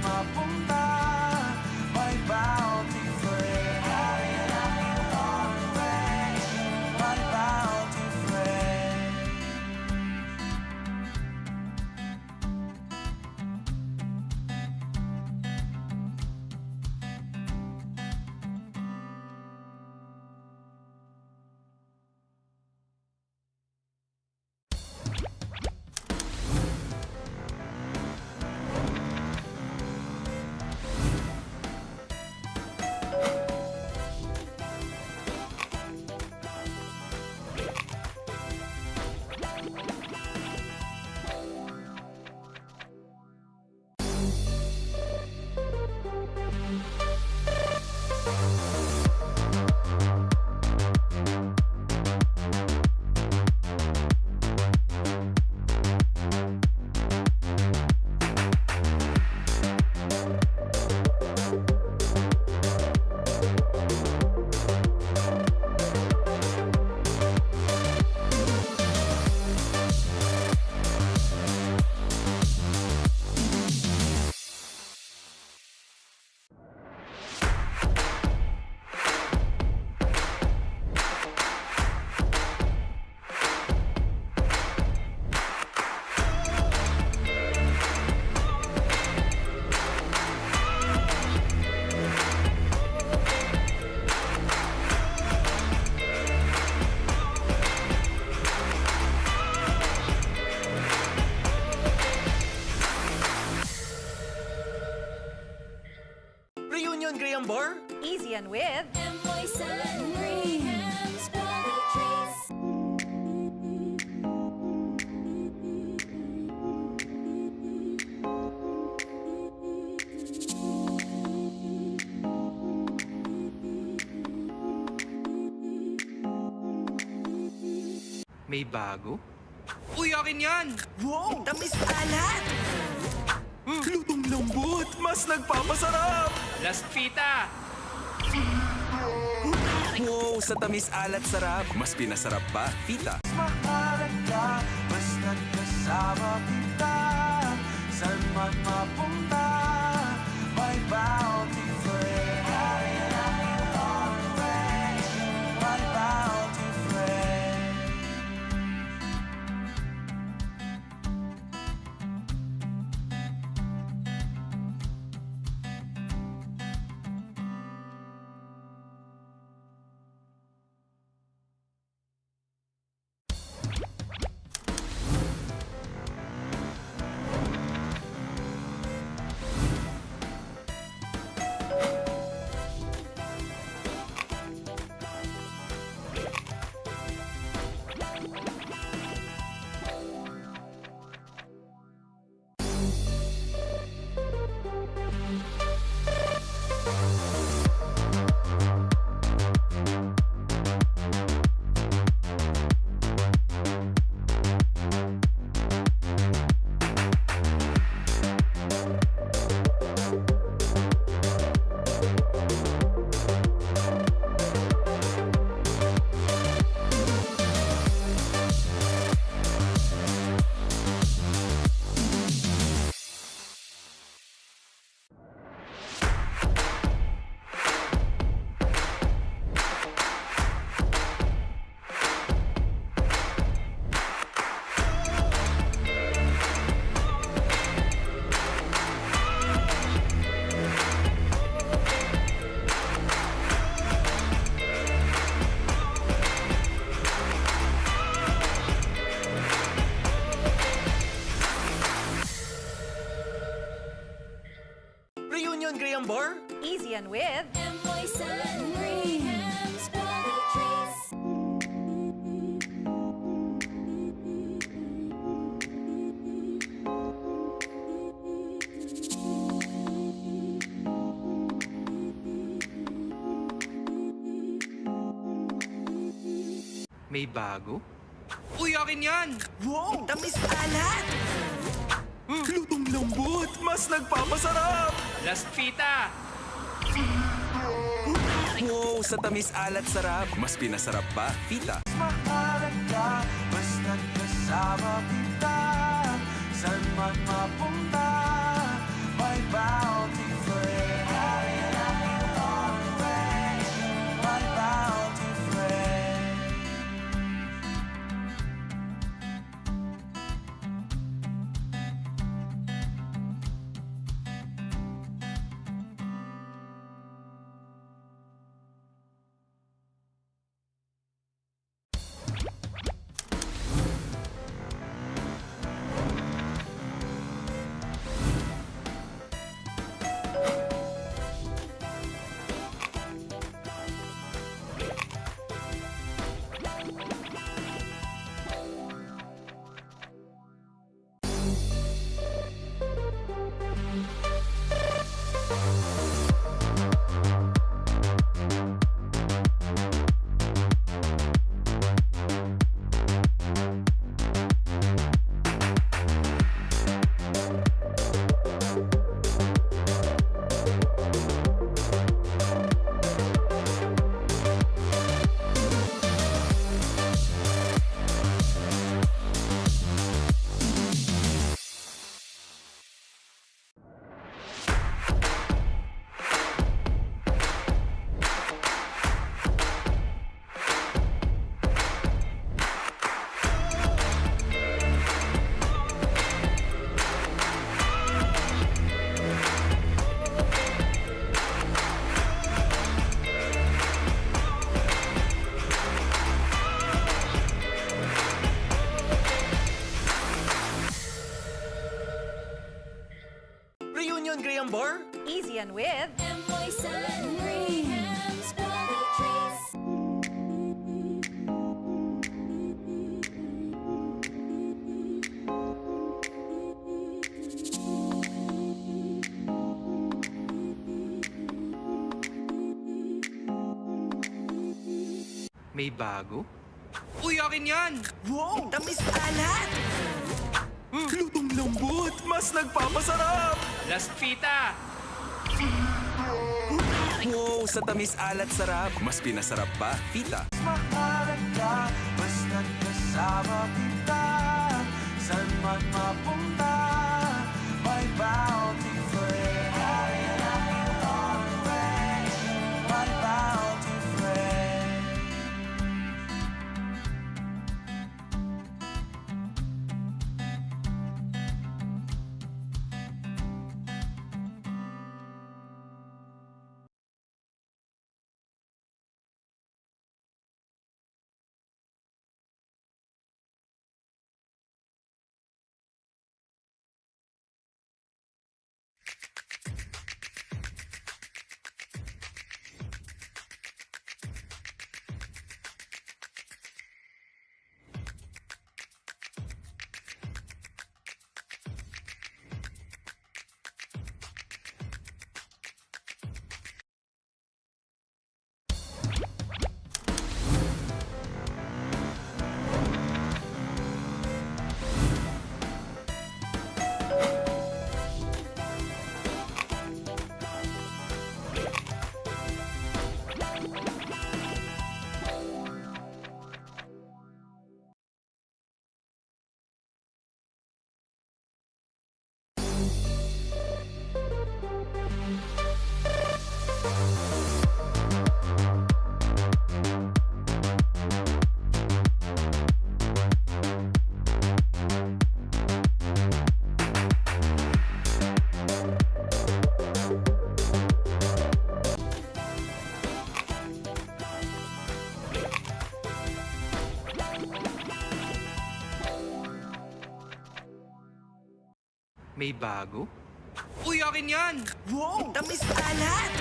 mapunta, may bounty fresh. My bounty fresh. Reunion Graham Bar? Easy and with Boys and Graham's Treats. May bago? Uy, akin yan! Wow! Tamis alat! Lutong lambot! Mas nagpapasarap! Last pita! Wow! Sa tamis alat sarap! Mas pinasarap pa, pita! Mahalaga, basta't kasama kita. Saan man mapunta, may bounty fresh. My bounty fresh. Reunion Graham Bar? Easy and with Boys and Graham's Treats. May bago? Uy, akin yan! Wow! Tamis alat! Lutong lambot! Mas nagpapasarap! Last pita! Wow! Sa tamis alat sarap! Mas pinasarap pa, pita! Mahalaga, basta't kasama kita. Saan man mapunta, may bounty Reunion Graham Bar? Easy and with Emboy Sun Graham's Quality Treats. May bago? Uy, akin yan! Wow! Tamis alat! Lutong lambot! Mas nagpapasarap! Last Fita! Wow! Sa tamis alat sarap, mas pinasarap pa, Fita. Mahalaga, basta't kasama kita. Saan man mapunta, may bounty friend. My bounty friend. May bago? Uy, akin yan! Wow! Tamis alat!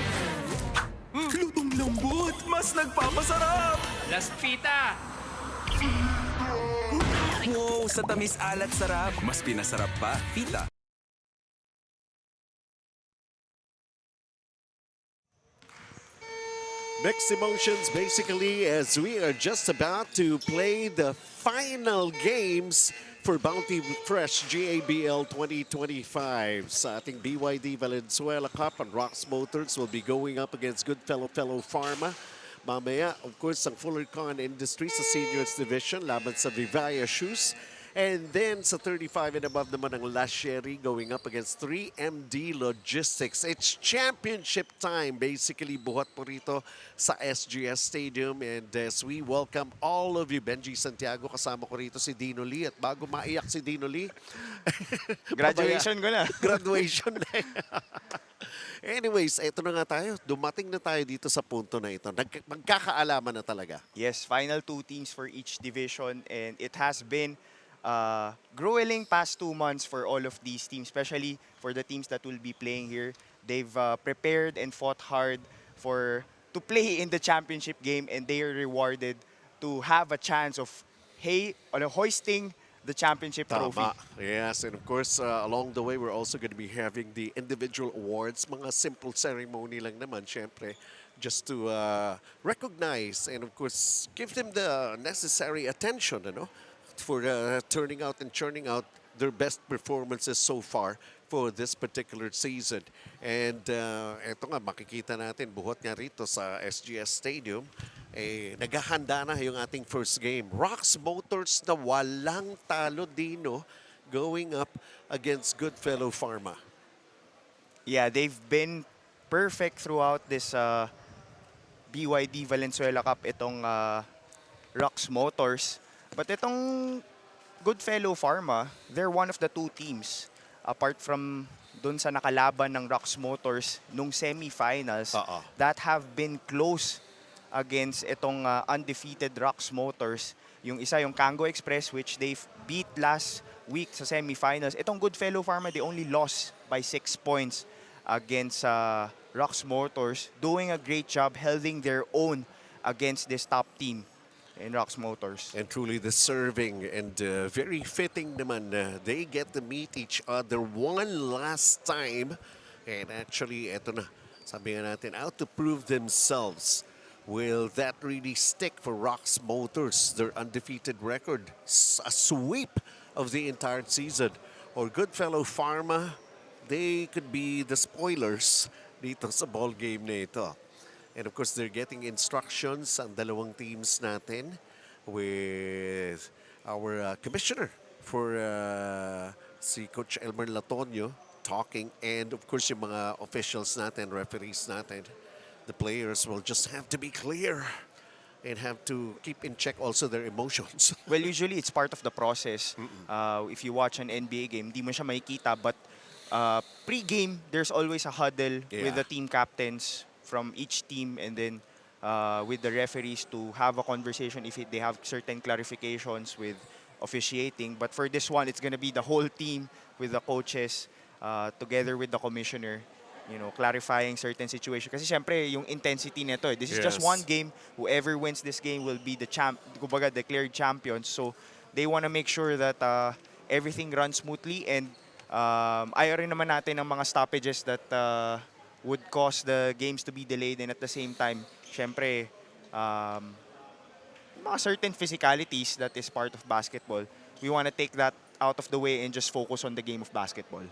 Lutong lambot! Mas nagpapasarap! Last Fita! Wow! Sa tamis alat sarap, mas pinasarap pa, Fita. Mixed emotions basically as we are just about to play the final games for Bounty Fresh GABL 2025. Sa ating BYD Valenzuela Cup, and Rocks Motors will be going up against Goodfellow Pharma. Mamaya, of course, ang Fullercon Industries sa Seniors Division laban sa Vivaya Shoes. And then sa 35 and above naman ang La Sherry going up against 3MD Logistics. It's championship time. Basically, buhat po rito sa SGS Stadium. And as we welcome all of you, Benji Santiago, kasama ko rito si Dino Lee. At bago maiyak si Dino Lee, Graduation ko na. graduation na. Anyways, eto na nga tayo. Dumating na tayo dito sa punto na ito. Magkakaalaman na talaga. Yes, final 2 teams for each division, and it has been grueling past 2 months for all of these teams, especially for the teams that will be playing here. They've prepared and fought hard to play in the championship game, and they are rewarded to have a chance of hoisting the championship trophy. Tama. Yes, and of course, along the way, we're also going to be having the individual awards. Mga simple ceremony lang naman, syempre, just to recognize and, of course, give them the necessary attention, for turning out and churning out their best performances so far for this particular season. And eto nga, makikita natin, buhat nga rito sa SGS Stadium, naghahanda na yung ating first game. Rox Motors na walang talo dino going up against Goodfellow Pharma. Yeah, they've been perfect throughout this BYD Valenzuela Cup, itong Rox Motors. But itong Goodfellow Pharma, they're one of the two teams apart from dun sa nakalaban ng Rox Motors nung semifinals that have been close against itong undefeated Rox Motors. Yung isa, yung Kango Express, which they beat last week sa semifinals. Itong Goodfellow Pharma, they only lost by 6 points against Rox Motors, doing a great job holding their own against this top team in Rox Motors. And truly deserving and very fitting naman they get to meet each other one last time. And actually, eto na, sabi nga natin, out to prove themselves. Will that really stick for Rox Motors, their undefeated record? A sweep of the entire season. Or Goodfellow Pharma, they could be the spoilers dito sa ball game na ito. And of course, they're getting instructions ang dalawang teams natin with our commissioner for si Coach Elmer Latonio talking. And of course, yung mga officials natin, referees natin, the players will just have to be clear and have to keep in check also their emotions. Well, usually it's part of the process. If you watch an NBA game, di mo siya makikita. But pre-game, there's always a huddle with the team captains from each team, and then with the referees to have a conversation if they have certain clarifications with officiating. But for this one, it's going to be the whole team with the coaches together with the commissioner, clarifying certain situations. Kasi syempre, yung intensity nito, this is just one game. Whoever wins this game will be the kumbaga, declared champions. So they want to make sure that everything runs smoothly, and ayaw rin naman natin ng mga stoppages that would cause the games to be delayed, and at the same time, syempre, mga certain physicalities that is part of basketball. We want to take that out of the way and just focus on the game of basketball.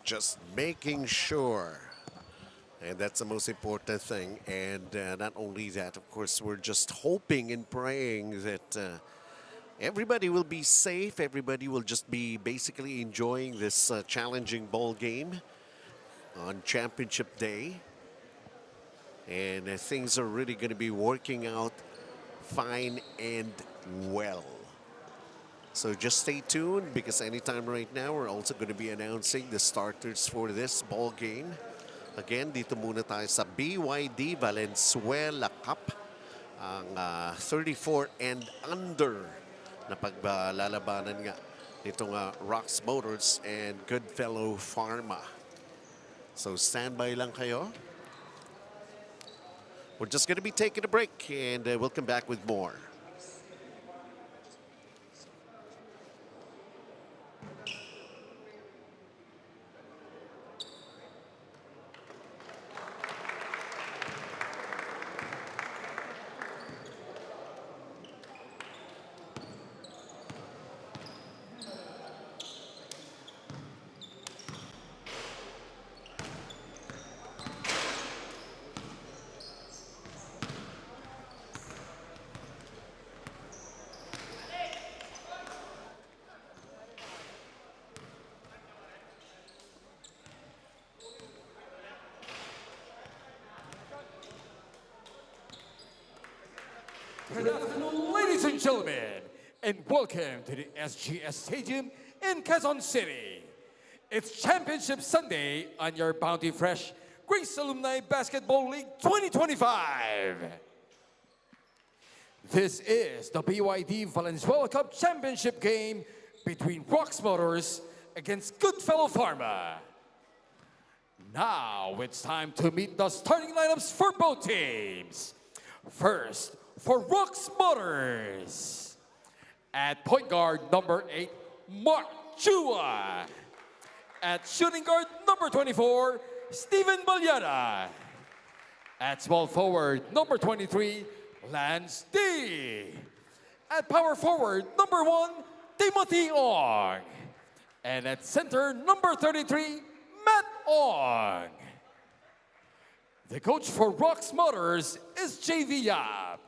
Just making sure. And that's the most important thing. And not only that, of course, we're just hoping and praying that everybody will be safe. Everybody will just be basically enjoying this challenging ball game on championship day. And things are really going to be working out fine and well. So just stay tuned, because anytime right now, we're also going to be announcing the starters for this ball game. Again, dito muna tayo sa BYD Valenzuela Cup. Ang 34 and under na paglalabanan nga nitong Rox Motors and Goodfellow Pharma. So standby lang kayo. We're just going to be taking a break, and we'll come back with more. Good afternoon, ladies and gentlemen, and welcome to the SGS Stadium in Quezon City. It's Championship Sunday on your Bounty Fresh Grace Alumni Basketball League 2025. This is the BYD Valenzuela Cup Championship game between Rox Motors against Goodfellow Pharma. Now it's time to meet the starting lineups for both teams. First, for Rox Motors, At point guard, number 8, Mark Chua. At shooting guard, number 24, Steven Balyada. At small forward, number 23, Lance D. At power forward, number 1, Timothy Ong. And at center, number 33, Matt Ong. The coach for Rox Motors is JV Yap.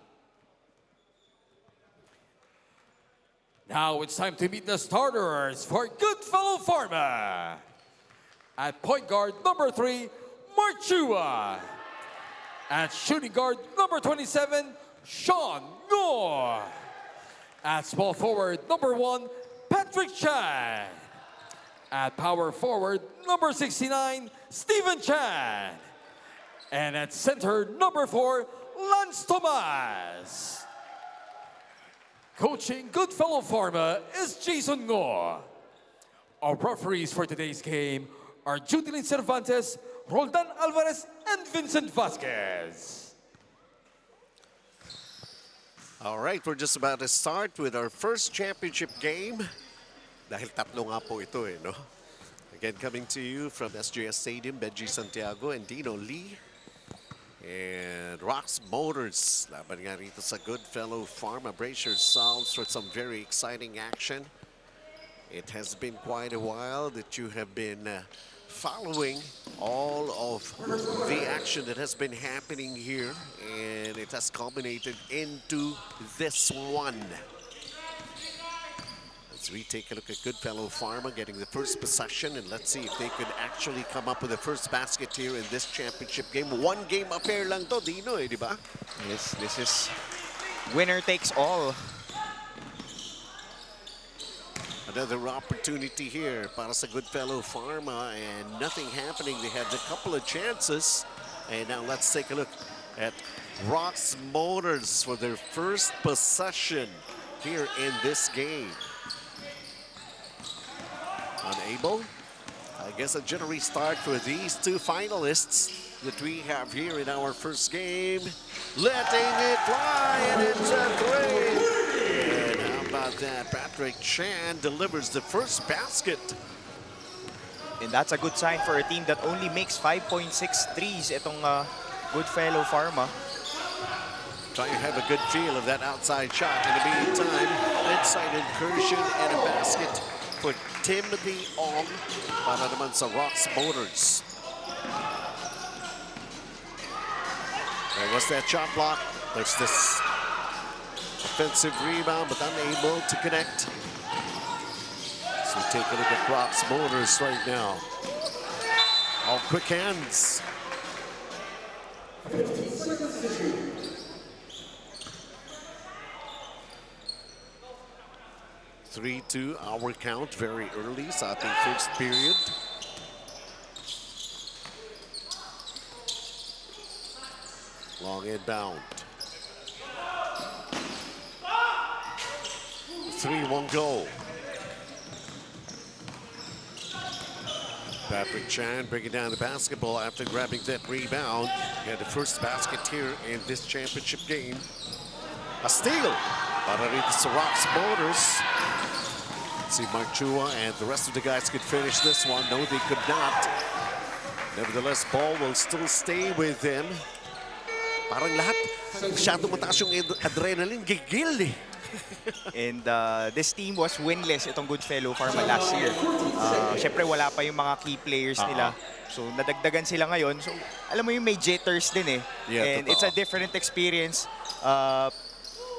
Now it's time to meet the starters for Goodfellow Pharma. At point guard, number 3, Mark Chua. At shooting guard, number 27, Sean Ngo. At small forward, number 1, Patrick Chan. At power forward, number 69, Stephen Chan. And at center, number 4, Lance Tomas. Coaching Goodfellow Pharma is Jason Ngo. Our referees for today's game are Judilyn Cervantes, Roldan Alvarez, and Vincent Vasquez. All right, we're just about to start with our first championship game. Dahil tatlo nga po ito no? Again, coming to you from SGS Stadium, Benji Santiago and Dino Lee. And Rox Motors, laban nga rito sa Goodfellow Pharma. Brace yourselves for some very exciting action. It has been quite a while that you have been following all of the action that has been happening here, and it has culminated into this one. As we take a look at Goodfellow Pharma getting the first possession, and let's see if they could actually come up with the first basket here in this championship game. One game affair lang to, Dino, di ba? Yes, this is winner takes all. Another opportunity here para sa Goodfellow Pharma, and nothing happening. They had a couple of chances, and now let's take a look at Rox Motors for their first possession here in this game. Unable. I guess a jittery start for these two finalists that we have here in our first game. Letting it fly, and it's a three. And how about that? Patrick Chan delivers the first basket. And that's a good sign for a team that only makes 5.6 threes itong Goodfellow Pharma. Trying to have a good feel of that outside shot. In the meantime, inside incursion and a basket for Timothy Ong para naman sa Rox Motors. There was that shot block. There's this offensive rebound, but unable to connect. So take a look at Rox Motors right now. All quick hands. 3-2 our count very early sa ating first period. Long inbound. 3-1 goal. Patrick Chan bringing down the basketball after grabbing that rebound. He had the first basket here in this championship game. A steal para rito sa Rox Motors. See, Mark Chua and the rest of the guys could finish this one. No, they could not. Nevertheless, ball will still stay with them. Parang lahat, masyadong mataas yung adrenaline, gigil eh. And this team was winless itong Goodfellow Pharma last year. Siyempre wala pa yung mga key players nila. So nadagdagan sila ngayon. So alam mo yung may jitters din eh. Yeah, and it's a different experience.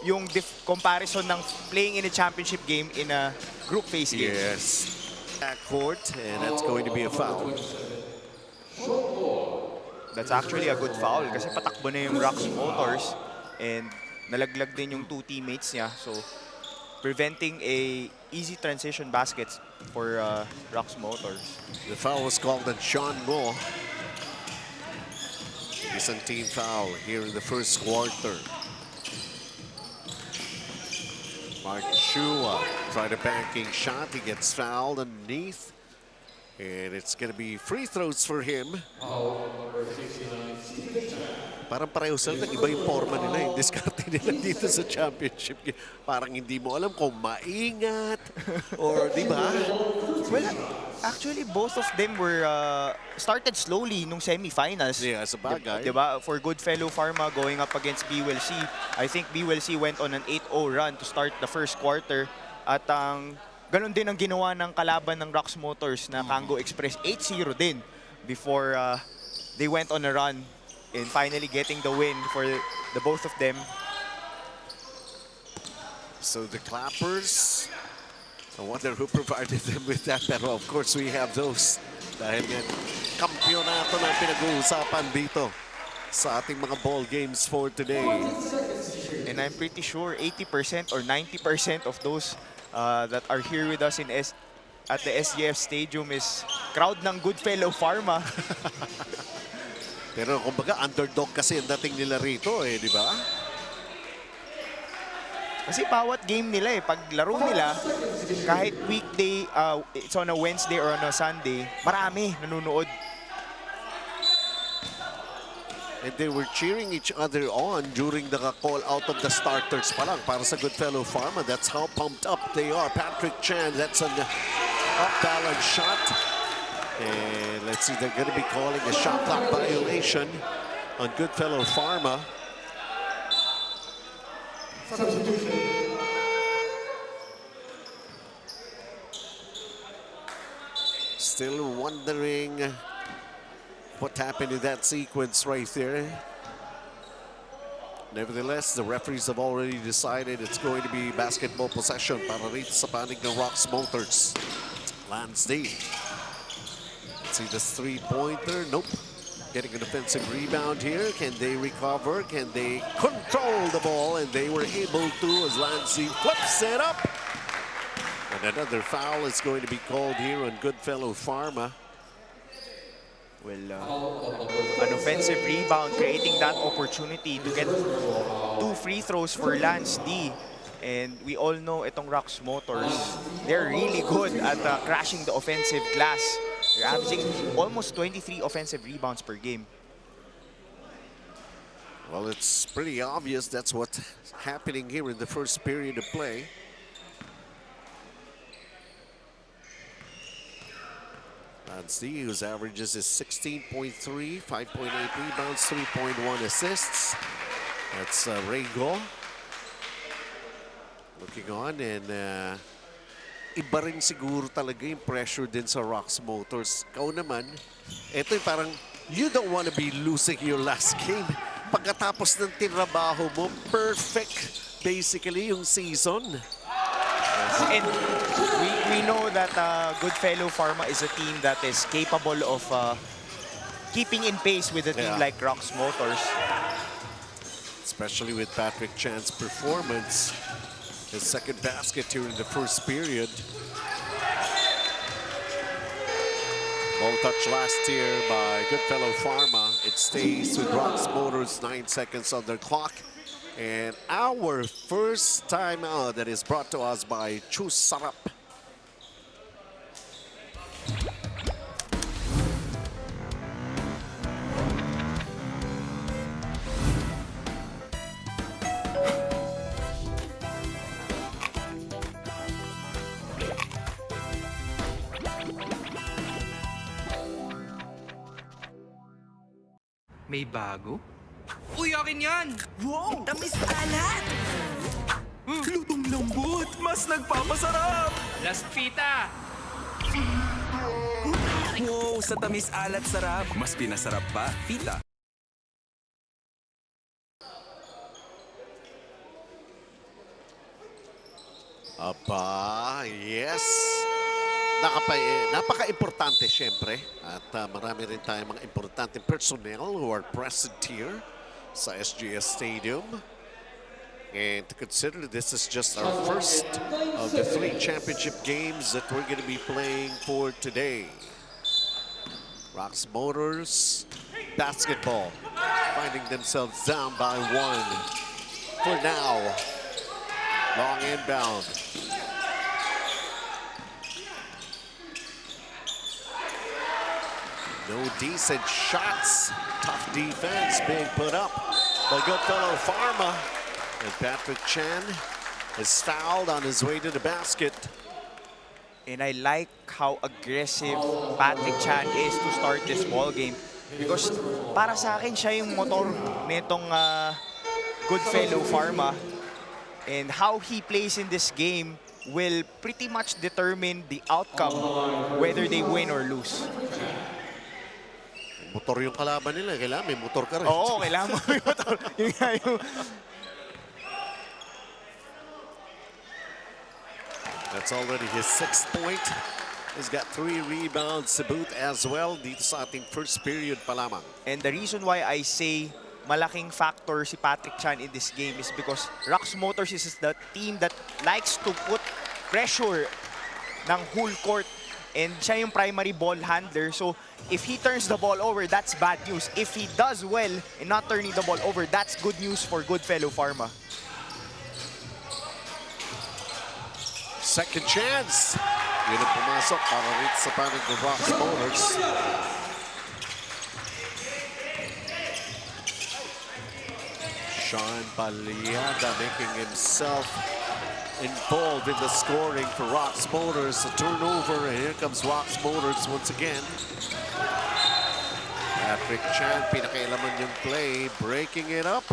Yung comparison ng playing in a championship game in a group phase game. Yes. Backcourt, and that's going to be a foul. That's actually a good foul kasi patakbo na yung Rox Motors and nalaglag din yung two teammates niya. So preventing a easy transition baskets for Rox Motors. The foul was called on Sean Ngo. Isang team foul here in the first quarter. Mark Chua tried a banking shot. He gets fouled underneath. And it's going to be free throws for him. Parang pareho sila, nag-iba yung forma nila, yung diskarte nila dito sa championship. Parang hindi mo alam kung maingat or di ba? Well, actually, both of them were started slowly nung semifinals. Yeah, sa bagay. Diba? For Goodfellow Pharma going up against BYD, I think BYD went on an 8-0 run to start the first quarter. At ganun din ang ginawa ng kalaban ng Rox Motors na Kango Express. 8-0 din before they went on a run and finally getting the win for the both of them. So the clappers, I wonder who provided them with that. Pero of course we have those. Dahil yan, kampyonato na pinag-uusapan dito sa ating mga ball games for today. And I'm pretty sure 80% or 90% of those that are here with us at the SGF Stadium is crowd ng Goodfellow Pharma. Pero kumbaga underdog kasi ang dating nila rito eh, di ba? Kasi bawat game nila pag laro nila, kahit weekday, it's on a Wednesday or on a Sunday, marami nanonood. And they were cheering each other on during the call out of the starters pa lang para sa Goodfellow Pharma. That's how pumped up they are. Patrick Chan, that's an off-balance shot. And let's see, they're going to be calling a shot clock violation on Goodfellow Pharma. Still wondering what happened in that sequence right there. Nevertheless, the referees have already decided it's going to be basketball possession para rito sa panig ng Rox Motors. Lance D. See this three-pointer. Nope. Getting an offensive rebound here. Can they recover? Can they control the ball? And they were able to as Lance D flips it up. And another foul is going to be called here on Goodfellow Pharma. Well, an offensive rebound, creating that opportunity to get 2 free throws for Lance D. And we all know itong Rox Motors, they're really good at crashing the offensive glass. They're averaging almost 23 offensive rebounds per game. Well, it's pretty obvious that's what's happening here in the first period of play. Lance D, whose averages is 16.3, 5.8 rebounds, 3.1 assists. That's Rego looking on, and iba rin siguro talaga yung pressure din sa Rox Motors. Ikaw naman, ito yung parang you don't want to be losing your last game. Pagkatapos ng tinrabaho mo, perfect basically yung season. And we know that Goodfellow Pharma is a team that is capable of keeping in pace with a team like Rox Motors. Especially with Patrick Chan's performance. His second basket here in the first period. Ball touch last year by Goodfellow Pharma. It stays with Rox Motors, 9 seconds on their clock. And our first timeout that is brought to us by Chus Sarap. May bago? Uy, akin yan! Wow! Tamis alat! Lutong lambot! Mas nagpapasarap! Last Fita! Wow! Sa tamis alat sarap! Mas pinasarap pa, Fita! Aba, yes. Napaka-importante siyempre. At marami rin tayong mga importanteng personnel who are present here sa SGS Stadium. And to consider this is just our first of the 3 championship games that we're going to be playing for today. Rox Motors basketball finding themselves down by 1 for now. Long inbound. No decent shots. Tough defense being put up by Goodfellow Pharma. And Patrick Chan is fouled on his way to the basket. And I like how aggressive Patrick Chan is to start this ball game. Because para sa akin, siya yung motor nitong Goodfellow Pharma. And how he plays in this game will pretty much determine the outcome, whether they win or lose. Motor yung kalaban nila. Kailangan may motor ka rin. Oo, kailangan mo may motor. Yun nga yung... That's already his 6th point. He's got 3 rebounds to boot as well dito sa ating first period pa lamang. And the reason why I say malaking factor si Patrick Chan in this game is because Rox Motors is the team that likes to put pressure ng whole court. And siya yung primary ball handler. So if he turns the ball over, that's bad news. If he does well in not turning the ball over, that's good news for Goodfellow Pharma. Second chance. Yun ang pumasok para rin sa panig ng Rox Motors. Sean Baliada making himself involved in the scoring for Rox Motors. A turnover, and here comes Rox Motors once again. Patrick Chan, pinakailaman yung play, breaking it up.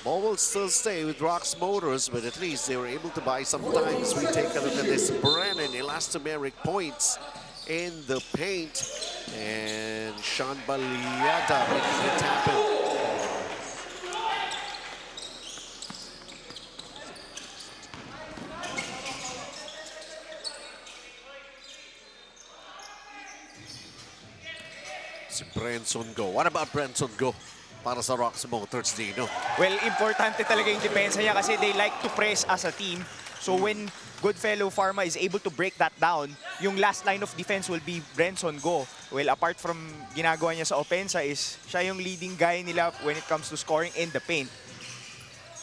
Ball will still stay with Rox Motors, but at least they were able to buy some time as we take a look at this. Brennan, elastomeric points in the paint. And Sean Baliada making it happen. Si Brenson Go. What about Brenson Go para sa Rox Motors, Dino? Well, importante talaga yung depensa niya kasi they like to press as a team. So when Goodfellow Pharma is able to break that down, yung last line of defense will be Brenson Go. Well, apart from ginagawa niya sa opensa is siya yung leading guy nila when it comes to scoring in the paint.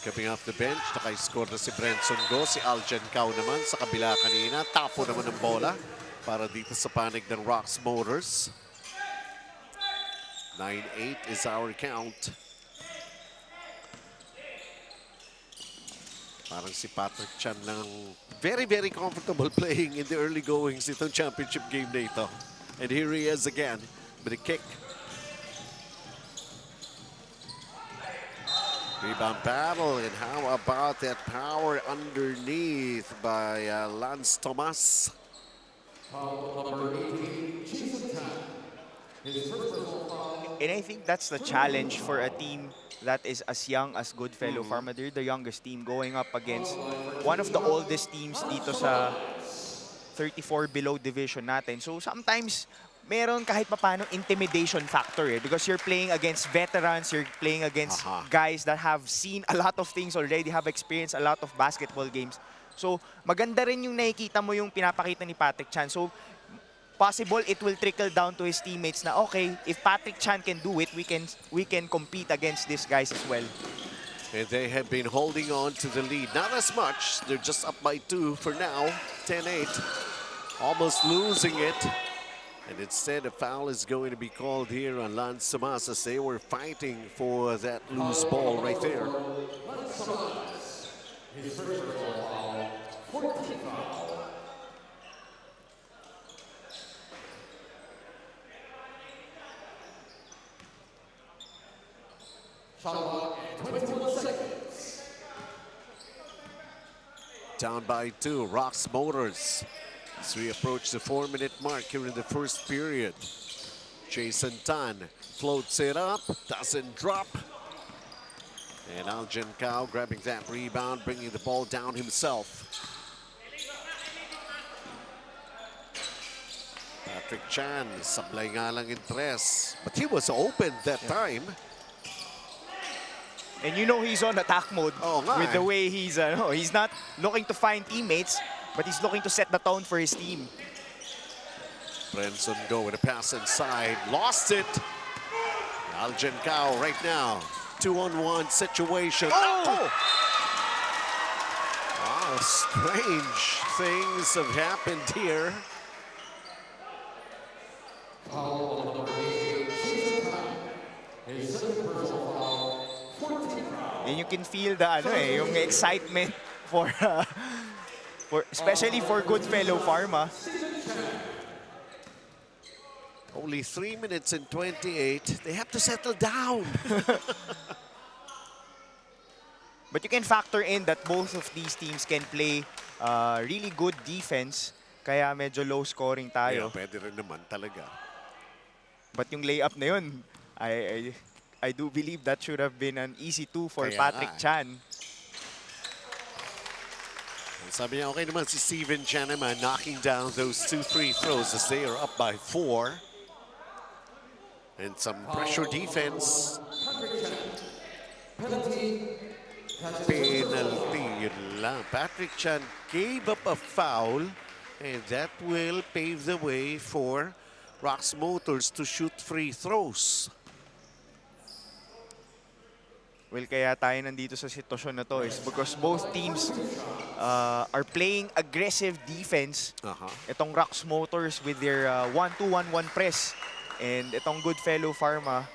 Coming off the bench, naka-score na si Brenson Go. Si Aljan Cao naman sa kabila kanina. Tapo naman ng bola para dito sa panig ng Rox Motors. 9-8 is our count. Parang si Patrick Chan lang very, very comfortable playing in the early goings itong championship game na ito. And here he is again with a kick. Rebound battle, and how about that power underneath by Lance Tomas? And I think that's the challenge for a team that is as young as Goodfellow Pharma. They're the youngest team going up against one of the oldest teams dito sa 34 below division natin. So sometimes meron kahit papaano intimidation factor because you're playing against veterans, you're playing against guys that have seen a lot of things already, have experienced a lot of basketball games. So maganda rin yung nakikita mo yung pinapakita ni Patrick Chan. So possible it will trickle down to his teammates na okay, if Patrick Chan can do it, we can compete against these guys as well. And they have been holding on to the lead. Not as much. They're just up by 2 for now. 10-8. Almost losing it. And instead, a foul is going to be called here on Lance Tomas as they were fighting for that loose ball right there. Down by 2, Rox Motors. As we approach the 4-minute mark here in the first period. Jason Tan floats it up, doesn't drop. And Aljan Cao grabbing that rebound, bringing the ball down himself. Patrick Chan, sablay nga lang in tres. But he was open that time. And you know he's on attack mode with the way he's not looking to find teammates, but he's looking to set the tone for his team. Brenson Go with a pass inside, lost it. Aljan Cao right now, 2-on-1 situation. Oh! Wow, strange things have happened here. And you can feel the yung excitement for especially for Goodfellow Pharma. Only 3 minutes and 28. They have to settle down. But you can factor in that both of these teams can play really good defense. Kaya medyo low scoring Yeah, tayo. pwede rin naman talaga. But yung layup na yun, I do believe that should have been an easy 2 for Kaya Patrick nga. Chan. Sabi niya, okay naman si Steven Chan naman knocking down those 2 free throws as they are up by 4. And some pressure defense. Penalty, yun lang. Patrick Chan gave up a foul, and that will pave the way for Rox Motors to shoot free throws. Well, kaya tayo nandito sa sitwasyon na to is because both teams are playing aggressive defense. Itong Rox Motors with their 1-2-1-1 press. And itong Goodfellow Pharma,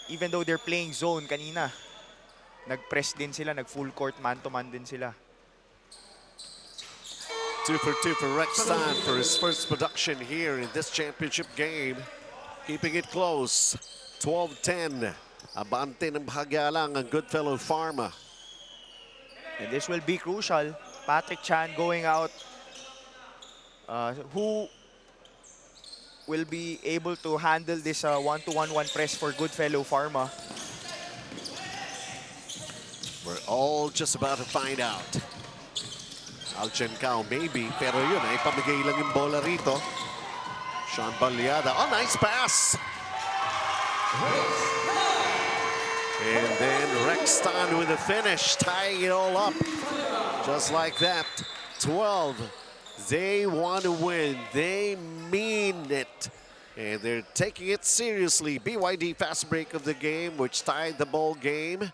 even though they're playing zone kanina, nag-press din sila, nag-full court man-to-man din sila. 2 for 2 for Rex Tan for his first production here in this championship game. Keeping it close. 12-10. Abante ng bahagya lang ang Goodfellow Pharma. And this will be crucial. Patrick Chan going out. Who will be able to handle this 1-2-1-1 press for Goodfellow Pharma? We're all just about to find out. Alchen Cao maybe, pero yun ay pamigay lang yung bola rito. Sean Baliada. Oh, nice pass! And then Rex Tan with the finish, tying it all up. Just like that. 12. They want to win. They mean it. And they're taking it seriously. BYD fast break of the game, which tied the ball game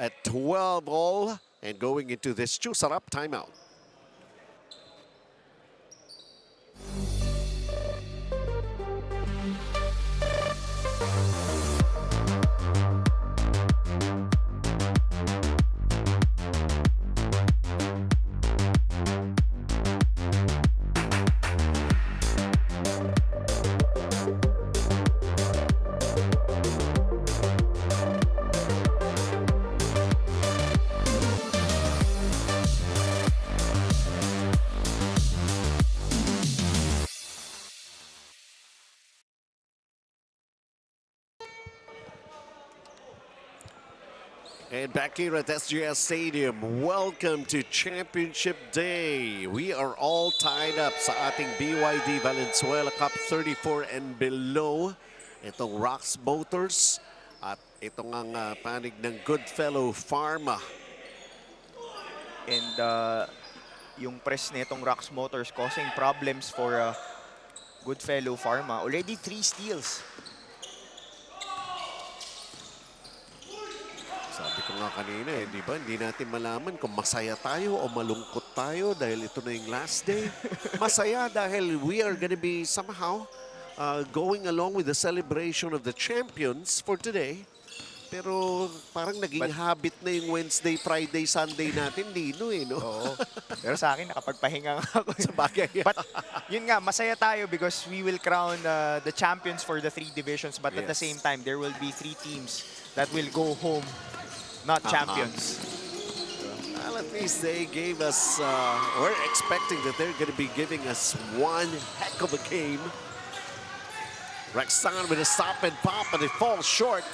at 12 all. And going into this Chusarap timeout. And back here at SGS Stadium, welcome to Championship Day. We are all tied up sa ating BYD Valenzuela Cup 34 and below. Itong Rox Motors at itong ang panig ng Goodfellow Pharma. And yung press nitong Rox Motors causing problems for Goodfellow Pharma. Already 3 steals. Sabi ko nga kanina, di ba? Hindi natin malaman kung masaya tayo o malungkot tayo dahil ito na yung last day. Masaya dahil we are gonna be somehow going along with the celebration of the champions for today. Pero parang naging habit na yung Wednesday, Friday, Sunday natin, Dino eh, no? Oo. Pero sa akin, nakapagpahinga nga ako. Sa bagay. But yun nga, masaya tayo because we will crown the champions for the 3 divisions. But at the same time, there will be 3 teams that will go home not champions. Well, at least they gave us, we're expecting that they're going to be giving us one heck of a game. Rexon with a stop and pop, and it falls short.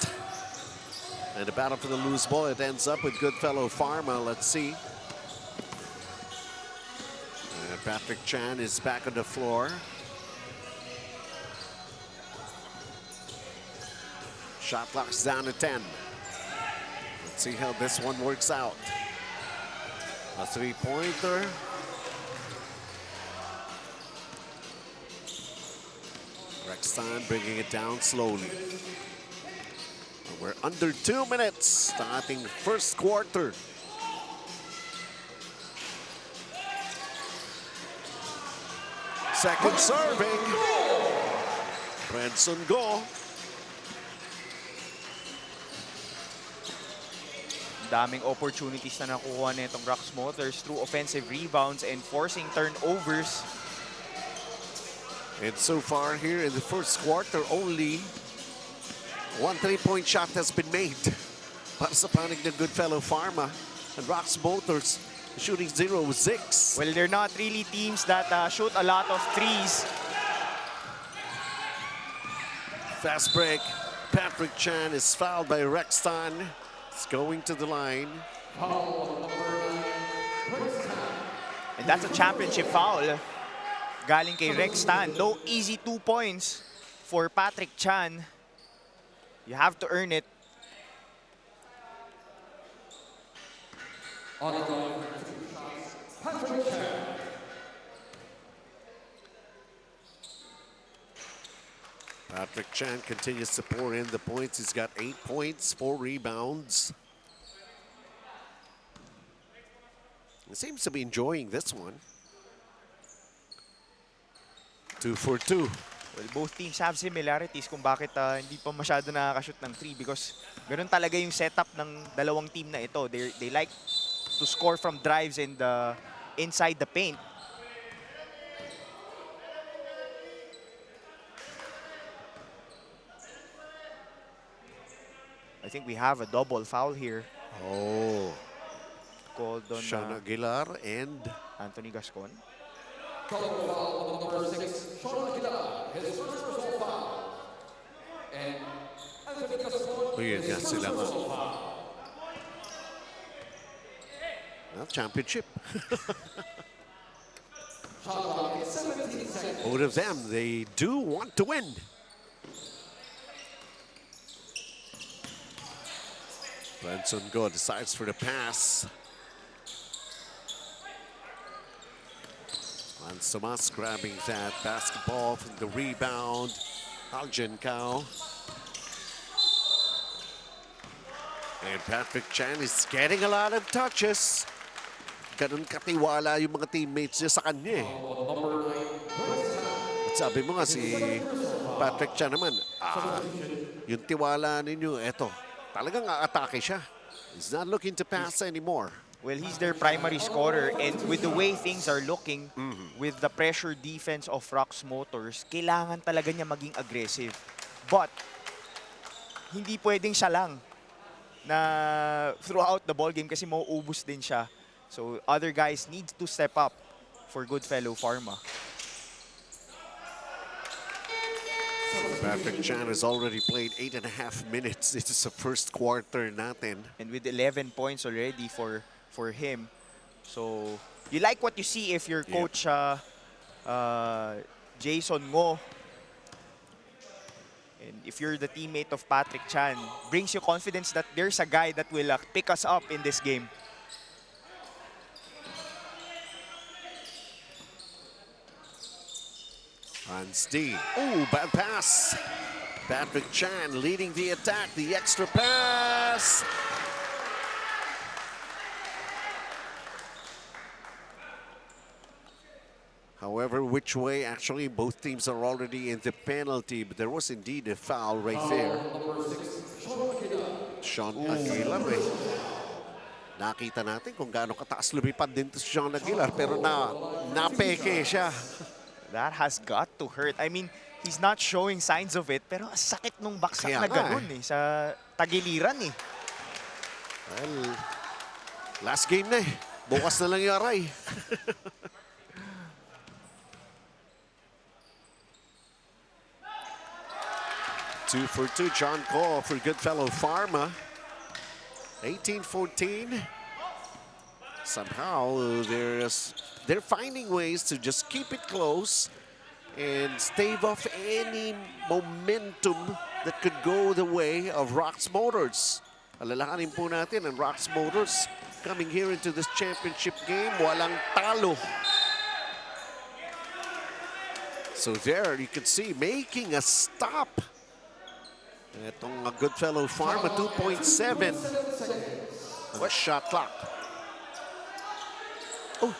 And the battle for the loose ball, it ends up with Goodfellow Pharma. Let's see. Patrick Chan is back on the floor. Shot clock's down to 10. Let's see how this one works out. A 3-pointer. Rexon bringing it down slowly. We're under 2 minutes starting first quarter. Second serving. Branson Go. Daming opportunities na nakuha nitong Rox Motors through offensive rebounds and forcing turnovers. And so far here in the first quarter, only one 3-point shot has been made para sa panig ng Goodfellow Pharma. And Rox Motors shooting 0-6. Well, they're not really teams that shoot a lot of threes. Fast break. Patrick Chan is fouled by Rexton. It's going to the line. And that's a championship foul. Galing kay Rexton. No easy 2 points for Patrick Chan. You have to earn it. On the line for 2 shots, Patrick Chan. Patrick Chan continues to pour in the points. He's got 8 points, 4 rebounds. He seems to be enjoying this one. 2 for 2. Well, both teams have similarities kung bakit hindi pa masyado nakakashoot ng 3 because ganun talaga yung setup ng dalawang team na ito. They like to score from drives and inside the paint. I think we have a double foul here. Oh, Called on Sean Aguilar and Anthony Gascon. Double foul on number 6, Sean Aguilar, his first personal foul. And Anthony Gascon, Ayan nga his sila first nga. personal foul. Championship. Shot clock at 17 seconds. Both of them, they do want to win. Branson Go decides for the pass. Lance Tomas grabbing that basketball from the rebound. Aljan Cao. And Patrick Chan is getting a lot of touches. Ganun katiwala yung mga teammates niya sa kanya eh. At sabi mo nga si Patrick Chan naman, yung tiwala ninyo, eto, talagang aatake siya. He's not looking to pass anymore. Well, he's their primary scorer, and with the way things are looking, with the pressure defense of Rox Motors, kailangan talaga niya maging aggressive. But, hindi pwedeng siya lang na throughout the ball game kasi mauubos din siya. So, other guys need to step up for Goodfellow Pharma. Patrick Chan has already played 8.5 minutes. This is the first quarter natin. And with 11 points already for him. So, you like what you see if your coach Jason Ngo, and if you're the teammate of Patrick Chan, brings you confidence that there's a guy that will pick us up in this game. Hans D. Oh, bad pass. Patrick Chan leading the attack. The extra pass. However, which way, actually, both teams are already in the penalty, but there was indeed a foul right there. Sean Aguilar eh. Nakita natin kung gaano kataas lumipad din to si Sean Aguilar, pero napeke siya. That has got to hurt. I mean, he's not showing signs of it, pero sakit nung baksak Kaya na nga ganun eh, sa tagiliran eh. Well, last game na eh. Bukas na lang yung aray. 2 for 2, John Cole for Goodfellow Pharma. 18-14. Somehow they're finding ways to just keep it close and stave off any momentum that could go the way of Rox Motors. Alalahanin po natin ang Rox Motors coming here into this championship game, walang talo. So there you can see making a stop. Itong Goodfellow Pharma, 2.7 on shot clock. Oh,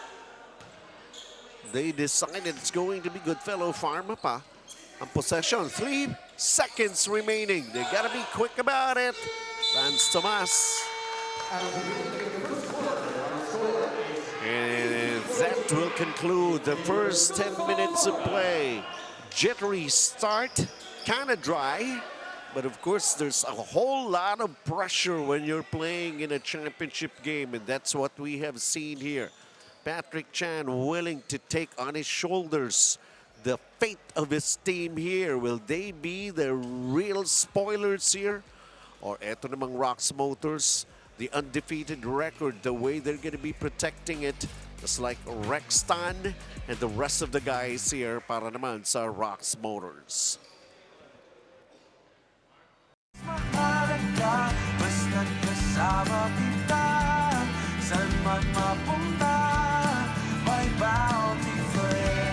they decided it's going to be Goodfellow Pharma pa. Ang possession, 3 seconds remaining. They gotta be quick about it. Lance Tomas And that will conclude the first 10 minutes of play. Jittery start, kind of dry, but of course there's a whole lot of pressure when you're playing in a championship game, and that's what we have seen here. Patrick Chan willing to take on his shoulders the fate of his team here. Will they be the real spoilers here? Or eto namang Rox Motors, the undefeated record, the way they're going to be protecting it, just like Rexton and the rest of the guys here para naman sa Rox Motors. Mahalaga, basta't kasama kita. Saan man mapunta, may bounty friend.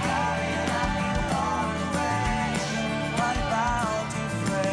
My bounty friend.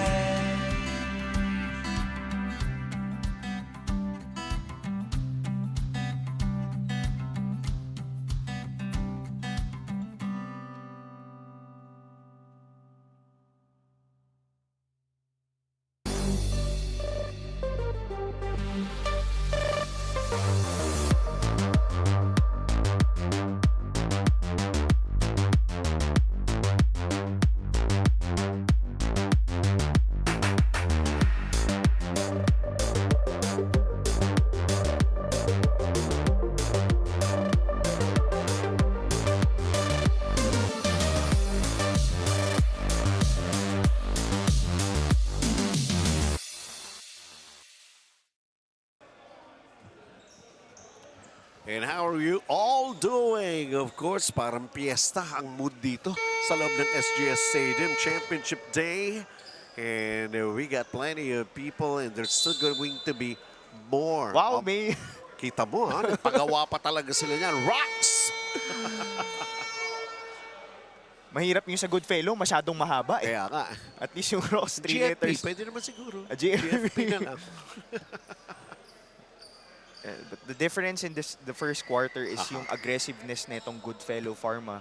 And how are you all doing? Of course, parang piyesta ang mood dito sa loob ng SGS Stadium. Championship Day. And we got plenty of people and there's still going to be more. Wow, may... Kita mo, ha? Nagpagawa pa talaga sila niyan. Rocks! Mahirap yung sa Goodfellow, masyadong mahaba eh. Kaya nga. At least yung Ross 3 GFP, letters. pwede naman siguro. GFP na lang. But the difference in the first quarter is yung aggressiveness nitong Goodfellow Pharma.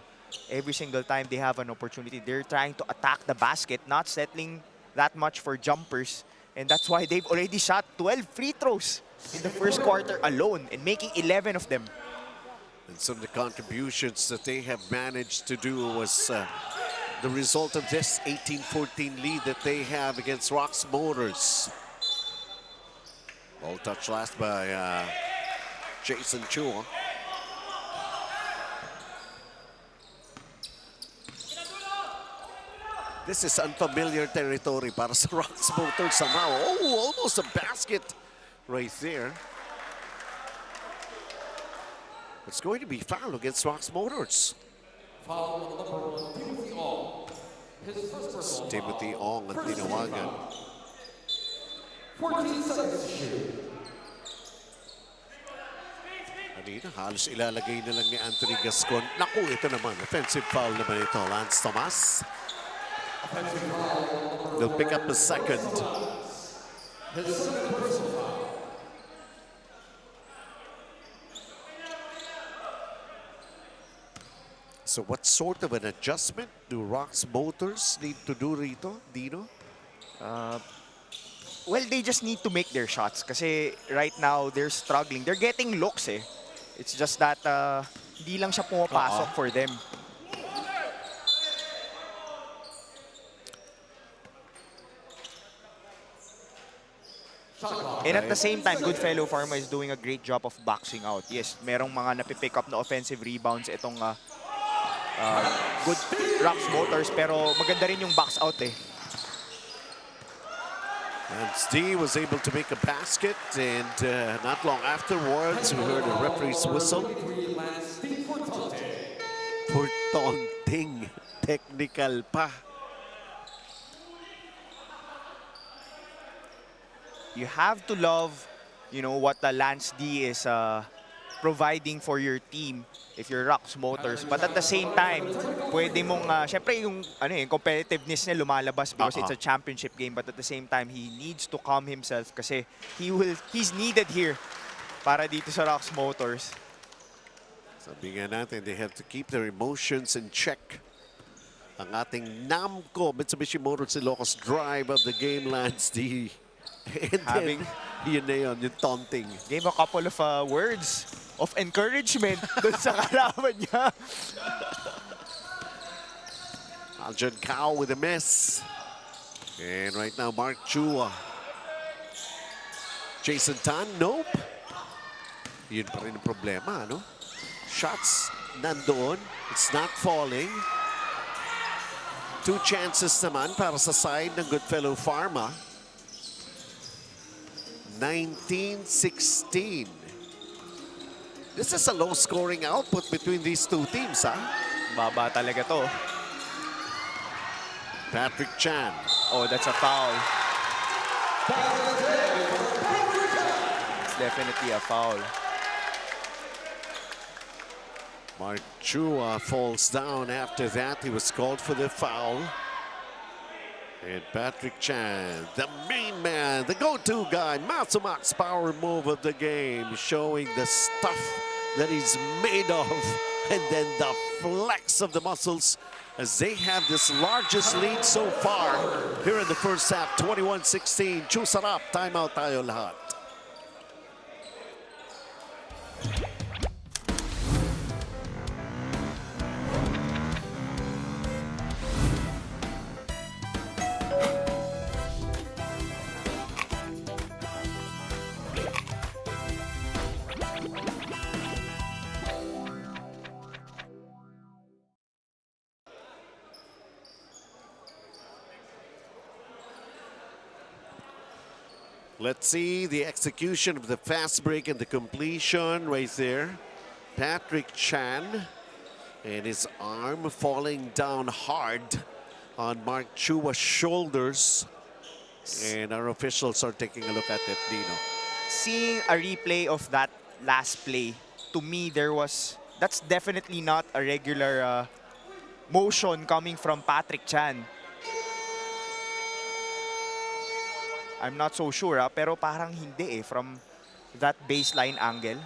Every single time they have an opportunity, they're trying to attack the basket, not settling that much for jumpers. And that's why they've already shot 12 free throws in the first quarter alone and making 11 of them. And some of the contributions that they have managed to do was the result of this 18-14 lead that they have against Rox Motors. Ball touch last by Jason Chua. This is unfamiliar territory para sa Rox Motors somehow. Oh, almost a basket right there. It's going to be foul against Rox Motors. Foul on number 1, Timothy Ong. His first personal Timothy foul. Ong ang First team tinawagan. foul. 14 seconds to shoot. Kanina, halos ilalagay na lang ni Anthony Gascon. Naku, ito naman. Offensive foul naman ito. Lance Tomas. Offensive foul on number They'll pick up the second. His second personal foul. So what sort of an adjustment do Rox Motors need to do rito, Dino? Well, they just need to make their shots kasi right now they're struggling. They're getting looks eh. It's just that hindi lang siya pumapasok for them. And at the same time, Goodfellow Pharma is doing a great job of boxing out. Yes, merong mga napipick up na offensive rebounds itong good Rox Motors, pero maganda rin yung box out eh. And Steve was able to make a basket, and not long afterwards, we heard a referee's whistle. For taunting. Technical pa. You have to love, you know, what the Lance D is providing for your team if you're Rox Motors. But at the same time, pwede mong, syempre yung competitiveness niya lumalabas because it's a championship game. But at the same time, he needs to calm himself kasi he's needed here para dito sa Rox Motors. Sabi nga natin, they have to keep their emotions in check. Ang ating Namco Mitsubishi Motors Ilocos drive of the game, Lance D. And Having- then, yun na yun, yung taunting. Gave a couple of words of encouragement dun sa kalaban niya. Aljon Cao with a miss. And right now, Mark Chua. Jason Tan, nope. Yun pa rin ang problema, no? Shots nandoon. It's not falling. 2 chances naman para sa side ng Goodfellow Pharma. 19-16. This is a low-scoring output between these two teams, ha? Baba talaga to. Patrick Chan. Oh, that's a foul. It's definitely a foul. Mark Chua falls down after that. He was called for the foul. And Patrick Chan, the main man, the go-to guy, Matsumak's power move of the game, showing the stuff that he's made of. And then the flex of the muscles as they have this largest lead so far here in the first half, 21-16. Chusarap, timeout tayo lahat. Let's see the execution of the fast break and the completion right there. Patrick Chan and his arm falling down hard on Mark Chua's shoulders. And our officials are taking a look at it, Dino. Seeing a replay of that last play, to me, that's definitely not a regular motion coming from Patrick Chan. I'm not so sure, pero parang hindi from that baseline angle.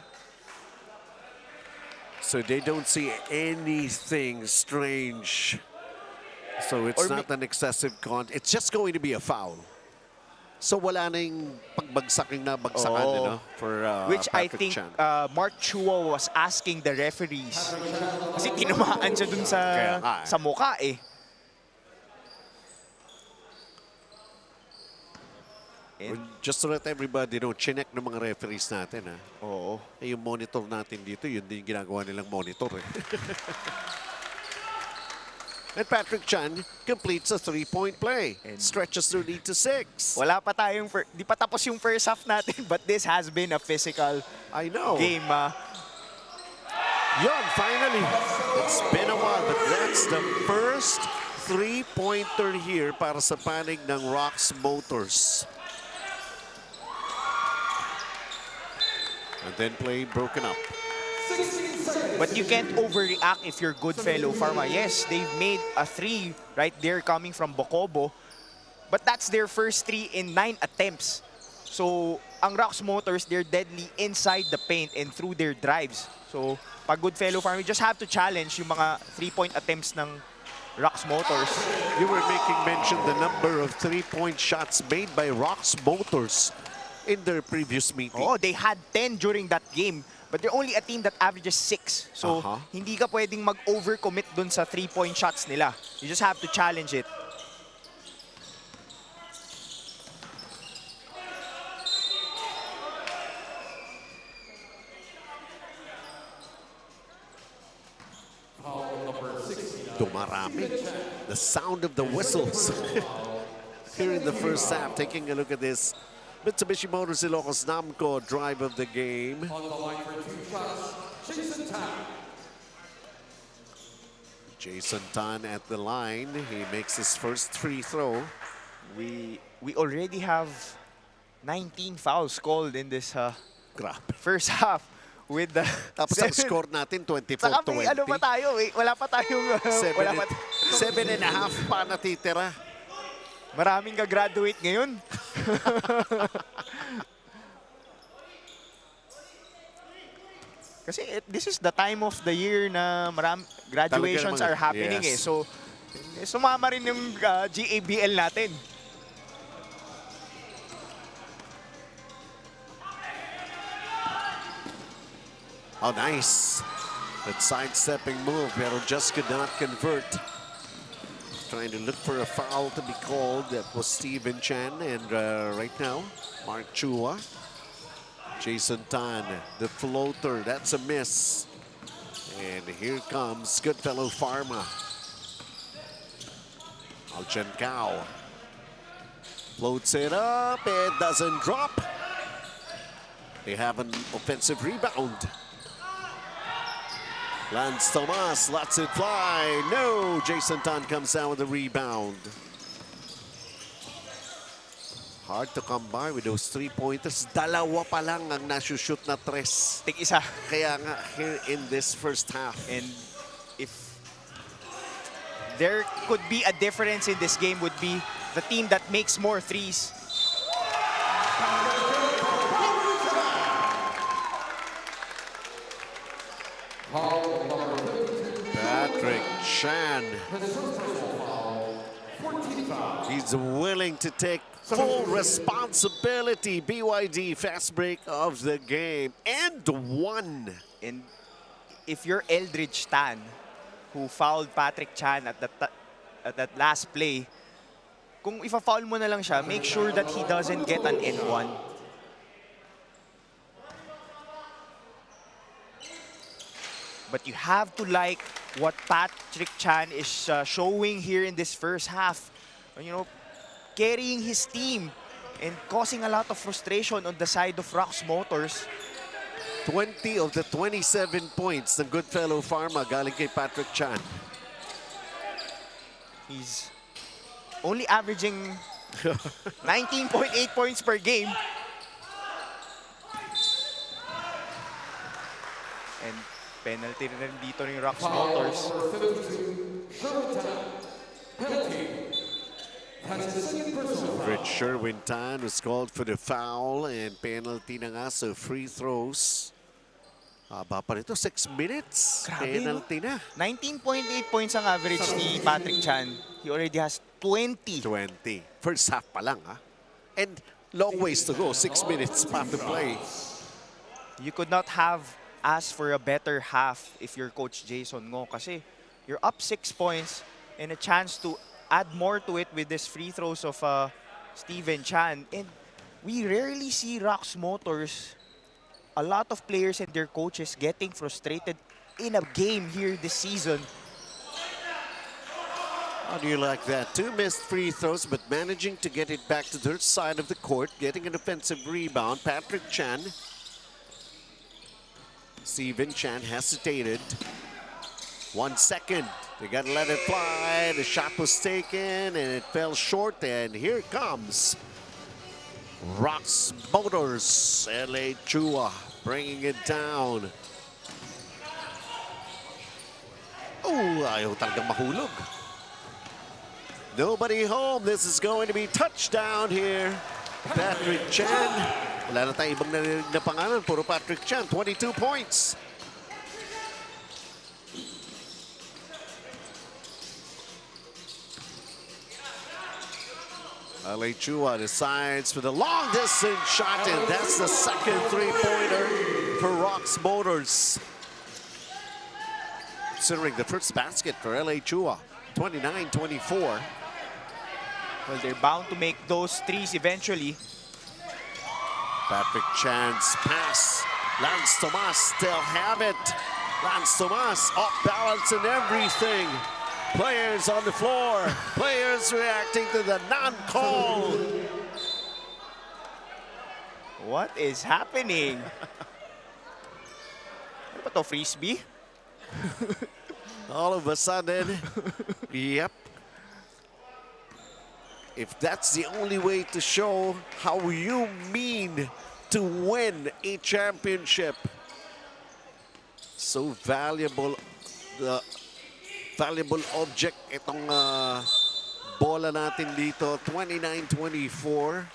So they don't see anything strange. So it's Or not an excessive contact. It's just going to be a foul. So wala na yung pagbagsaking na bagsakan, Oh. no? For Which I Patrick think Chan. Mark Chua was asking the referees. Kasi tinamaan siya dun Kaya nga, sa mukha Well, just to let everybody know, chinek ng mga referees natin, ha? Oo. Eh, yung monitor natin dito, yun din yung ginagawa nilang monitor, eh. And Patrick Chan completes a 3-point play. And stretches their lead to 6. Wala pa tayong, di pa tapos yung first half natin, but this has been a physical I know. game. Yon, finally. It's been a while, but that's the first 3-pointer here para sa panig ng Rocks Motors. And then play broken up. But you can't overreact if you're Goodfellow Pharma. Yes, they've made a 3 right there coming from Bocobo. But that's their first 3 in 9 attempts. So, ang Rocks Motors, they're deadly inside the paint and through their drives. So, pag Goodfellow Pharma, you just have to challenge yung mga 3-point attempts ng Rocks Motors. You were making mention the number of 3-point shots made by Rocks Motors in their previous meeting. Oh, they had 10 during that game. But they're only a team that averages 6. So, hindi ka pwedeng mag-overcommit dun sa 3-point shots nila. You just have to challenge it. Dumarami. The sound of the whistles. Here in the first half, taking a look at this. Mitsubishi Motors Ilocos Namco drive of the game. On the line for 2 shots, Jason Tan. Jason Tan at the line. He makes his first free throw. We already have 19 fouls called in this Grabe. first half with the Tapos ang score natin, Saka may 24-20. ano pa tayo wala pa tayong wala pa, 7.5 pa natitira. maraming gagraduate ngayon. Kasi this is the time of the year na graduations Talaga are naman, happening yes. So sumama rin yung GABL natin. Oh, nice. That sidestepping move, pero just could not convert. Trying to look for a foul to be called. That was Steven Chan. And right now, Mark Chua. Jason Tan, the floater. That's a miss. And here comes Goodfellow Pharma. Alchen Cao floats it up. It doesn't drop. They have an offensive rebound. Lance Tomas lets it fly. No, Jason Tan comes down with a rebound. Hard to come by with those 3-pointers. Dalawa pa lang ang nasushoot na tres. Tig-isa. Kaya nga, here in this first half. And if there could be a difference in this game would be the team that makes more threes. Patrick Chan. He's willing to take full responsibility. BYD fast break of the game. And one. And if you're Eldridge Tan, who fouled Patrick Chan at that last play, kung ifa-foul mo na lang siya, make sure that he doesn't get an N1. But you have to like what Patrick Chan is showing here in this first half. You know, carrying his team and causing a lot of frustration on the side of Rox Motors. 20 of the 27 points ng Goodfellow Pharma galing kay Patrick Chan. He's only averaging 19.8 points per game. And penalty rin dito ng Rox Motors. Rich Sherwin Tan was called for the foul and penalty na nga, so free throws. Haba pa nito, 6 minutes. Grabe, Penalty no? na. 19.8 points ang average ni Patrick Chan. He already has 20. 20. First half pa lang, ha? And long ways to go. 6 minutes pa to play. You could not have asked for a better half if you're Coach Jason Ngo kasi you're up 6 points and a chance to add more to it with these free throws of Steven Chan. And we rarely see Rox Motors, a lot of players and their coaches getting frustrated in a game here this season. How do you like that? 2 missed free throws, but managing to get it back to their side of the court, getting an offensive rebound. Patrick Chan. Steven Chan hesitated. 1 second. They got to let it fly. The shot was taken, and it fell short. And here it comes. Rox Motors. LA Chua bringing it down. Oh, ayaw talagang mahulog. Nobody home. This is going to be touchdown here. Patrick Chan. Wala na tayong ibang narinig na pangalan. Puro Patrick Chan. 22 points. LA Chua decides for the long distance shot, and that's the second three-pointer for Rox Motors. Considering the first basket for LA Chua, 29-24. Well, they're bound to make those threes eventually. Patrick Chan's pass. Lance Tomas still have it. Lance Tomas off balance and everything. Players on the floor. Players reacting to the non-call. What is happening? Ano ba to, frisbee? All of a sudden, yep. If that's the only way to show how you mean to win a championship, so valuable, the valuable object itong bola natin dito. 29-24.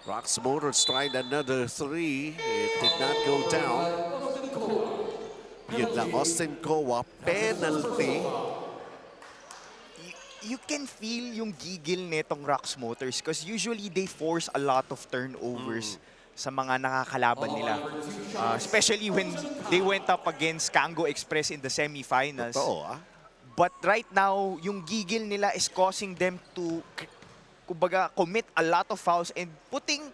Rox Motors tried another three. It did not go down. Yun lang, Austin Kowa, penalty. You can feel yung gigil netong Rox Motors because usually they force a lot of turnovers. sa mga nakakalaban nila. Especially when they went up against Kango Express in the semifinals. Totoo, ah. But right now, yung gigil nila is causing them to, kumbaga, commit a lot of fouls and putting,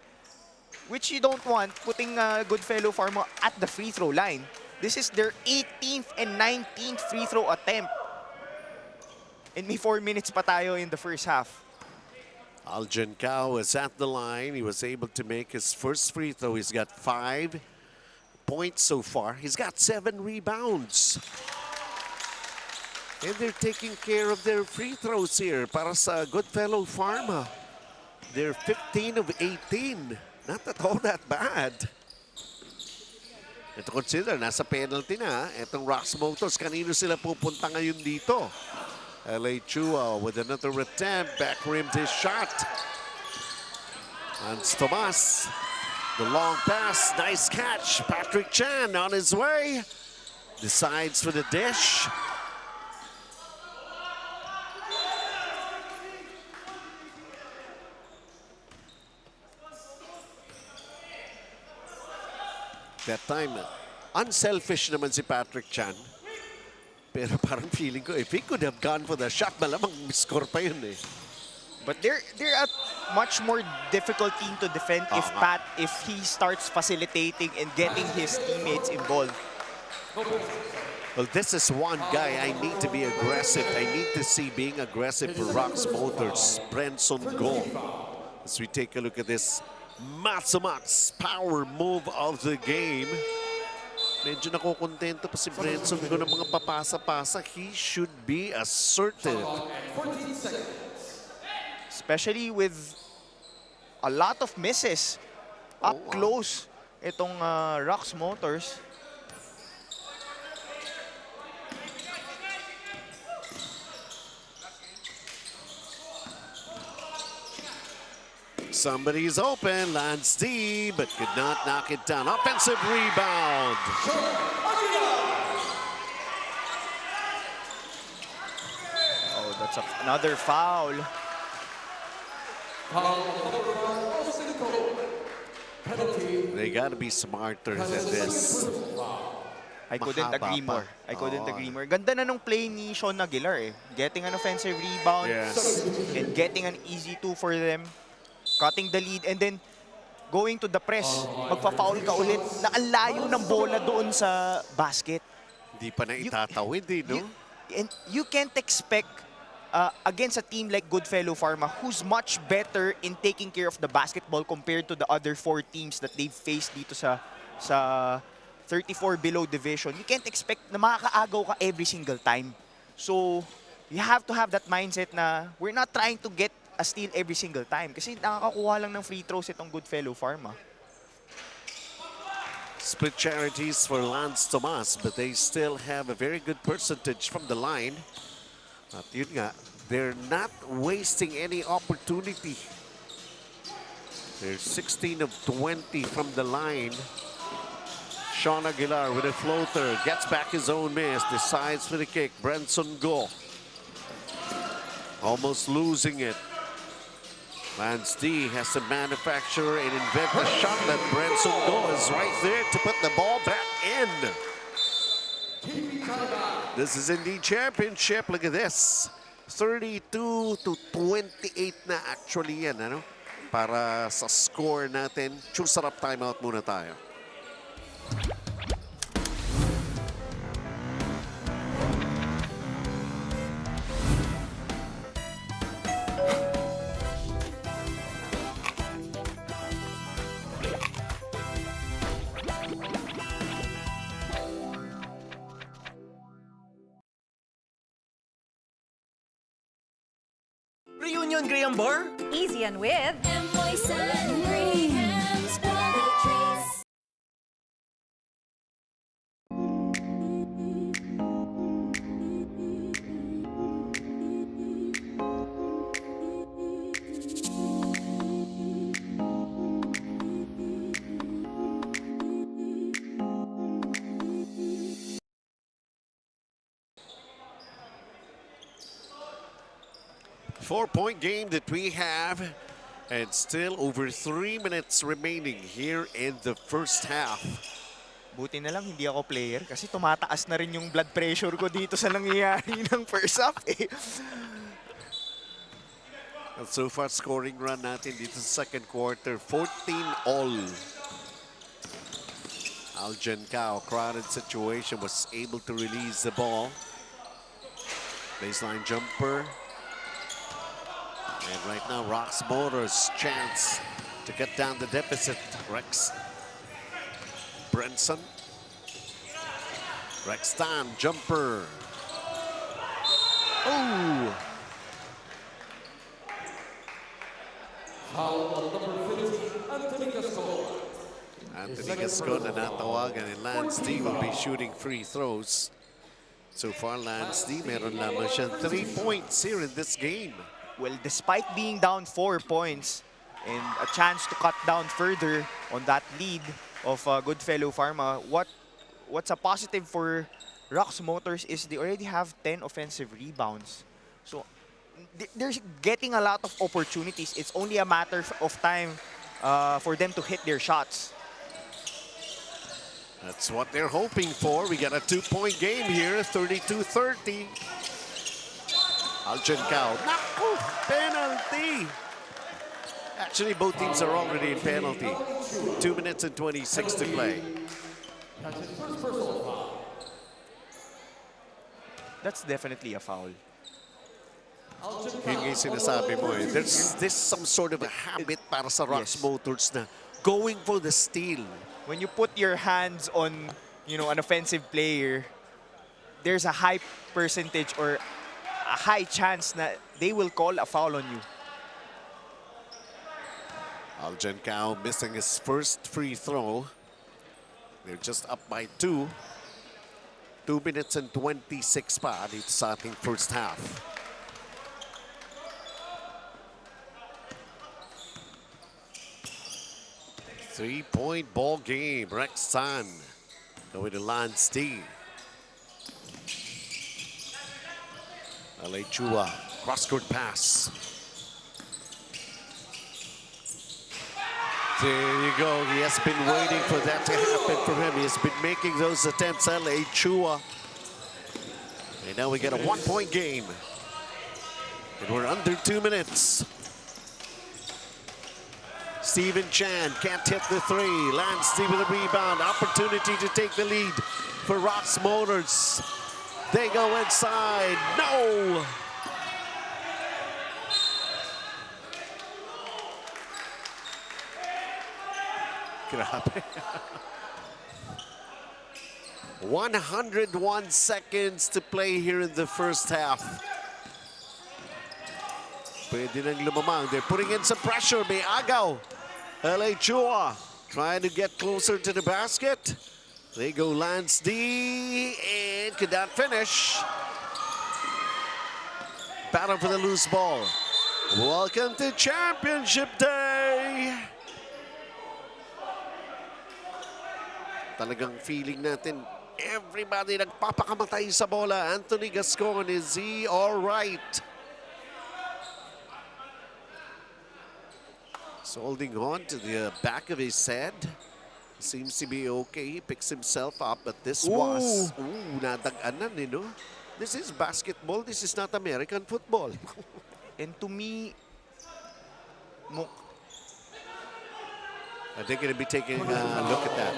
which you don't want, putting Goodfellow Pharma at the free throw line. This is their 18th and 19th free throw attempt. And may 4 minutes pa tayo in the first half. Aljan Cao is at the line. He was able to make his first free throw. He's got 5 points so far. He's got 7 rebounds. And they're taking care of their free throws here para sa Goodfellow Pharma. They're 15 of 18. Not at all that bad. Ito consider, nasa penalty na. Itong Rocks Motors, kanino sila pupunta ngayon dito? LA Chua with another attempt, back rimmed his shot. Hans Tomas, the long pass, nice catch. Patrick Chan on his way, decides for the dish. That time, unselfish naman si Patrick Chan. Pero parang feeling ko, if he could have gone for the shot, malamang score pa yun eh. But they're a much more difficult team to defend if he starts facilitating and getting his teammates involved. Well, this is one guy I need to be aggressive. I need to see being aggressive for Rocks Motors. Brenson Go. As we take a look at this Matsumax power move of the game. Medyo nakokontento pa si Brenson Go ng mga papasa-pasa. He should be assertive. Especially with a lot of misses up close itong Rocks Motors. Somebody's open, Lance D, but could not knock it down. Offensive rebound. Oh, that's another foul. They got to be smarter than this. I couldn't Mahaba agree pa. more. I couldn't agree more. Ganda na nung play ni Sean Aguilar eh. Getting an offensive rebound Yes. and getting an easy 2 for them. Cutting the lead and then going to the press. Magpa-foul ka ulit na ang layo ng bola doon sa basket. Hindi pa na itatawid eh, no? And you can't expect against a team like Goodfellow Pharma who's much better in taking care of the basketball compared to the other 4 teams that they've faced dito sa 34 below division. You can't expect na makakaagaw ka every single time. So, you have to have that mindset na we're not trying to get a steal every single time kasi nakakakuha lang ng free throws itong Goodfellow Pharma. Split charities for Lance Tomas, but they still have a very good percentage from the line. At yun nga, they're not wasting any opportunity. They're 16 of 20 from the line. Sean Aguilar with a floater, gets back his own miss, decides for the kick. Brenson Go. Almost losing it. Lance D has to manufacture and invent a shot that Brenson Go is right there to put the ball back in. This is indeed championship. Look at this. 32 to 28 na actually yan, ano? Para sa score natin. Choose sarap timeout muna tayo. Reunion Graham Bar? Easy and with Boys and Grahams, Qualities. Four-point game that we have And still over 3 minutes remaining here in the first half. Buti na lang hindi ako player kasi tumataas na rin yung blood pressure ko dito sa nangyayari ng first half eh. And so far, scoring run natin dito sa second quarter, 14-all. Aljan Cao, crowded situation, was able to release the ball. Baseline jumper. And right now, Rox Motors chance to cut down the deficit. Rex Brenson. Rextan jumper. Oh! Foul on number 15, Anthony Gascon. Anthony Gascon na natawagan, and Lance D will be shooting free throws. So far, Lance D meron lamang siyang 3 points here in this game. Well, despite being down 4 points and a chance to cut down further on that lead of Goodfellow Pharma, what's a positive for Rox Motors is they already have 10 offensive rebounds. So they're getting a lot of opportunities. It's only a matter of time for them to hit their shots. That's what they're hoping for. We got a 2-point game here, 32-30. Aljan Cao. Naku! Penalty! Actually, both teams are already in penalty. 2 minutes and 26 to play. That's definitely a foul. Yun nga yung sinasabi mo eh. There's some sort of a habit para sa Rox Yes. Motors na going for the steal. When you put your hands on, an offensive player, there's a high percentage or a high chance that they will call a foul on you. Aljan Cao missing his first free throw. They're just up by 2. 2 minutes and 26 pa dito sa ating first half. Three-point ball game. Rextan going to Lance D. Chua, cross-court pass. There you go. He has been waiting for that to happen for him. He has been making those attempts. Chua. And now we get a 1-point game. And we're under 2 minutes. Steven Chan can't hit the three. Lance D with a rebound. Opportunity to take the lead for Rox Motors. They go inside. No! Grabe. 101 seconds to play here in the first half. Pwede nang lumamang. They're putting in some pressure. May agaw. Chua trying to get closer to the basket. They go Lance D and could not finish. Battle for the loose ball. Welcome to Championship Day. Talagang feeling natin everybody nagpapakamatay sa bola. Anthony Gascon, is he all right? So holding on to the back of his head. Seems to be okay. He picks himself up, but this was... nadaganan, This is basketball. This is not American football. And to me, Are they going to be taking a look at that?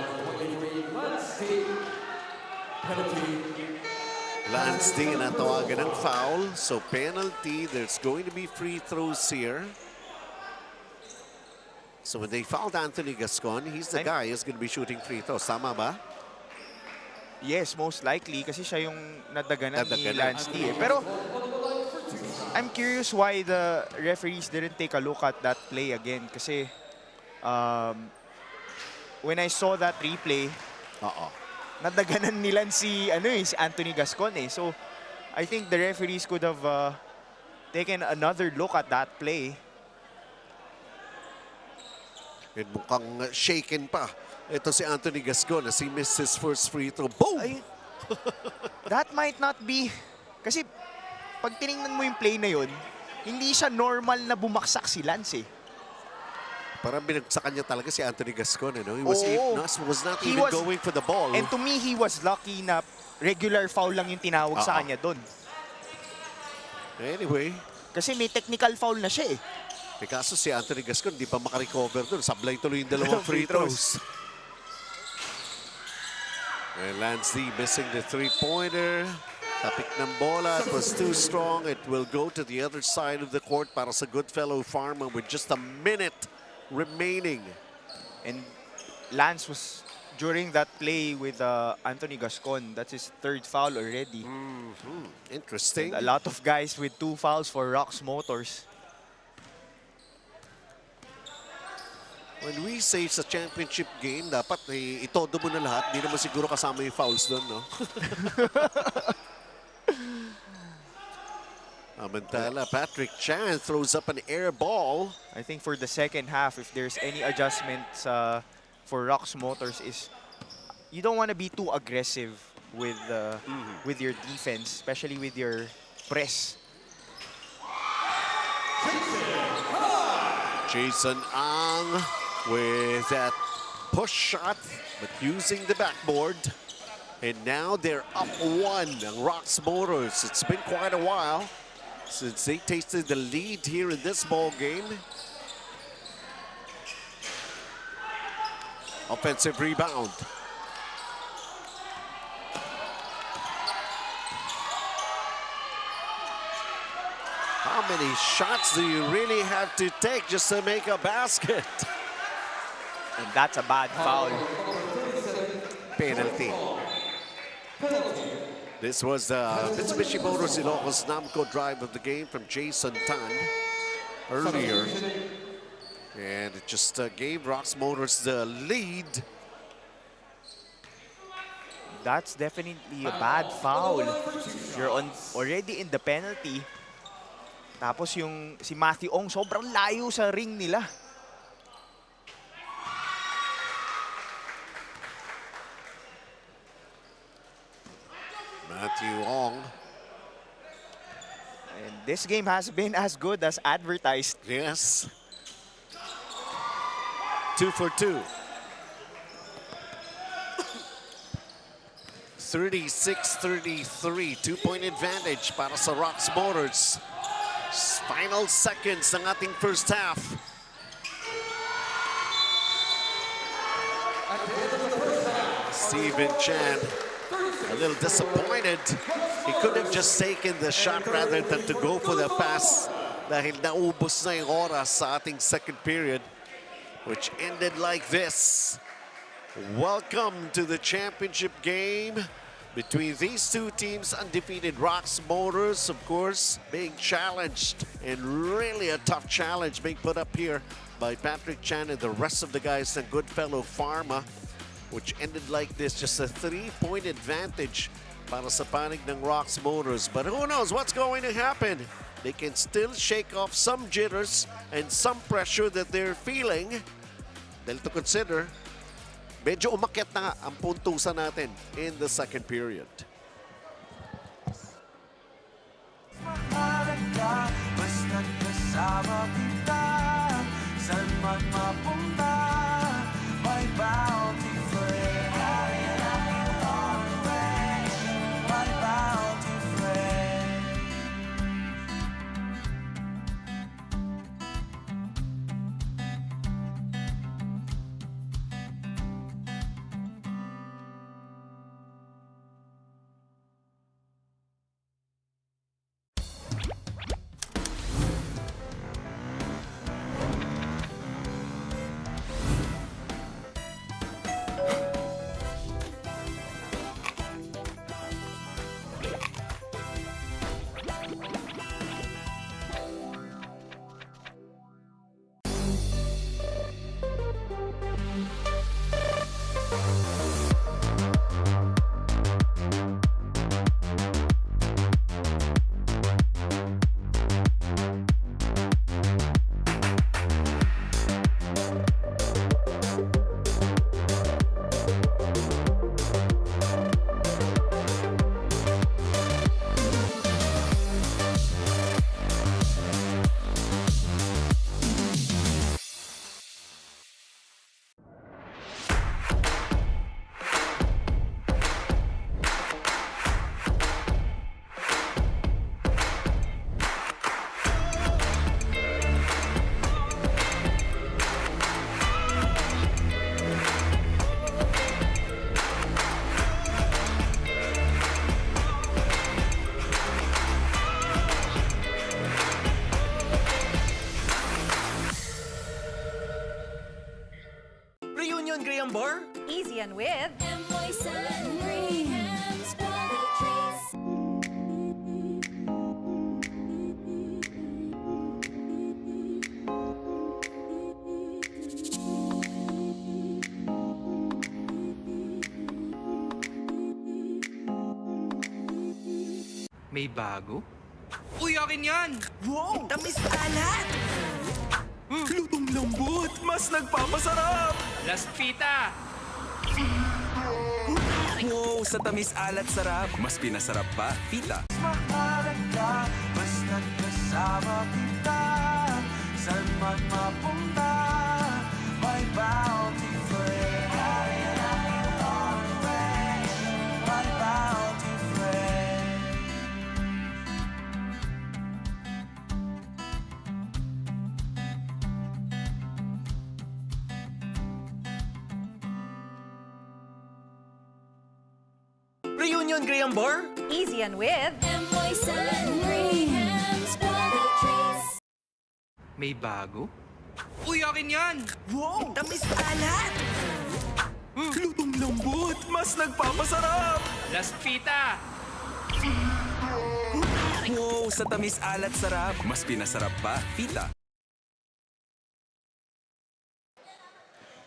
Lance D natawagan ng foul. So penalty. There's going to be free throws here. So when they fouled Anthony Gascon, he's the guy who's going to be shooting free throws. Tama ba? yes, most likely kasi siya yung nadaganan ni Lance D. Pero I'm curious why the referees didn't take a look at that play again kasi when I saw that replay, nadaganan nila si Anthony Gascon eh. So I think the referees could have taken another look at that play. And mukhang shaken pa. Ito si Anthony Gascon as he missed his first free throw. Boom! Ay, that might not be... Kasi pag tinignan mo yung play na yun, hindi siya normal na bumaksak si Lance eh. Parang binagsakan niya talaga si Anthony Gascon. He was, Oo. was not He even was- going for the ball. And to me, he was lucky na regular foul lang yung tinawag sa kanya doon. Anyway, Kasi may technical foul na siya eh. kaso si Anthony Gascon hindi pa makarecover doon. Sablay tuloy yung dalawang free throws. And Lance Lee missing the three-pointer. Tapik ng bola. It was too strong. It will go to the other side of the court para sa Goodfellow Pharma with just a minute remaining. And Lance was, during that play with Anthony Gascon, that's his third foul already. Interesting. And a lot of guys with 2 fouls for Rox Motors. When we say sa championship game, dapat itodo mo na lahat. Hindi naman siguro kasama yung fouls doon, no? Amantala, Patrick Chan throws up an air ball. I think for the second half, if there's any adjustments for Rox Motors, is you don't want to be too aggressive with your defense, especially with your press. Jason Ang with that push shot, but using the backboard. And now they're up 1, ang Rox Motors. It's been quite a while since they tasted the lead here in this ball game. Offensive rebound. How many shots do you really have to take just to make a basket? And that's a bad foul. Penalty. This was the Mitsubishi Motors Ilocos Namco drive of the game from Jason Tan earlier. And it just gave Rox Motors the lead. That's definitely a bad foul. You're already in the penalty. Tapos yung si Matthew Ong sobrang layo sa ring nila. Matthew Ong. And this game has been as good as advertised. Yes. 2 for 2. 36-33, 2-point advantage para sa Rox Motors. Final seconds ng ating first half. Steven Chan, a little disappointed. He could have just taken the shot rather than to go for the pass dahil naubos na yung oras sa ating second period, which ended like this. Welcome to the championship game between these two teams. Undefeated Rox Motors, of course, being challenged, and really a tough challenge being put up here by Patrick Chan and the rest of the guys in Goodfellow Pharma, which ended like this, just a 3-point advantage para sa panig ng Rox Motors. But who knows what's going to happen? They can still shake off some jitters and some pressure that they're feeling. Dahil to consider, medyo umakyat na ang puntusan natin in the second period. Mahalaga, basta't kasama kita. Saan man mapunta, may bounty friend. My bounty friend. Reunion Graham Bar? Easy and with Emboys and Grahams, quality treats. May bago? Uy, akin yan! Wow! Tamis alat! Lutong lambot! Mas nagpapasarap! Last Fita! Wow! Sa tamis alat sarap! Mas pinasarap pa, Fita! Mahalaga, basta't kasama kita. Saan man mapunta, may bounty friend. My bounty friend. Reunion Graham Bar? Easy and with Emboys and Grahams, quality treats. May bago? Uy, akin yan! Wow! Tamis alat! Lutong lambot! Mas nagpapasarap! Last Fita! Wow! Sa tamis alat sarap! Mas pinasarap pa, Fita!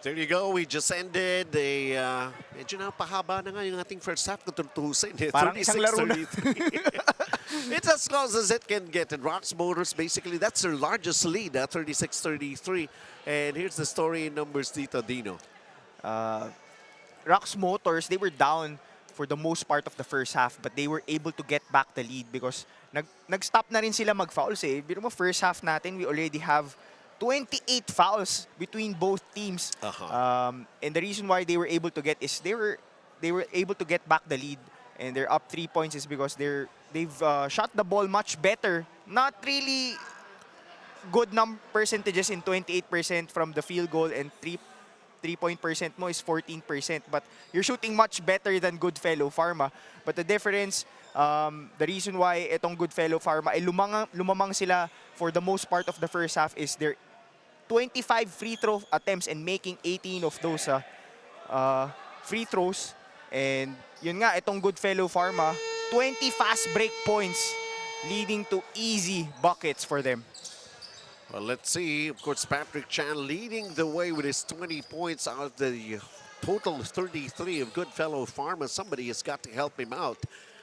There you go. We just ended a medyo napahaba na nga yung ating first half kung tutusin. Parang isang laro na. 36-33. It's as close as it can get. And Rox Motors, basically, that's their largest lead, 36-33. And here's the story in numbers dito, Dino. Rox Motors, they were down for the most part of the first half, but they were able to get back the lead because nag-stop na rin sila mag-fouls eh. Biro mo, first half natin, we already have 28 fouls between both teams. And the reason why they were able to get is they were able to get back the lead, and they're up 3 points is because they've shot the ball much better. Not really good percentages in 28% from the field goal, and 3-point percent mo is 14%, but you're shooting much better than Goodfellow Pharma. But the difference, the reason why itong Goodfellow Pharma ay lumamang sila for the most part of the first half is their 25 free throw attempts and making 18 of those free throws. And yun nga, itong Goodfellow Pharma, 20 fast break points leading to easy buckets for them. Well, let's see. Of course, Patrick Chan leading the way with his 20 points out of the total 33 of Goodfellow Pharma. Somebody has got to help him out.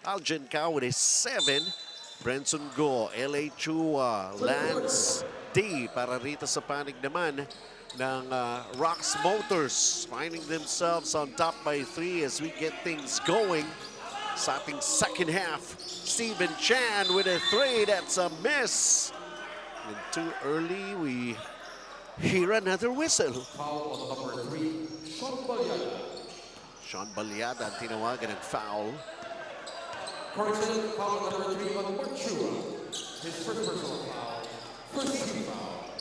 Aljan Cao with his 7. Brenson Go, L.A. Chua, Lance D. Para rito sa panig naman ng Rox Motors. Finding themselves on top by 3 as we get things going. Sa ating second half, Steven Chan with a 3. That's a miss. And too early, we hear another whistle. Foul on number 3, Sean Balyada. Sean Balyada ang tinawagan ng foul. Correction, foul on number 3 on Marchua. His first personal foul. First team foul.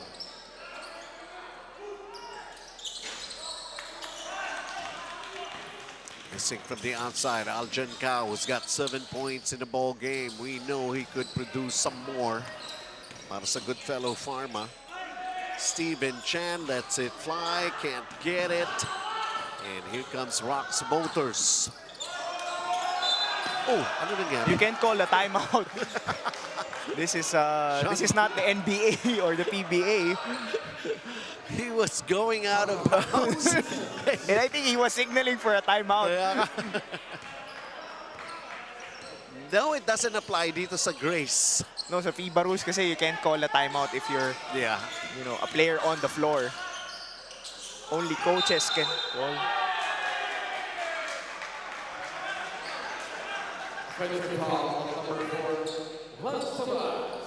Missing from the outside, Aljan Cao has got 7 points in the ball game. We know he could produce some more. Para sa Goodfellow Pharma. Steven Chan lets it fly, can't get it. And here comes Rox Motors. Oh, ano nangyari? You can't call a timeout. This is not the NBA or the PBA. He was going out of bounds. And I think he was signaling for a timeout. No, it doesn't apply dito sa Grace. No, sa FIBA rules kasi you can't call a timeout if you're, a player on the floor. Only coaches can call.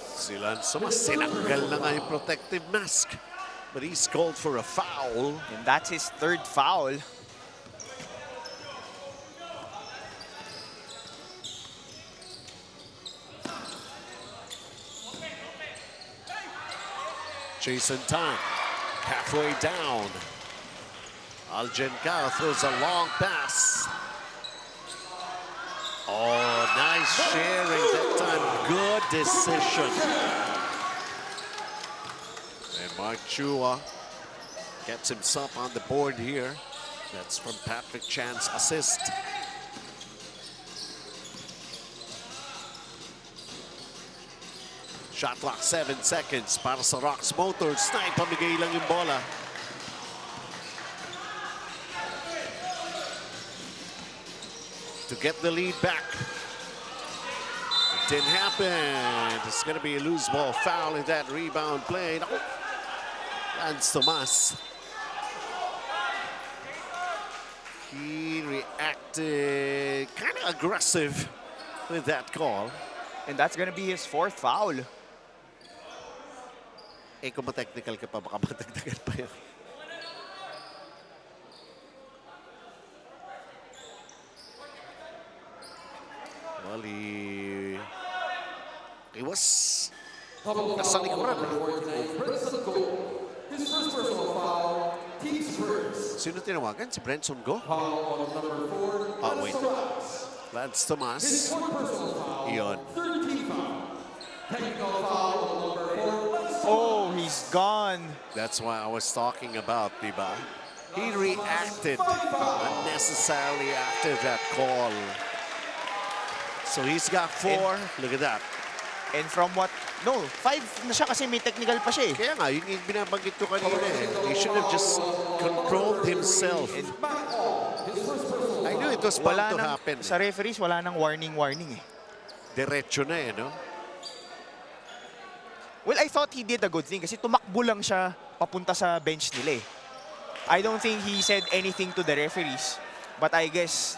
Si Lansomas, sinanggal na nga yung protective mask. But he's called for a foul. And that's his third foul. Jason Tan, halfway down. Aljan Cao throws a long pass. Oh, nice sharing that time. Good decision. And Mark Chua gets himself on the board here. That's from Patrick Chan's assist. Shot clock 7 seconds para sa Rocks Motors. Snipe, pamigay lang yung bola. To get the lead back. It didn't happen. It's going to be a loose ball foul in that rebound play. Naku. Lance Tomas. He reacted kind of aggressive with that call. And that's gonna be his 4th foul. Eh, kung ma-technical ka pa, baka matagdagan pa yan. Well, he was nasa likuran. His first personal foul, team's first. Sino tinawagan? Si Brenson Go? Foul on number 4, Oh, wait. Lance Lance His Tomas. fourth personal foul, Iyon. 13 foul. Technical foul on number 4, Lance Oh, he's gone. That's why I was talking about, diba? He reacted unnecessarily after that call. So he's got 4. Look at that. And from what? No, 5 na siya kasi may technical pa siya eh. Kaya nga, yun yung binabanggit ko kanina eh. He should have just controlled himself. I knew it was bound to happen. Sa referees, wala nang warning eh. Diretso na eh, no? Well, I thought he did a good thing kasi tumakbo lang siya papunta sa bench nila eh. I don't think he said anything to the referees. But I guess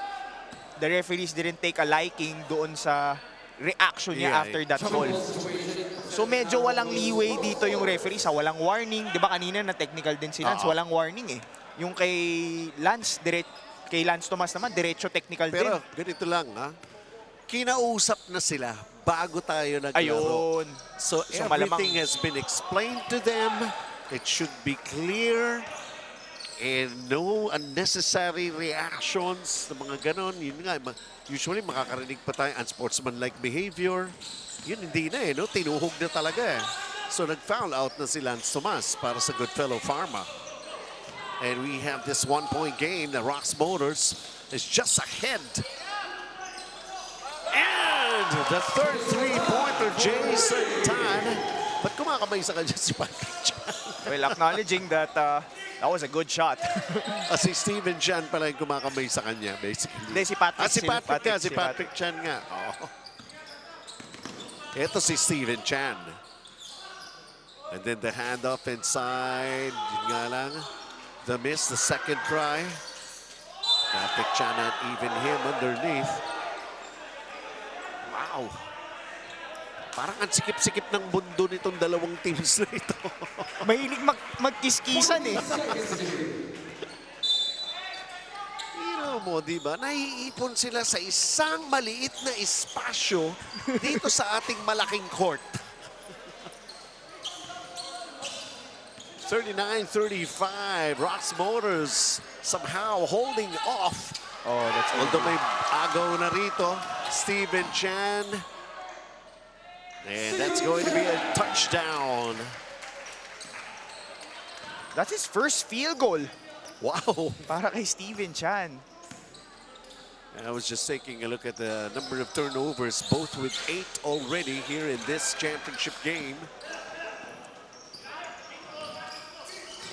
the referees didn't take a liking doon sa reaction niya after that call. So medyo walang leeway dito yung referee sa walang warning. Di ba kanina na technical din si Lance, walang warning eh. Yung kay Lance Tomas naman, diretso technical din. Pero ganito lang ha. Kinausap na sila bago tayo naglaro. Ayun. So everything has been explained to them. It should be clear. And no unnecessary reactions na mga ganon. Yun nga, usually makakarinig pa tayo unsportsmanlike behavior. Yun hindi na eh, no? Tinuhog na talaga eh. So nag-foul out na si Lance Tomas para sa Goodfellow Pharma. And we have this one-point game. The Rocks Motors is just ahead. And the third three-pointer, Jason Tan. Ba't kumakamay sa kanya si Patrick Chan? Well, acknowledging that that was a good shot. Si Steven Chan pala yung kumakamay sa kanya, basically. Hindi, si Patrick. Si Patrick Chan nga. Oh. Ito si Steven Chan. And then the handoff inside. Yun nga lang. The miss, the second try. Patrick Chan and even him underneath. Wow. Parang ang sikip-sikip ng mundo nitong dalawang teams na ito. Mahilig magkiskisan eh. Pero mo, di ba? Naiipon sila sa isang maliit na espasyo dito sa ating malaking court. 39-35. Rocks Motors somehow holding off. Oh, that's Although may agaw na rito. Steven Chan. And that's going to be a touchdown. That's his first field goal. Wow. Para kay Steven Chan. I was just taking a look at the number of turnovers, both with 8 already here in this championship game.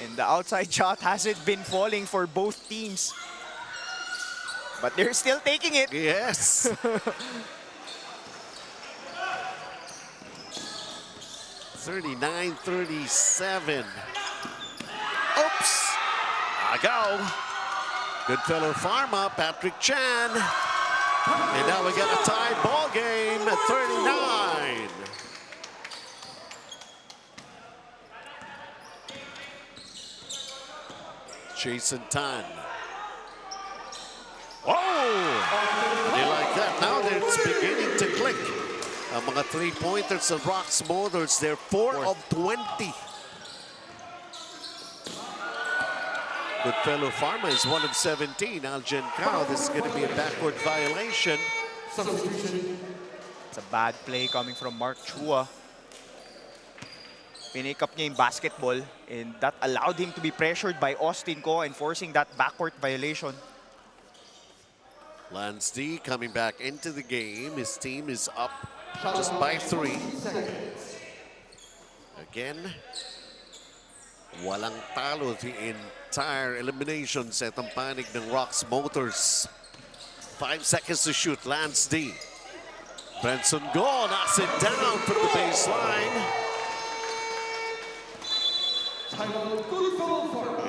And the outside shot hasn't been falling for both teams. But they're still taking it. Yes. $39-37. Oops. Agaw. Goodfellow Pharma, Patrick Chan. And now we got a tied ball game at 39. Jason Tan. Oh! They like that. Now it's beginning to click. Ang mga three-pointers of Rocks Motors, they're 4 of 20. Goodfellow Pharma is 1 of 17. Algen Cao, this is going to be a backward violation. It's a bad play coming from Mark Chua. pinick up niya yung basketball, and that allowed him to be pressured by Austin Ko, enforcing that backcourt violation. Lance D coming back into the game. His team is up just by 3. Again, walang talo the entire elimination sa itong panig ng Rocks Motors. 5 seconds to shoot. Lance D. Benson Go knocks it down from the baseline.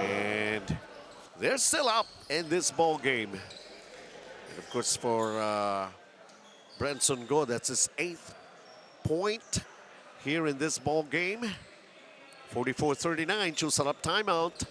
And they're still up in this ball game. And of course, for Benson Go, that's his 8th point here in this ball game. 44-39, choose up timeout.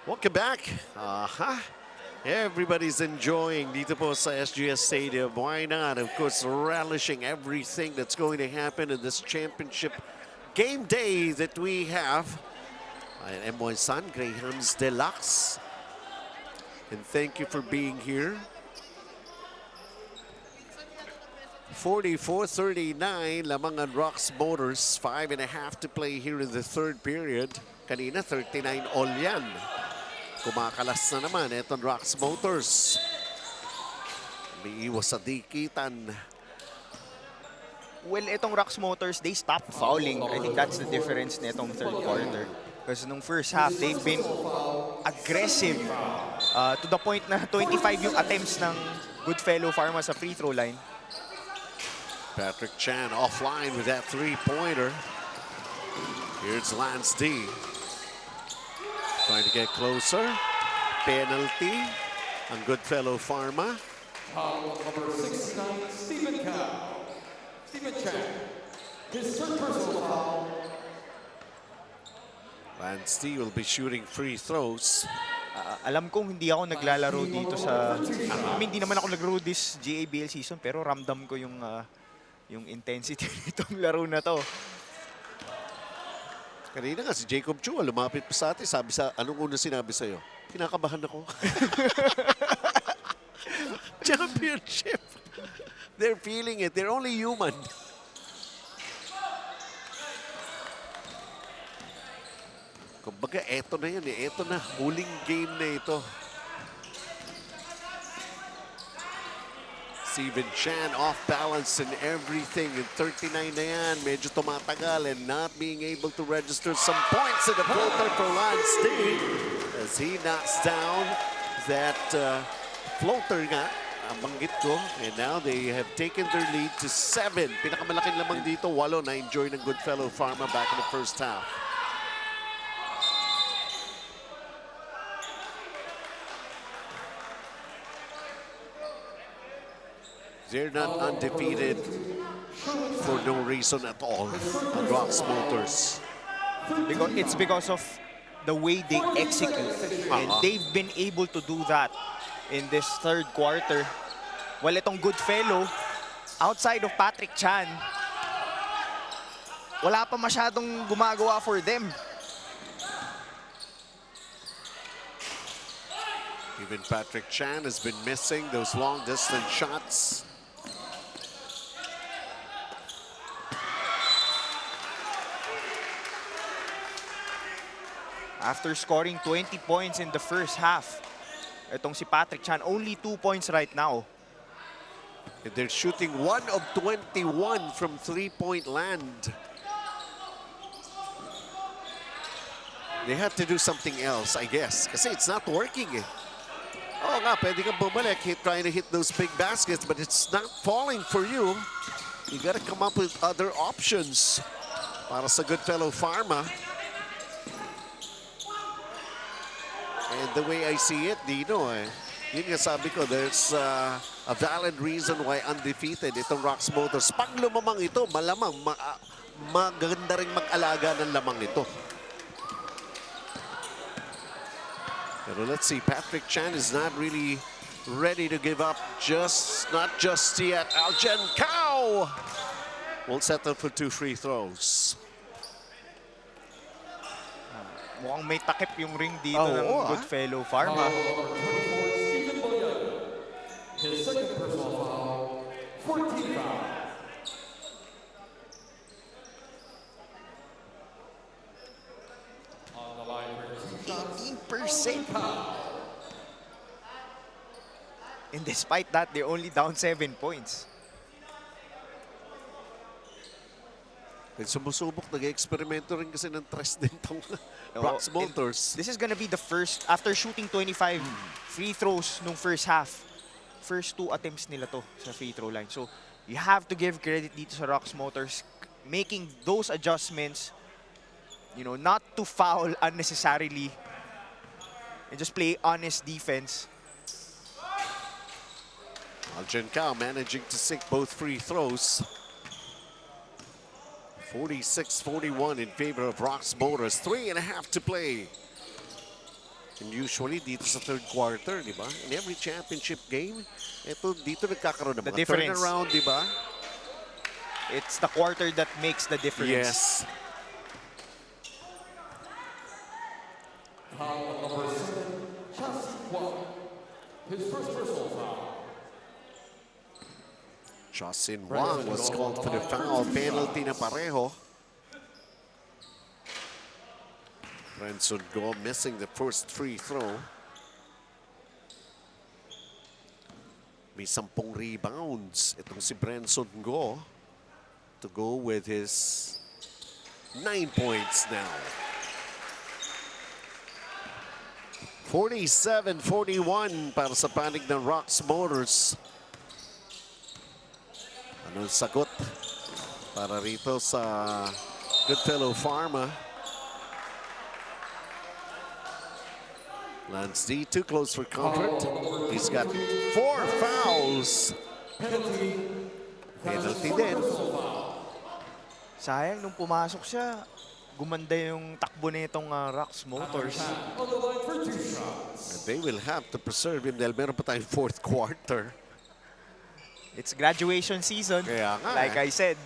Welcome back. Everybody's enjoying dito po sa SGS Stadium. Why not? Of course, relishing everything that's going to happen in this championship game day that we have. And M1 San, Graham's Deluxe. And thank you for being here. 44-39, lamang ang Rocks Motors. 5.5 to play here in the third period. Kanina, 39 all yan. Kumakalas na naman itong Rocks Motors. May iwas sa dikitan. Well, itong Rocks Motors, they stopped fouling. I think that's the difference nitong third quarter. Because nung first half, they've been aggressive to the point na 25 yung attempts ng Goodfellow Pharma sa free throw line. Patrick Chan offline with that three-pointer. Here's Lance D. Trying to get closer. Penalty on Goodfellow Pharma. Foul number 69, Stephen Chan. His third personal foul. Lance D will be shooting free throws. Alam kong hindi ako naglalaro dito sa... hindi naman ako naglaro this GABL season, pero ramdam ko yung intensity nitong laro na to. Kanina nga si Jacob Chua lumapit pa sa atin. Sabi sa, anong una sinabi sa'yo? Kinakabahan ako. Championship. They're feeling it. They're only human. Kumbaga, eto na yan eh. Eto na. Huling game na ito. Steven Chan off balance and everything. And 39 na yan. Medyo tumatagal and not being able to register some points in the floater for Lance D. As he knocks down that floater nga. Ang banggit ko. And now they have taken their lead to 7. Pinakamalaking lamang dito. 8 na enjoy ng Goodfellow Pharma back in the first half. They're not undefeated for no reason at all on Rocks Motors. It's because of the way they execute. And they've been able to do that in this third quarter. Well, itong Goodfellow, outside of Patrick Chan, wala pa masyadong gumagawa for them. Even Patrick Chan has been missing those long-distance shots. After scoring 20 points in the first half, itong si Patrick Chan, only 2 points right now. And they're shooting 1 of 21 from three-point land. They have to do something else, I guess. Kasi it's not working eh. Oo nga, pwede kang bumalik, trying to hit those big baskets, but it's not falling for you. You gotta come up with other options para sa Goodfellow Pharma. And the way I see it, Dino, yun nga sabi ko, there's a valid reason why undefeated itong Rocks Motors. Pag lumamang ito, malamang maganda rin mag-alaga ng lamang ito. Pero let's see, Patrick Chan is not really ready to give up. Not just yet. Algen Cao will settle for 2 free throws. Mukhang may takip yung ring dito ng Oo, Goodfellow Pharma. His second personal foul, 14 foul. On the line for his 18%. And despite that, they're only down 7 points. Sumusubok, nag-eksperimento rin kasi ng tres din tong Rocks Motors. This is gonna be the first, after shooting 25 free throws nung first half, first 2 attempts nila to sa free throw line. So, you have to give credit dito sa Rocks Motors, making those adjustments, you know, not to foul unnecessarily and just play honest defense. Algen Cao managing to sink both free throws. 46-41 in favor of Rocks Motors. 3.5 to play. And usually dito sa third quarter, di ba? In every championship game, dito nagkakaroon ng The mga difference. turnaround, di ba? It's the quarter that makes the difference. Yes. foul number 7, Chelsea Wong. His first personal foul. Jocelyn Wang was called for the foul penalty na pareho. Renson Go missing the first free throw. May 10 rebounds itong si Brenson Go to go with his 9 points now. 47-41 para sa panig ng Rocks Motors. Anong sagot para rito sa Goodfellow Pharma? Lance D too close for comfort. He's got 4 fouls. Penalty din. Sayang, nung pumasok siya, gumanda yung takbo nitong Rocks Motors. On the line for 2 shots. And they will have to preserve him dahil meron pa tayong fourth quarter. It's graduation season, Kaya nga, like I said.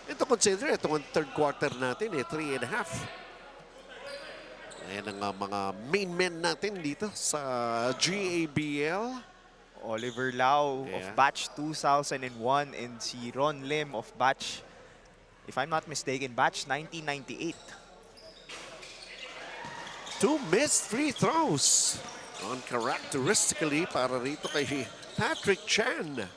Ito consider, ito ang third quarter natin 3.5. Ayan ang mga main men natin dito sa GABL. Oliver Lau of Yeah. batch 2001 and si Ron Lim of batch, if I'm not mistaken, batch 1998. 2 missed free throws. Uncharacteristically para rito kay Patrick Chan.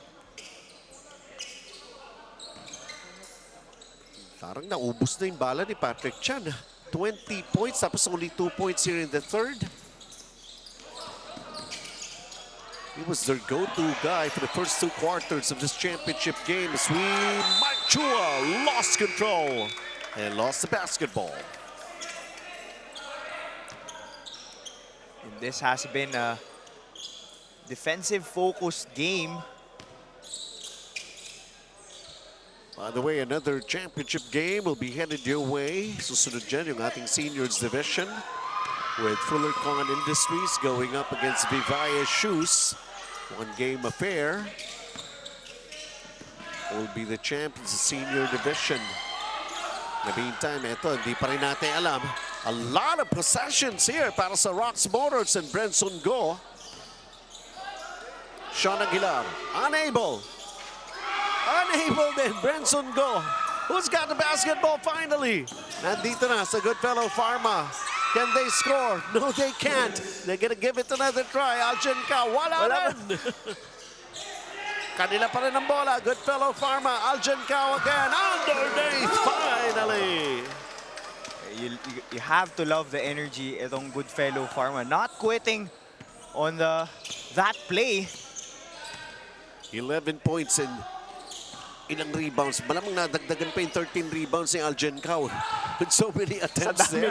Parang naubos na yung bala ni Patrick Chan. 20 points, tapos only 2 points here in the third. He was their go-to guy for the first 2 quarters of this championship game as Mike Chua lost control and lost the basketball. And this has been a defensive-focused game. By the way, another championship game will be headed your way. Susunod dyan yung ating seniors division with Fullerton Industries going up against Vivaya Shoes. 1-game affair. Will be the champions of senior division. In the meantime, ito, hindi pa rin natin alam. A lot of possessions here para sa Rocks Motors and Brenson Go. Sean Aguilar, unable din, Brenson Go. Who's got the basketball finally? Nandito na sa Goodfellow Pharma. Can they score? No, they can't. They're gonna give it another try. Algen Cao, wala rin. Kanila pa rin ang bola. Goodfellow Pharma, Algen Cao again. Underneath, finally. You have to love the energy itong Goodfellow Pharma. Not quitting on that play. 11 points and ilang rebounds. Malamang nadagdagan pa yung 13 rebounds ni Algen Cao with so many attempts there.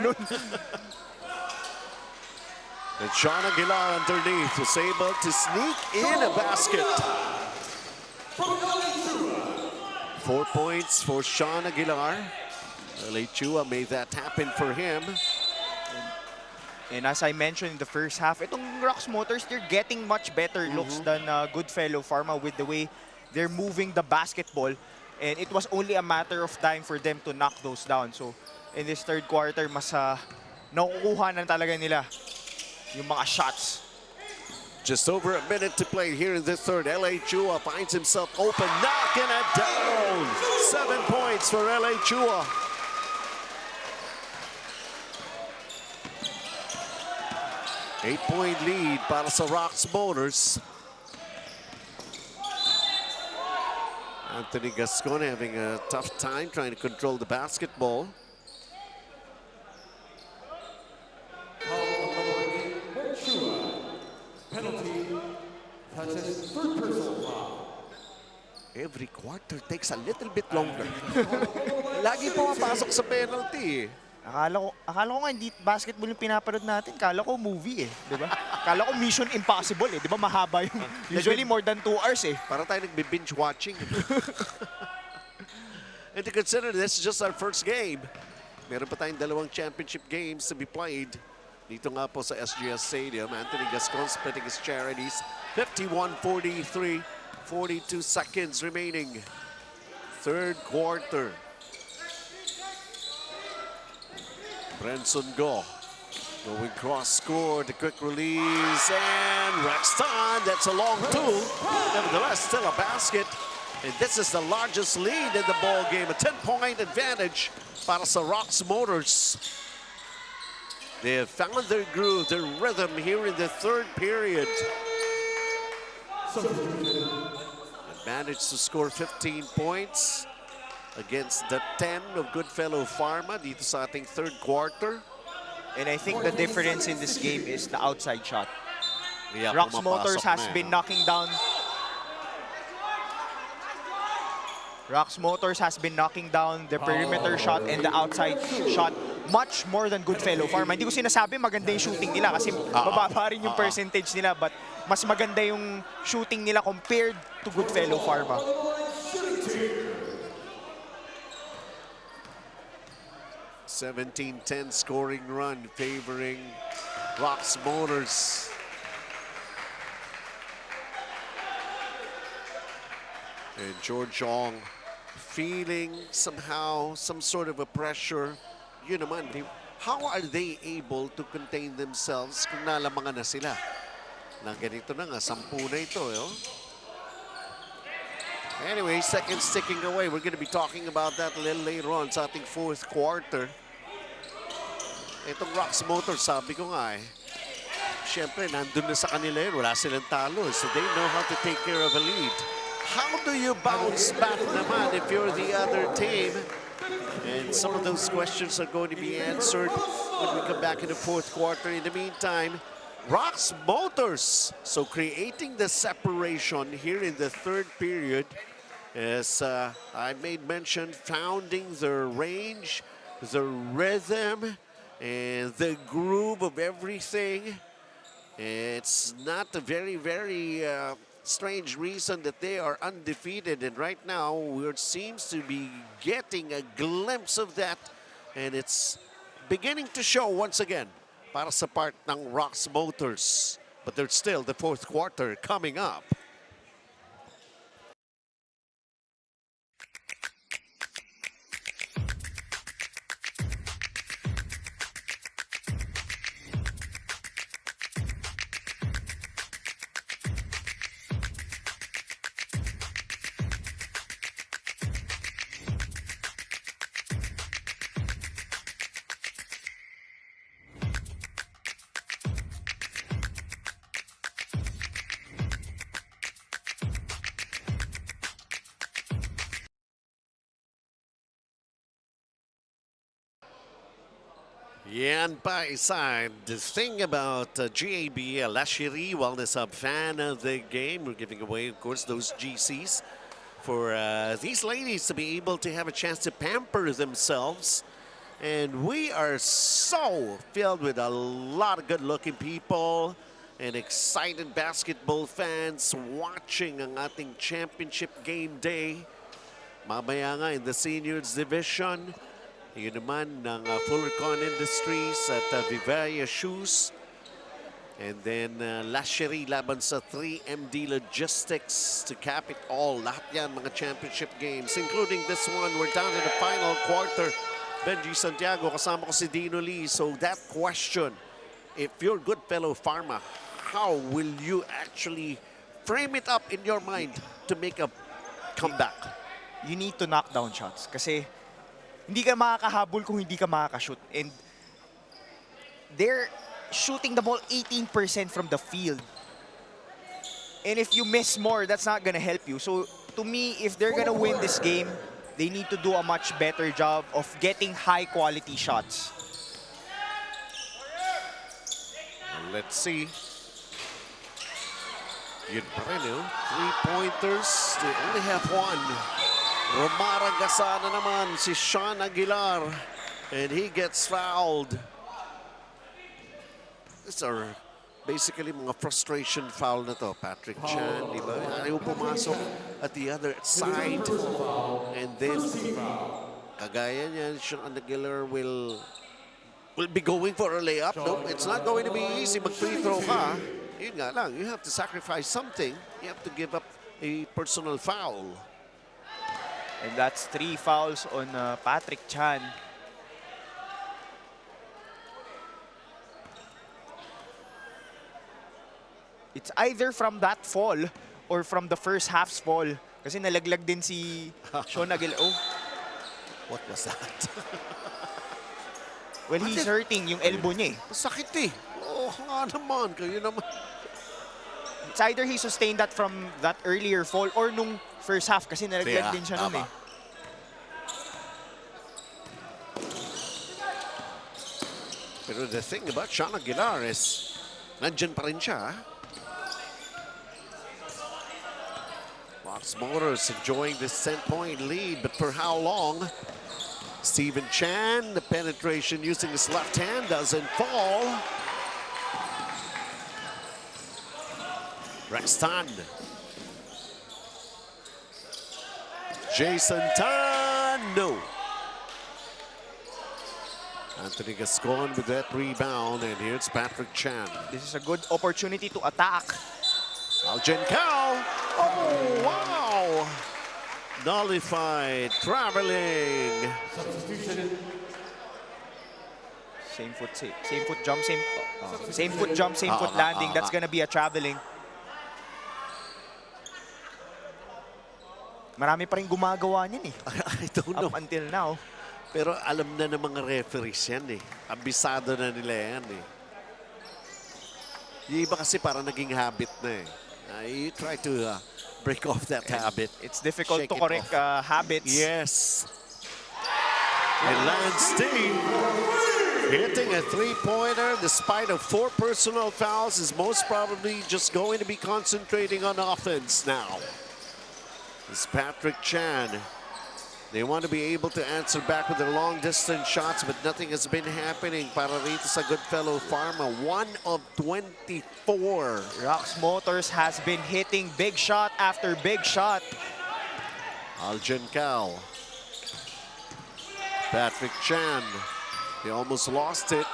And Sean Aguilar underneath was able to sneak in a basket. 4 points for Sean Aguilar. LA Chua made that happen for him. And as I mentioned in the first half, itong Rox Motors, they're getting much better looks than Goodfellow Pharma with the way they're moving the basketball. And it was only a matter of time for them to knock those down. So in this third quarter, mas nakukuha na talaga nila yung mga shots. Just over a minute to play here in the third. LA Chua finds himself open, knocking it down. 7 points for LA Chua. Eight-point lead para sa Rox Motors. Anthony Gascon having a tough time trying to control the basketball. Penalty. Touches third personal foul. Every quarter takes a little bit longer. Lagi pumapasok sa penalty. Akala ko nga hindi basketball yung pinapanood natin. Akala ko movie eh, di ba? Akala ko Mission Impossible eh, di ba? Mahaba yung usually more than 2 hours eh. Para tayo nagbe-binge watching. And to consider this is just our first game. Meron pa tayong dalawang championship games to be played. Dito nga po sa SGS Stadium. Anthony Gascon splitting his charities. 51-43. 42 seconds remaining. Third quarter. Brenson Go going cross score, the quick release, and Rexton, that's a long two. Nevertheless, still a basket. And this is the largest lead in the ball game, a 10-point advantage para sa Rox Motors. They have found their groove, their rhythm here in the third period. And managed to score 15 points against the 10 of Goodfellow Pharma dito sa ating third quarter. And I think the difference in this game is the outside shot. Yeah, Rox Motors pumapasok has na, been knocking down. Rox Motors has been knocking down the perimeter shot and the outside shot much more than Goodfellow Pharma. Hindi ko sinasabi maganda yung shooting nila kasi bababa rin yung percentage nila, but mas maganda yung shooting nila compared to Goodfellow Pharma. 17-10 scoring run favoring Rox Motors. And George Ong feeling somehow some sort of a pressure. Yun naman, how are they able to contain themselves kung nalamangan na sila? Na ganito na nga, 10 na ito. Anyway, seconds ticking away. We're going to be talking about that a little later on sa ating fourth quarter. Itong Rox Motors, sabi ko nga siyempre, nandun na sa kanila yun. Wala silang talo. So they know how to take care of a lead. How do you bounce back naman if you're the other team? And some of those questions are going to be answered when we come back in the fourth quarter. In the meantime, Rox Motors, so creating the separation here in the third period, as I made mention, founding the range, the rhythm, and the groove of everything. It's not a very, very strange reason that they are undefeated, and right now it seems to be getting a glimpse of that, and it's beginning to show once again para sa part ng Rox Motors. But there's still the fourth quarter coming up. Yan pa isa. The thing about GABL, Lashiri Wellness Hub fan of the game. We're giving away, of course, those GCs for these ladies to be able to have a chance to pamper themselves. And we are so filled with a lot of good-looking people and excited basketball fans watching ang ating championship game day. Mamaya nga in the seniors division, yun naman ng Fullercon Industries at Vivaria Shoes. And then Lashery laban sa 3MD Logistics to cap it all. Lahat yan mga championship games, including this one. We're down to the final quarter. Benji Santiago, kasama ko si Dino Lee. So that question, if you're Goodfellow Pharma, how will you actually frame it up in your mind to make a comeback? You need to knock down shots kasi hindi ka makakahabol kung hindi ka makakashoot. And they're shooting the ball 18% from the field. And if you miss more, that's not gonna help you. So to me, if they're gonna win this game, they need to do a much better job of getting high quality shots. Let's see. Yun pa rin, 3-pointers. They only have one. Romaragasana naman si Sean Aguilar. And he gets fouled. These are basically mga frustration foul na to. Patrick Chan, di ba? Ayaw pumasok at the other side. And then, kagaya niyan, Sean Aguilar will be going for a layup. No, it's not going to be easy. Mag-free throw ka. Yun nga lang, you have to sacrifice something. You have to give up a personal foul. And that's 3 fouls on Patrick Chan. It's either from that fall or from the first half's fall. Kasi nalaglag din si Sean Aguilar. Oh, What was that? well, he's hurting yung elbow niya eh. Sakit eh. Oo nga naman, kayo naman. It's either he sustained that from that earlier fall or nung first half kasi nalaglag Yeah, din siya nun tama. eh. Pero the thing about Sean Aguilar is, nandyan pa rin siya. Fox Motors enjoying this 10-point lead, but for how long? Steven Chan, the penetration using his left hand doesn't fall. Rexton. Jason Tan, no. Anthony Gascon with that rebound, and here's Patrick Chan. This is a good opportunity to attack. Aljen Cao. Oh, wow. Nullified, traveling. Same foot jump, same foot landing. That's gonna be a traveling. Marami pa rin gumagawa niyan eh. I don't know. Up until now. Pero alam na ng mga referees yan eh. Abisado na nila yan eh. Yung iba kasi parang naging habit na eh. You try to break off that habit. It's difficult Shake to it correct habits. Yes. And Lance Steve hitting a three-pointer despite of 4 personal fouls is most probably just going to be concentrating on offense now. It's Patrick Chan. They want to be able to answer back with their long-distance shots, but nothing has been happening para rito sa Goodfellow Pharma. 1 of 24. Rox Motors has been hitting big shot after big shot. Aljen Cao. Patrick Chan. He almost lost it.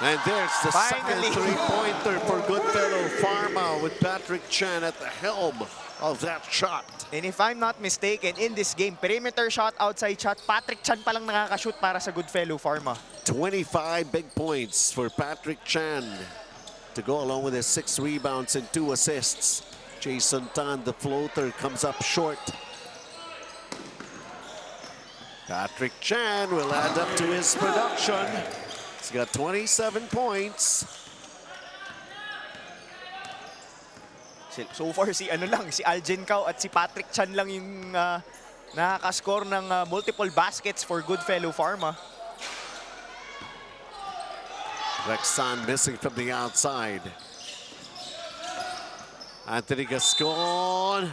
And there's the Finally. second three-pointer for Goodfellow Pharma with Patrick Chan at the helm of that shot. And if I'm not mistaken, in this game, perimeter shot, outside shot, Patrick Chan palang nakakashoot para sa Goodfellow Pharma. 25 big points for Patrick Chan to go along with his 6 rebounds and 2 assists. Jason Tan, the floater, comes up short. Patrick Chan will add up to his production. He's got 27 points. So far, si Aljen Cao at si Patrick Chan lang yung nakaka-score ng multiple baskets for Goodfellow Pharma. Rexon missing from the outside. Anthony Gascon.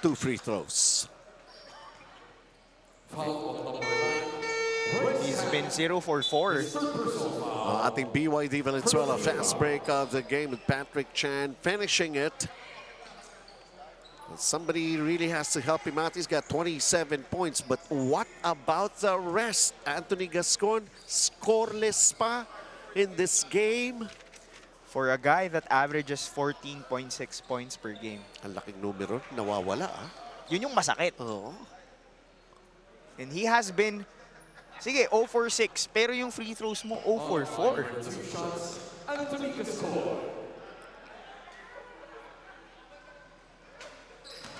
2 free throws. Foul on number 9, He's been 0 for 4. Ating BYD Valenzuela fast break of the game with Patrick Chan finishing it. Somebody really has to help him out. He's got 27 points, but what about the rest? Anthony Gascon, scoreless pa in this game. For a guy that averages 14.6 points per game. Ang laking numero, nawawala Yun yung masakit. Oo. And he has been, sige, 0 for 6. Pero yung free throws mo, 0 for 4. Anthony Gascon.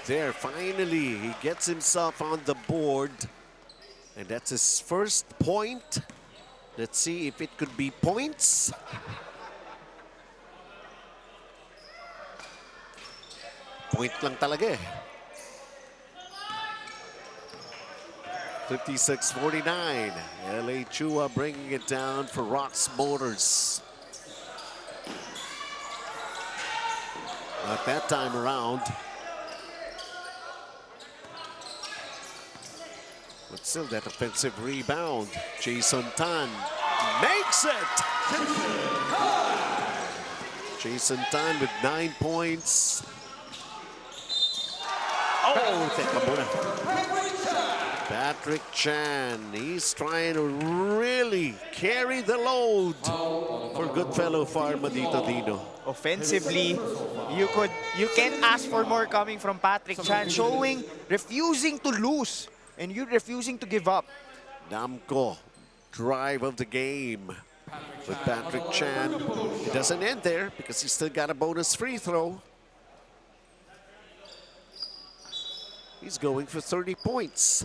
There, finally, he gets himself on the board. And that's his first point. Let's see if it could be points. Point lang talaga eh. 56-49. LA Chua bringing it down for Rox Motors. Not that time around. But still that offensive rebound. Jason Tan makes it! Jason Tan with 9 points. Oh, teka muna. Patrick Chan, he's trying to really carry the load for Goodfellow Pharma dito, Dino. Offensively, you can't ask for more coming from Patrick Chan, refusing to lose. And you refusing to give up. Namco, drive of the game with Patrick Chan. It doesn't end there because he's still got a bonus free throw. He's going for 30 points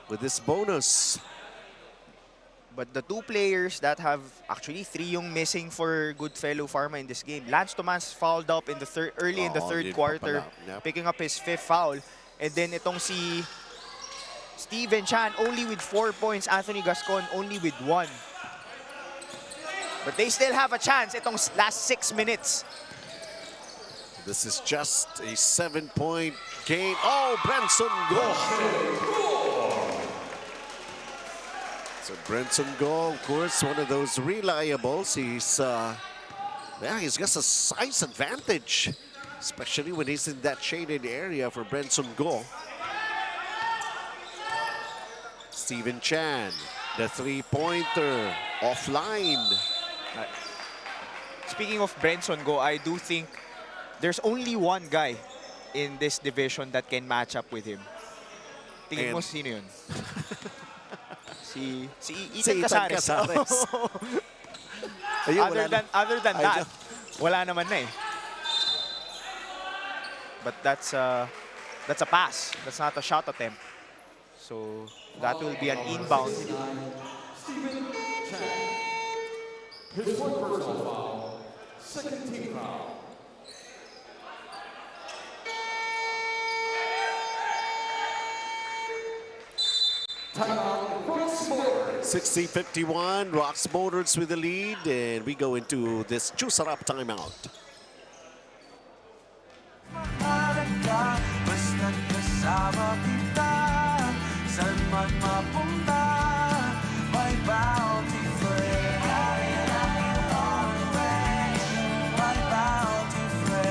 with this bonus. But the two players that have, actually 3 yung missing for Goodfellow Pharma in this game. Lance Tomas fouled up in the early in the third yun pa quarter, pala. Yep. picking up his 5th foul. And then itong si Steven Chan only with 4 points, Anthony Gascon only with 1. But they still have a chance itong last 6 minutes. This is just a 7-point game. Oh, Brenson Go. So Brenson Go, of course, one of those reliables. He's got a size advantage, especially when he's in that shaded area for Brenson Go. Steven Chan, the three-pointer, offline. Speaking of Brenson Go, I do think there's only one guy in this division that can match up with him. Tingin mo sino yun? si Ethan Casares. Ayun, Other than that, wala naman na eh. But that's a pass. That's not a shot attempt. So that will be an inbound. His fourth personal foul, second team foul. Timeout, Rox Motors. 60-51, Rox Motors with the lead, and we go into this juice-up timeout. Mahalaga, basta't kasama kita. Saan man mapunta, may bounty friend. My bounty friend.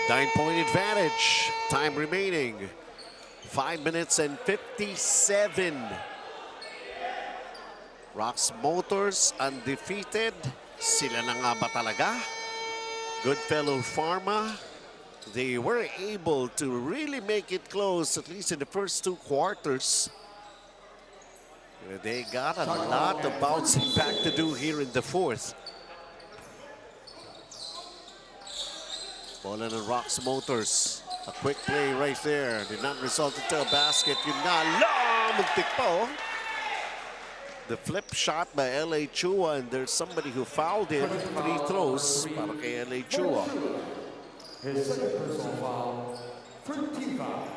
Nine-point advantage. Time remaining. 5 minutes and 57. Rox Motors undefeated. Sila na nga ba talaga? Goodfellow Pharma. They were able to really make it close, at least in the first 2 quarters. They got a lot of bouncing back to do here in the fourth. Ball on Rox Motors. A quick play right there. Did not result into a basket. Yun nga, muntik pa oh. The flip shot by LA Chua, and there's somebody who fouled him. Free throws para kay LA Chua. His second personal foul, 13 foul.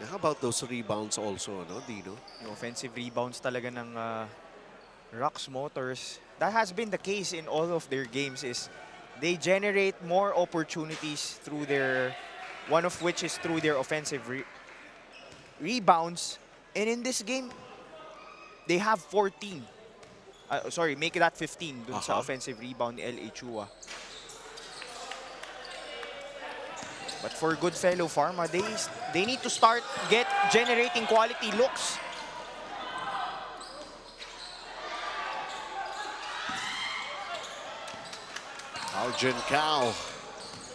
How about those rebounds also, no, Dino? Yung offensive rebounds talaga ng Rocks Motors. That has been the case in all of their games. Is they generate more opportunities through their, one of which is through their offensive rebounds. And in this game, they have 14. Sorry, make that 15 dun sa offensive rebound ni LA Chua. But for Goodfellow Pharma, they need to start generating quality looks. Algin Cao.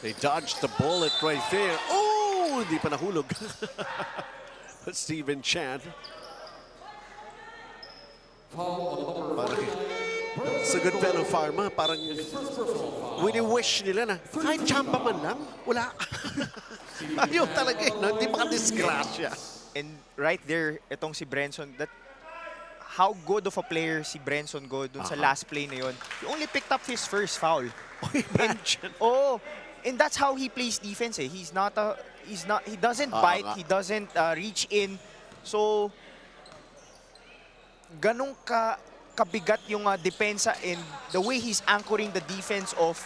They dodged the bullet right there. Oh, hindi pa nahulog. Steven Chan. Parang, sa Goodfellow Pharma, parang wini-wish nila na kahit chamba man lang, wala. Ayaw talaga eh, no? Hindi makadisgrasya. And right there, itong si Brenson, that how good of a player si Brenson Go dun sa last play na yun. He only picked up his first foul. Imagine. And that's how he plays defense eh. He doesn't bite, he doesn't reach in. So ganun kabigat yung depensa and the way he's anchoring the defense of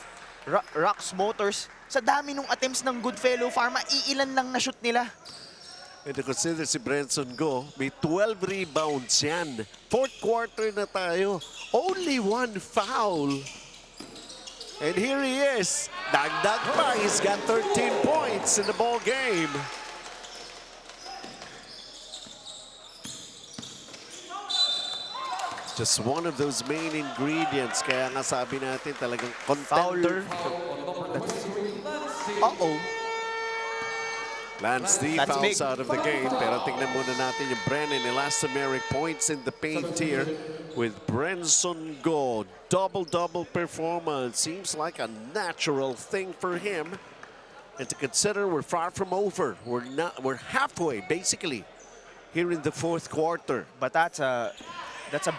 Rocks Motors. Sa dami nung attempts ng Goodfellow Pharma, iilan lang na shoot nila. And to consider si Brenson Go, may 12 rebounds yan. Fourth quarter na tayo. Only one foul. And here he is. Dagdag pa. He's got 13 points in the ball game. Just one of those main ingredients. Kaya nga sabi natin talagang contender. Uh-oh. Lance D fouls out of the game. Pero tingnan muna natin yung Brennan elastomeric points in the paint here with Brenson Go. Double-double performance. Seems like a natural thing for him. And to consider, we're far from over. We're halfway, basically, here in the fourth quarter. But that's a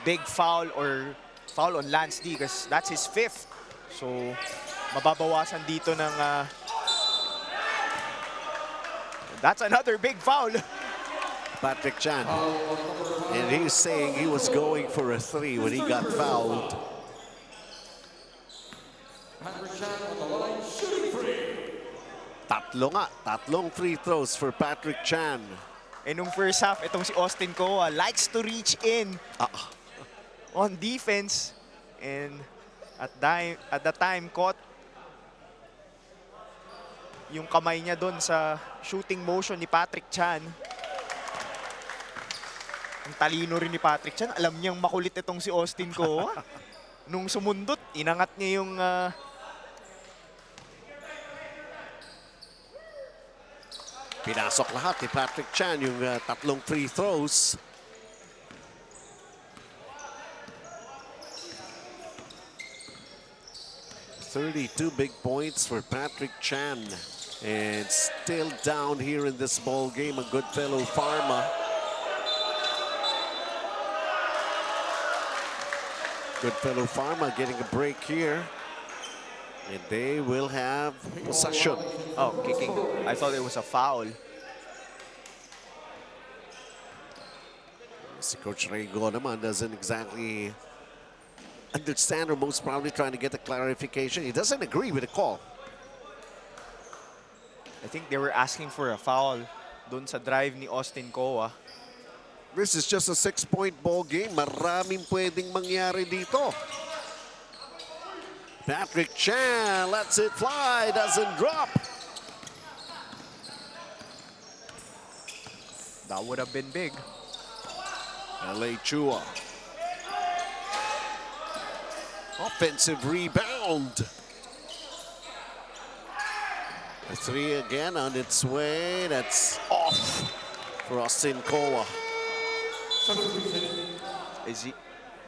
big foul or foul on Lance D because that's his fifth. So mababawasan dito ng that's another big foul. Patrick Chan. And he's saying he was going for a three when he got fouled. Patrick Chan on the line, shooting free. Tatlong free throws for Patrick Chan. And nung first half, itong si Austin Koa likes to reach in on defense. And at the time, caught yung kamay niya doon sa shooting motion ni Patrick Chan. Ang talino rin ni Patrick Chan. Alam niyang makulit itong si Austin Koa. Nung sumundot, inangat niya yung pinasok lahat ni Patrick Chan yung tatlong free throws. "32 big points for Patrick Chan. And still down here in this ball game, a Goodfellow Pharma. Goodfellow Pharma getting a break here. And they will have possession. oh, kicking. I thought it was a foul. Si Coach Rego naman doesn't exactly understand, or most probably trying to get a clarification. He doesn't agree with the call. I think they were asking for a foul doon sa drive ni Austin Koa. This is just a 6-point ball game. Maraming pwedeng mangyari dito. Patrick Chan lets it fly, doesn't drop. That would have been big. LA Chua. Offensive rebound. A three again on its way. That's off for Austin Koa. Is he?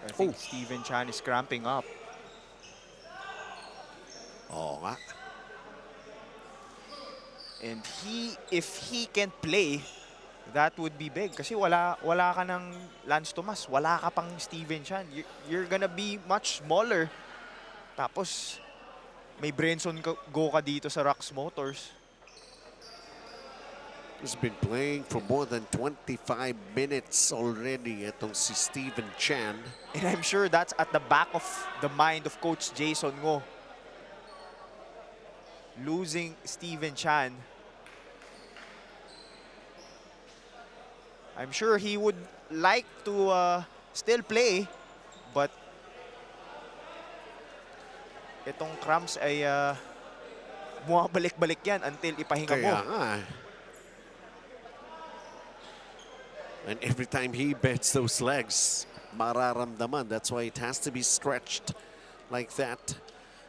I think Steven Chan is cramping up. Oh, nga. And if he can play, That would be big kasi wala ka ng Lance Tomas, wala ka pang Steven Chan. You're gonna be much smaller. Tapos may Brenson go ka dito sa Rox Motors. He's been playing for more than 25 minutes already itong si Steven Chan. And I'm sure that's at the back of the mind of Coach Jason Ngo. Losing Steven Chan. I'm sure he would like to still play, but itong cramps ay bumabalik-balik yan until ipahinga mo. Kaya nga. And every time he bends those legs, mararamdaman. That's why it has to be stretched like that.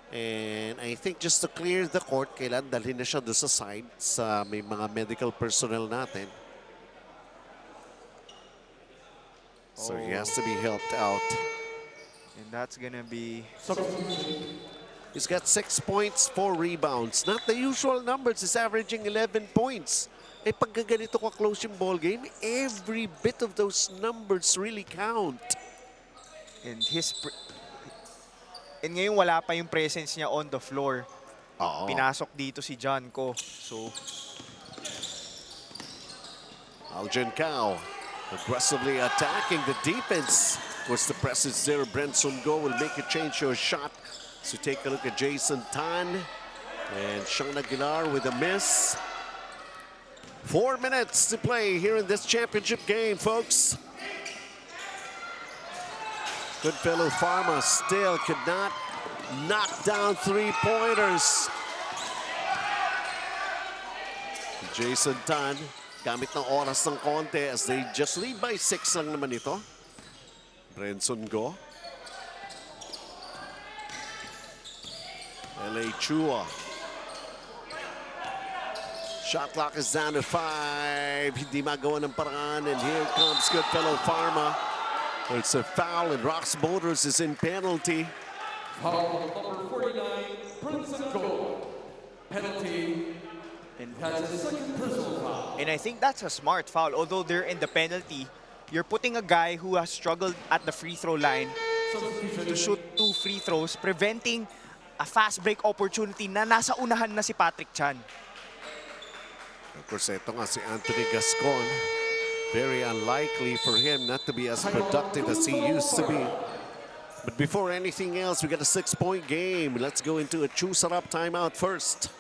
And I think just to clear the court, kailan dalhin na siya doon sa side sa may mga medical personnel natin. So he has to be helped out. And that's gonna be... He's got 6 points, 4 rebounds. Not the usual numbers. He's averaging 11 points. Eh, pag ganito ka close yung ball game, every bit of those numbers really count. And and ngayon wala pa yung presence niya on the floor. Oo. Pinasok dito si John Ko. So, Aljan Cao aggressively attacking the defense. Towards the presence there, Brenson Go will make a change to a shot. So take a look at Jason Tan and Sean Aguilar with a miss. 4 minutes to play here in this championship game, folks. Goodfellow Pharma still could not knock down three-pointers. Jason Tan gamit ng oras ng konti as they just lead by 6 lang naman ito. Brenson Go. LA Chua. Shot clock is down to 5. Hindi magawa ng paraan. And here comes Goodfellow Pharma. It's a foul and Rox Motors is in penalty. Foul number 49, Brenson Gold. Penalty. and That's a second personal foul. I think that's a smart foul. Although they're in the penalty, you're putting a guy who has struggled at the free throw line to shoot 2 free throws, preventing a fast break opportunity na nasa unahan na si Patrick Chan. Of course, ito nga si Anthony Gascon. Very unlikely for him not to be as productive as he used to be. But before anything else, we got a 6-point game. Let's go into a choose-up timeout first.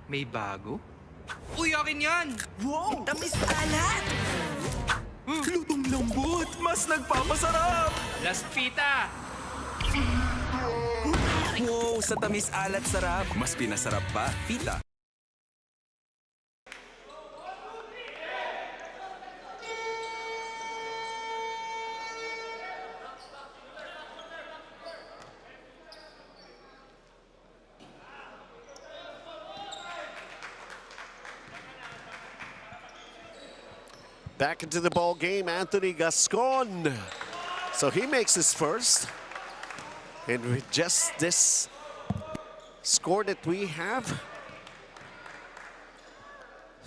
May bago? Uy, akin yan! Wow! Tamis alat! Lutong lambot! Mas nagpapasarap! Las Pita! Wow! Sa tamis alat sarap! Mas pinasarap pa, Pita. Back into the ball game, Anthony Gascon. So he makes his first. And with just this score that we have,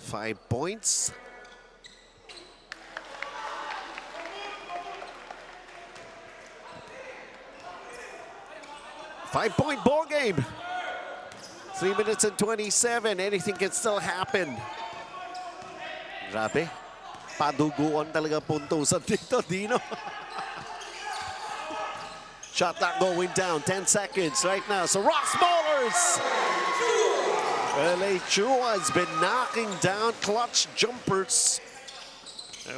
5 points. Five-point ball game. 3 minutes and 27. Anything can still happen. Grabe. Paduguan talaga puntusan dito, Dino. Shot clock going down, 10 seconds right now. So Rox Bowlers. LA Chua has been knocking down clutch jumpers.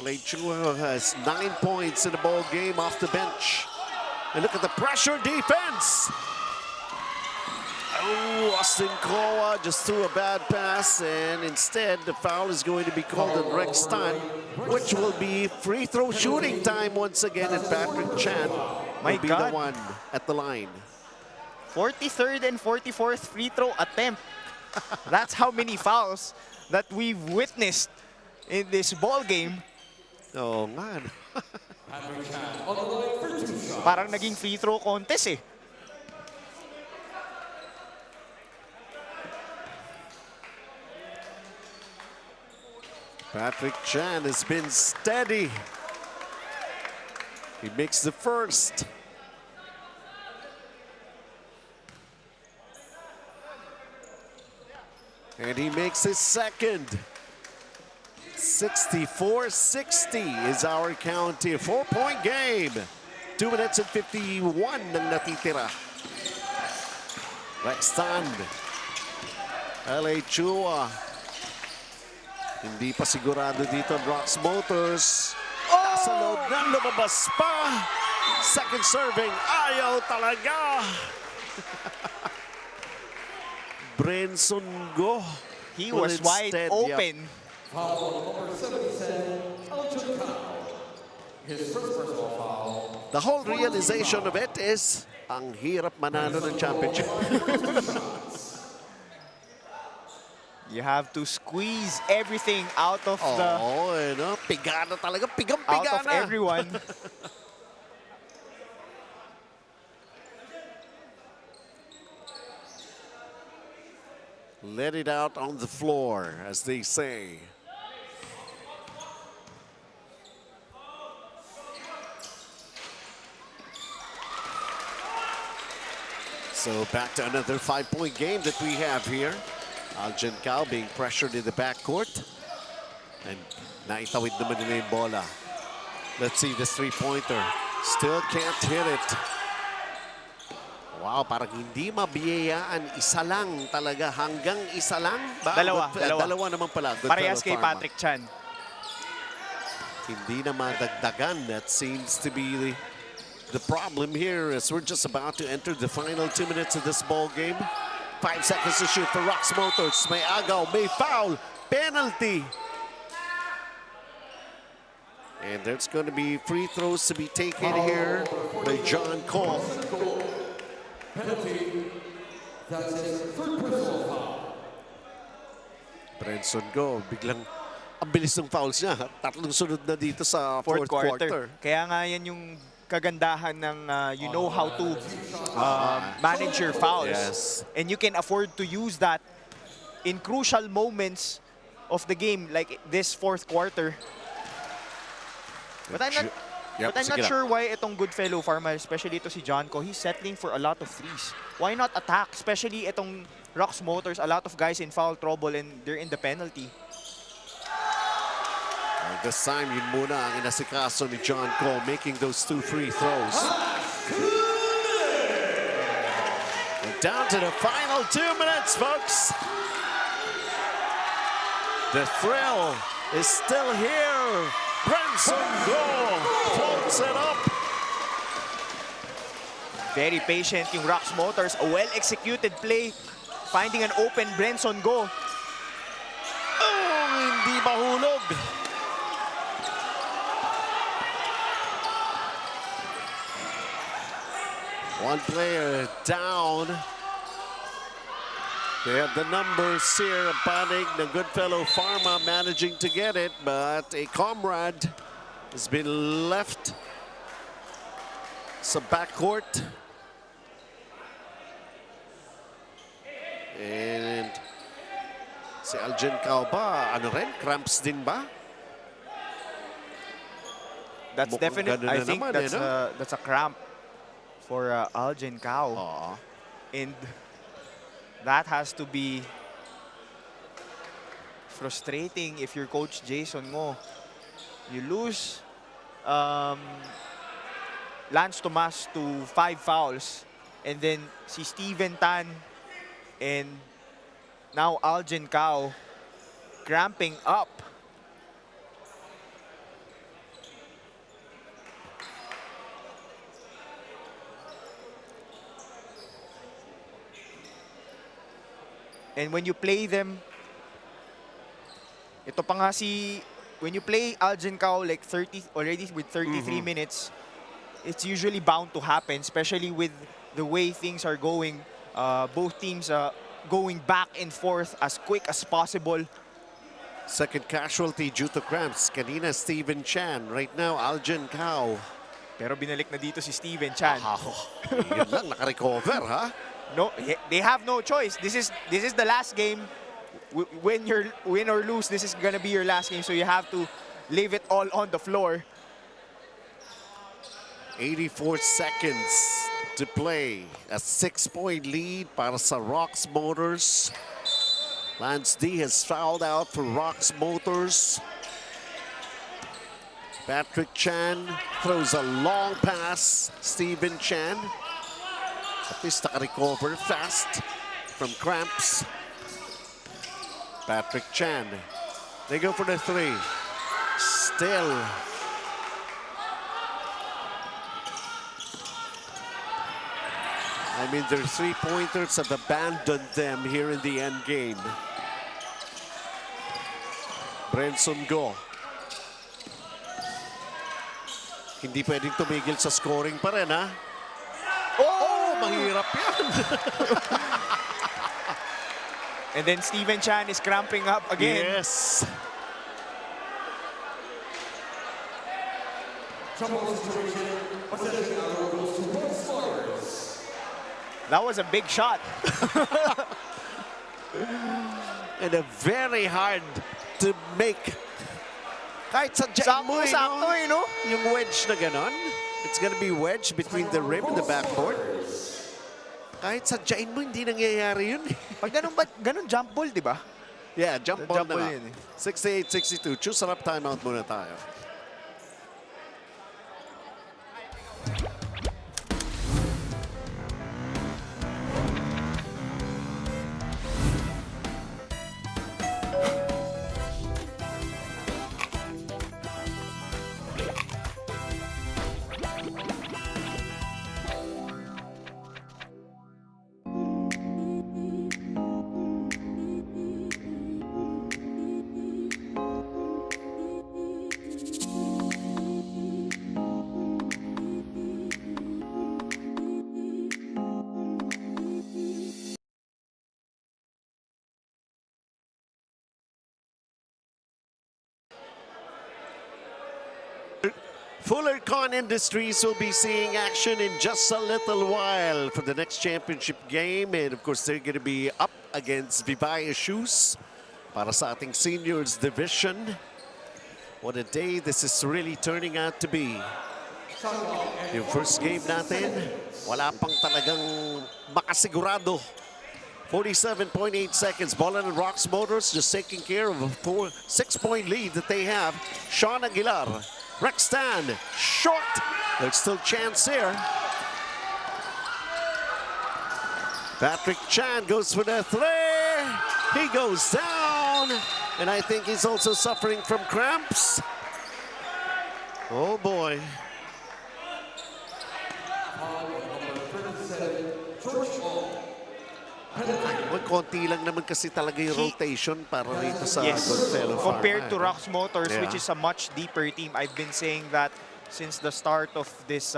LA Chua has 9 points in the ball game off the bench. And look at the pressure defense. Oh, Austin Koa just threw a bad pass, and instead the foul is going to be called on Rex Tan, which will be free throw shooting time once again, and Patrick Chan My will be God. the one at the line. 43rd and 44th free throw attempt. That's how many fouls that we've witnessed in this ball game. Oh, man. Parang naging free throw contest eh. Patrick Chan has been steady. He makes the first. And he makes his second. 64-60 is our count here. 4-point game. 2 minutes and 51 nang natitira. Rexton. LA Chua. Hindi pa sigurado dito ang Rox Motors. Nasa loob na, lumabas pa. Second serving, ayaw talaga. Brenson Go. He will was wide instead, open. Foul number 77, Aljon Cao. His first personal foul. The whole realization of it is ang hirap manalo ng championship. You have to squeeze everything out of the Oo, no? Pigana talaga, out pigang-pigana. of everyone. Let it out on the floor, as they say. So back to another 5-point game that we have here. Aljon Cao being pressured in the backcourt. And naitawid naman nila yung bola. Let's see this three-pointer. Still can't hit it. Wow, parang hindi mabiyayaan. Isa lang talaga. Hanggang isa lang. Dalawa. Dalawa naman pala. Parehas kay Goodfellow Pharma. Patrick Chan. Hindi na madagdagan. That seems to be the problem here as we're just about to enter the final 2 minutes of this ball game. 5 seconds to shoot for Rox Motors. May agaw, may foul, penalty. And there's going to be free throws to be taken here by John Cole. Penalty. That's his third personal foul. Brenson Go, biglang ang bilis ng fouls niya. Tatlong sunod na dito sa fourth quarter. Kaya nga yan yung kagandahan ng you know how to manage your fouls. Yes. And you can afford to use that in crucial moments of the game like this fourth quarter. But I'm not sure why itong Goodfellow Pharma, especially ito si John Ko, he's settling for a lot of threes. Why not attack? Especially itong Rox Motors, a lot of guys in foul trouble and they're in the penalty. This time, yun muna ang inasikaso ni John Cole, making those 2 free throws. And down to the final 2 minutes, folks. The thrill is still here. Brenson Go floats it up. Very patient yung Rox Motors. A well-executed play. Finding an open Brenson Go. Oh, hindi mahulog. One player down. They have the numbers here. Panig ng Goodfellow Pharma managing to get it, but a comrade has been left sa backcourt. And si Aljon Cao ba, ano rin, cramps din ba? That's Mukhang definite. ganun I na think naman, that's a cramp for Aljon Cao. Oo. And that has to be frustrating if you're Coach Jason Ngo. You lose Lance Tomas to 5 fouls. And then si Steven Tan and now Aljon Cao cramping up. And when you play them, ito pa nga when you play Algen Cao like 30 already with 33 minutes, it's usually bound to happen, especially with the way things are going. Both teams going back and forth as quick as possible. Second casualty due to cramps. Kanina, Steven Chan. Right now, Algen Cao. Pero binalik na dito si Steven Chan. Yun lang, nakarecover, ha? No, they have no choice. This is the last game. Win or lose, this is gonna be your last game. So you have to leave it all on the floor. 84 seconds to play. A 6-point lead para sa Rox Motors. Lance D has fouled out for Rox Motors. Patrick Chan throws a long pass. Steven Chan. At least naka-recover fast from cramps. Patrick Chan. They go for the three. Still. I mean, their three-pointers have abandoned them here in the end game. Brenson Go. Hindi pwedeng tumigil sa scoring pa rin, ha? Oh, mahirap yan. And then Steven Chan is cramping up again. Yes. That was a big shot. And a very hard to make. Kahit sa dyan mo, Sakto, no? Yung wedge na ganon. It's gonna be wedge between the rim and the backboard. Kahit sa dyan mo, hindi nangyayari yun. Pag ganun jump ball, di ba? Yeah, jump ball Jump na ball nga. yun eh. 68-62. Choose up timeout muna tayo. Fuller Con Industries will be seeing action in just a little while for the next championship game. And of course, they're going to be up against Vivaya Shoes para sa ating seniors division. What a day this is really turning out to be. Yung first game natin, wala pang talagang makasigurado. 47.8 seconds. Ball and Rox Motors just taking care of a 6-point lead that they have. Sean Aguilar. Rextan, short. There's still chance here. Patrick Chan goes for the three. He goes down. And I think he's also suffering from cramps. Oh boy. Konti lang naman kasi talaga yung rotation para rito sa Goodfellow Pharma. Compared to Rox Motors, Yeah. which is a much deeper team. I've been saying that since the start of this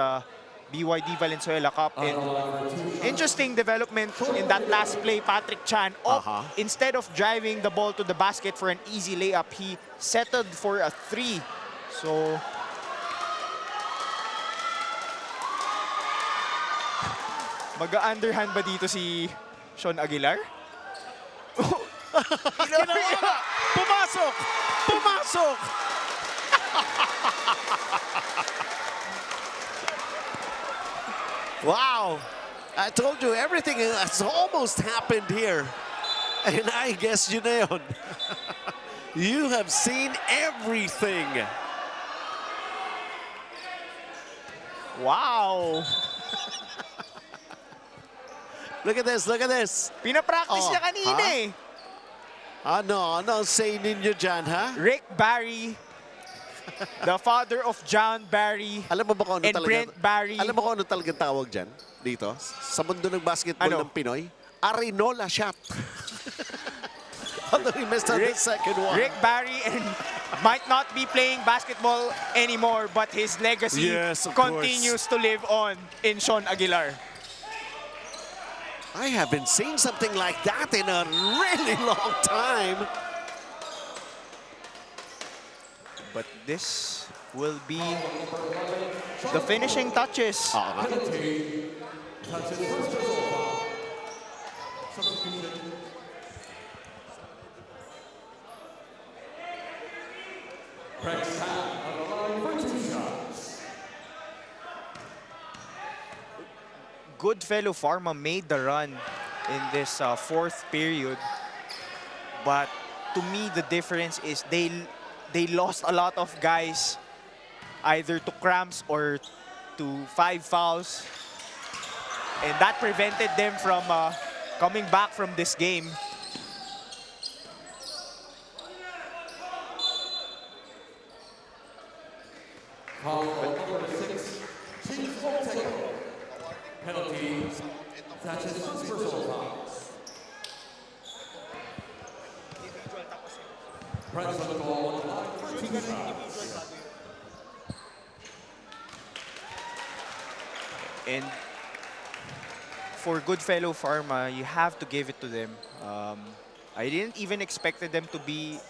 BYD Valenzuela Cup. And interesting development in that last play. Patrick Chan, instead of driving the ball to the basket for an easy layup, he settled for a three. So mag-underhand ba dito si Sean Aguilar? Pumasok! Pumasok! Wow! I told you, everything has almost happened here. And I guess yun na yun. You have seen everything. Wow! Look at this, look at this. Pinapractice niya kanina eh. Ano say ninyo dyan, ha? Rick Barry, the father of John Barry, Alam mo ba kung ano and talaga? Brent Barry. Alam mo kung ano talagang tawag dyan? Dito? Sa mundo ng basketball Ano? ng Pinoy? Arinola shot. Although he missed on the second one. Rick Barry and might not be playing basketball anymore, but his legacy Yes, of continues to live on in Sean Aguilar. I haven't seen something like that in a really long time. But this will be the finishing touches. Goodfellow Pharma made the run in this fourth period, but to me the difference is they lost a lot of guys either to cramps or to 5 fouls, and that prevented them from coming back from this game. Penalty. That's his first personal foul. Prince on the ball on the line for 2 shots. And for Goodfellow Pharma, you have to give it to them. I didn't even expected them to be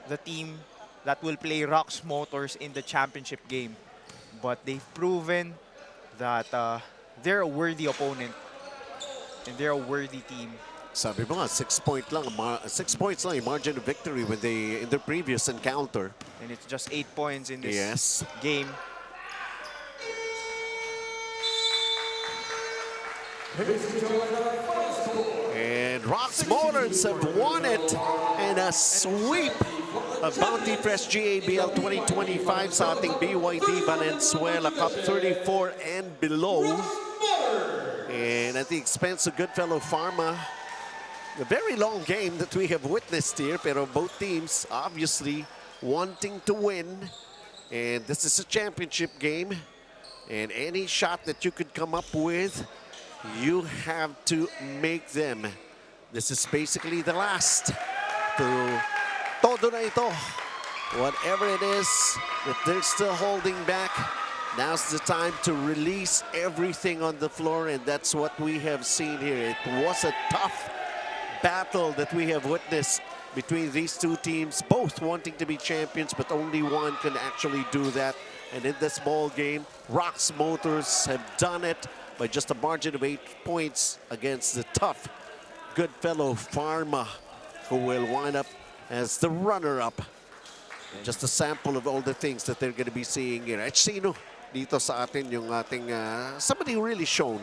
the team that will play Rox Motors in the championship game. But they've proven that they're a worthy opponent and they're a worthy team. Sabi mo nga, 6 points lang yung margin of victory when they in their previous encounter. And it's just 8 points in this Yes. game. And Rox Motors have won it in a sweep of Bounty Fresh GABL 2025 sa ating BYD Valenzuela Cup 34 and below. And at the expense of Goodfellow Pharma, a very long game that we have witnessed here, pero both teams obviously wanting to win. And this is a championship game. And any shot that you could come up with, you have to make them. This is basically the last. Todo na ito. Whatever it is that they're still holding back, now's the time to release everything on the floor, and that's what we have seen here. It was a tough battle that we have witnessed between these two teams, both wanting to be champions, but only one can actually do that. And in this ball game, Rox Motors have done it by just a margin of 8 points against the tough Goodfellow Pharma, who will wind up as the runner-up. Just a sample of all the things that they're going to be seeing here. At sino dito sa atin yung ating somebody who really shown?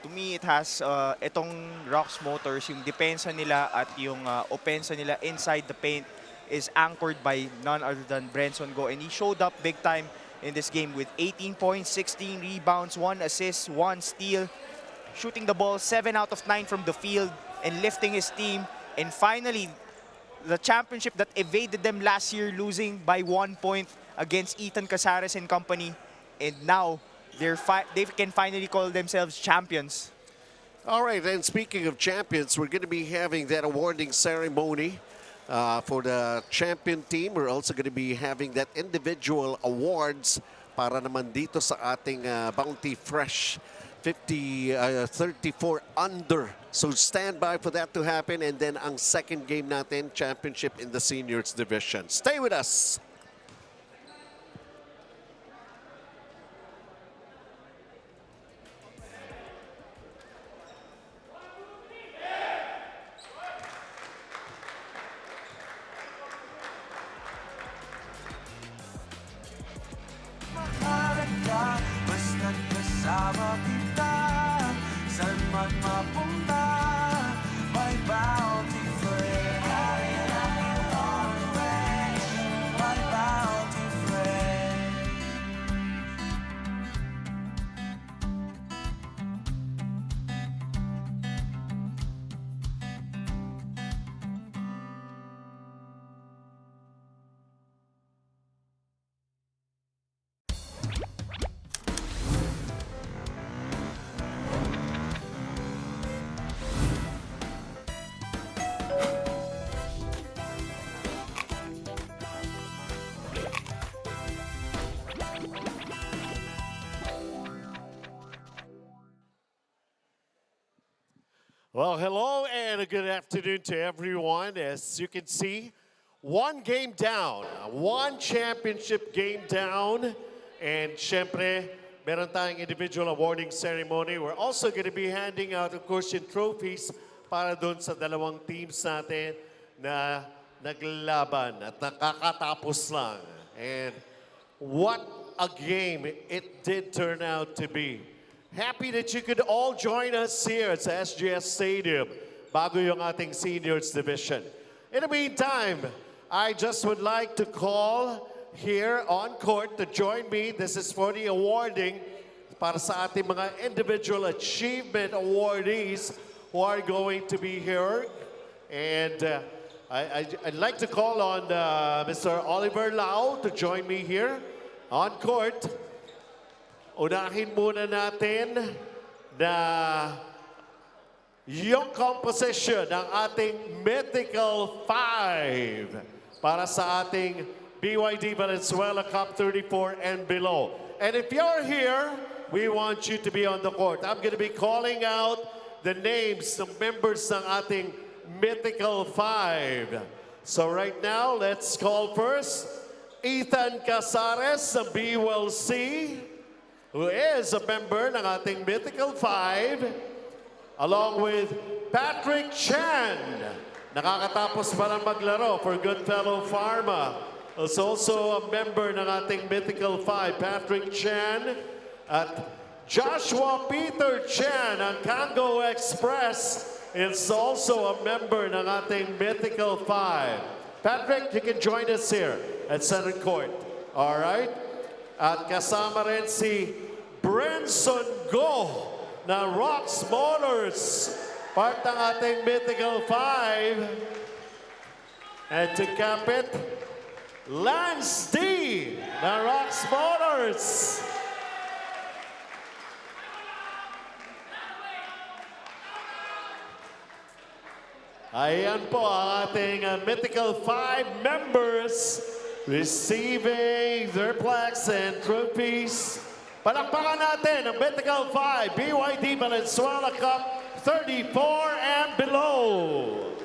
To me, it has itong Rox Motors, yung depensa nila at yung opensa nila inside the paint is anchored by none other than Brenson Go. And he showed up big time in this game with 18 points, 16 rebounds, 1 assist, 1 steal, shooting the ball 7 out of 9 from the field and lifting his team. And finally, the championship that evaded them last year, losing by 1 point against Ethan Casares and company. And now, they can finally call themselves champions. All right, and speaking of champions, we're going to be having that awarding ceremony for the champion team. We're also going to be having that individual awards para naman dito sa ating Bounty Fresh 34 under. So stand by for that to happen. And then ang second game natin, championship in the seniors division. Stay with us. Mahalaga, basta't kasama kita. Saan man mapunta, may bounty fresh. May Well, hello and a good afternoon to everyone. As you can see, one game down, one championship game down. And syempre, meron tayong individual awarding ceremony. We're also going to be handing out, of course, yung trophies para dun sa dalawang teams natin na naglaban at nakakatapos lang. And what a game it did turn out to be. Happy that you could all join us here at SGS Stadium bago yung ating seniors division. In the meantime, I just would like to call here on court to join me. This is for the awarding para sa ating mga individual achievement awardees who are going to be here. And I'd like to call on Mr. Oliver Lau to join me here on court. Unahin muna natin na yung composition ng ating Mythical 5 para sa ating BYD Valenzuela Cup 34 and below. And if you're here, we want you to be on the court. I'm going to be calling out the names ng members ng ating Mythical 5. So right now, let's call first Ethan Casares ng BYC, who is a member ng ating Mythical 5, along with Patrick Chan, nakakatapos pa lang maglaro for Goodfellow Pharma, is also a member ng ating Mythical 5, Patrick Chan, at Joshua Peter Chan ng Kango Express is also a member ng ating Mythical 5. Patrick, you can join us here at center court. All right? At kasama rin si Brenson Go na Rocks Motors, part ng ating Mythical 5. And to cap it, Lance D na Rocks Motors. Ayan po ang ating Mythical 5 members receiving their plaques and trophies. Palakpakan natin ang Mythical 5 BYD Valenzuela Cup 34 and below.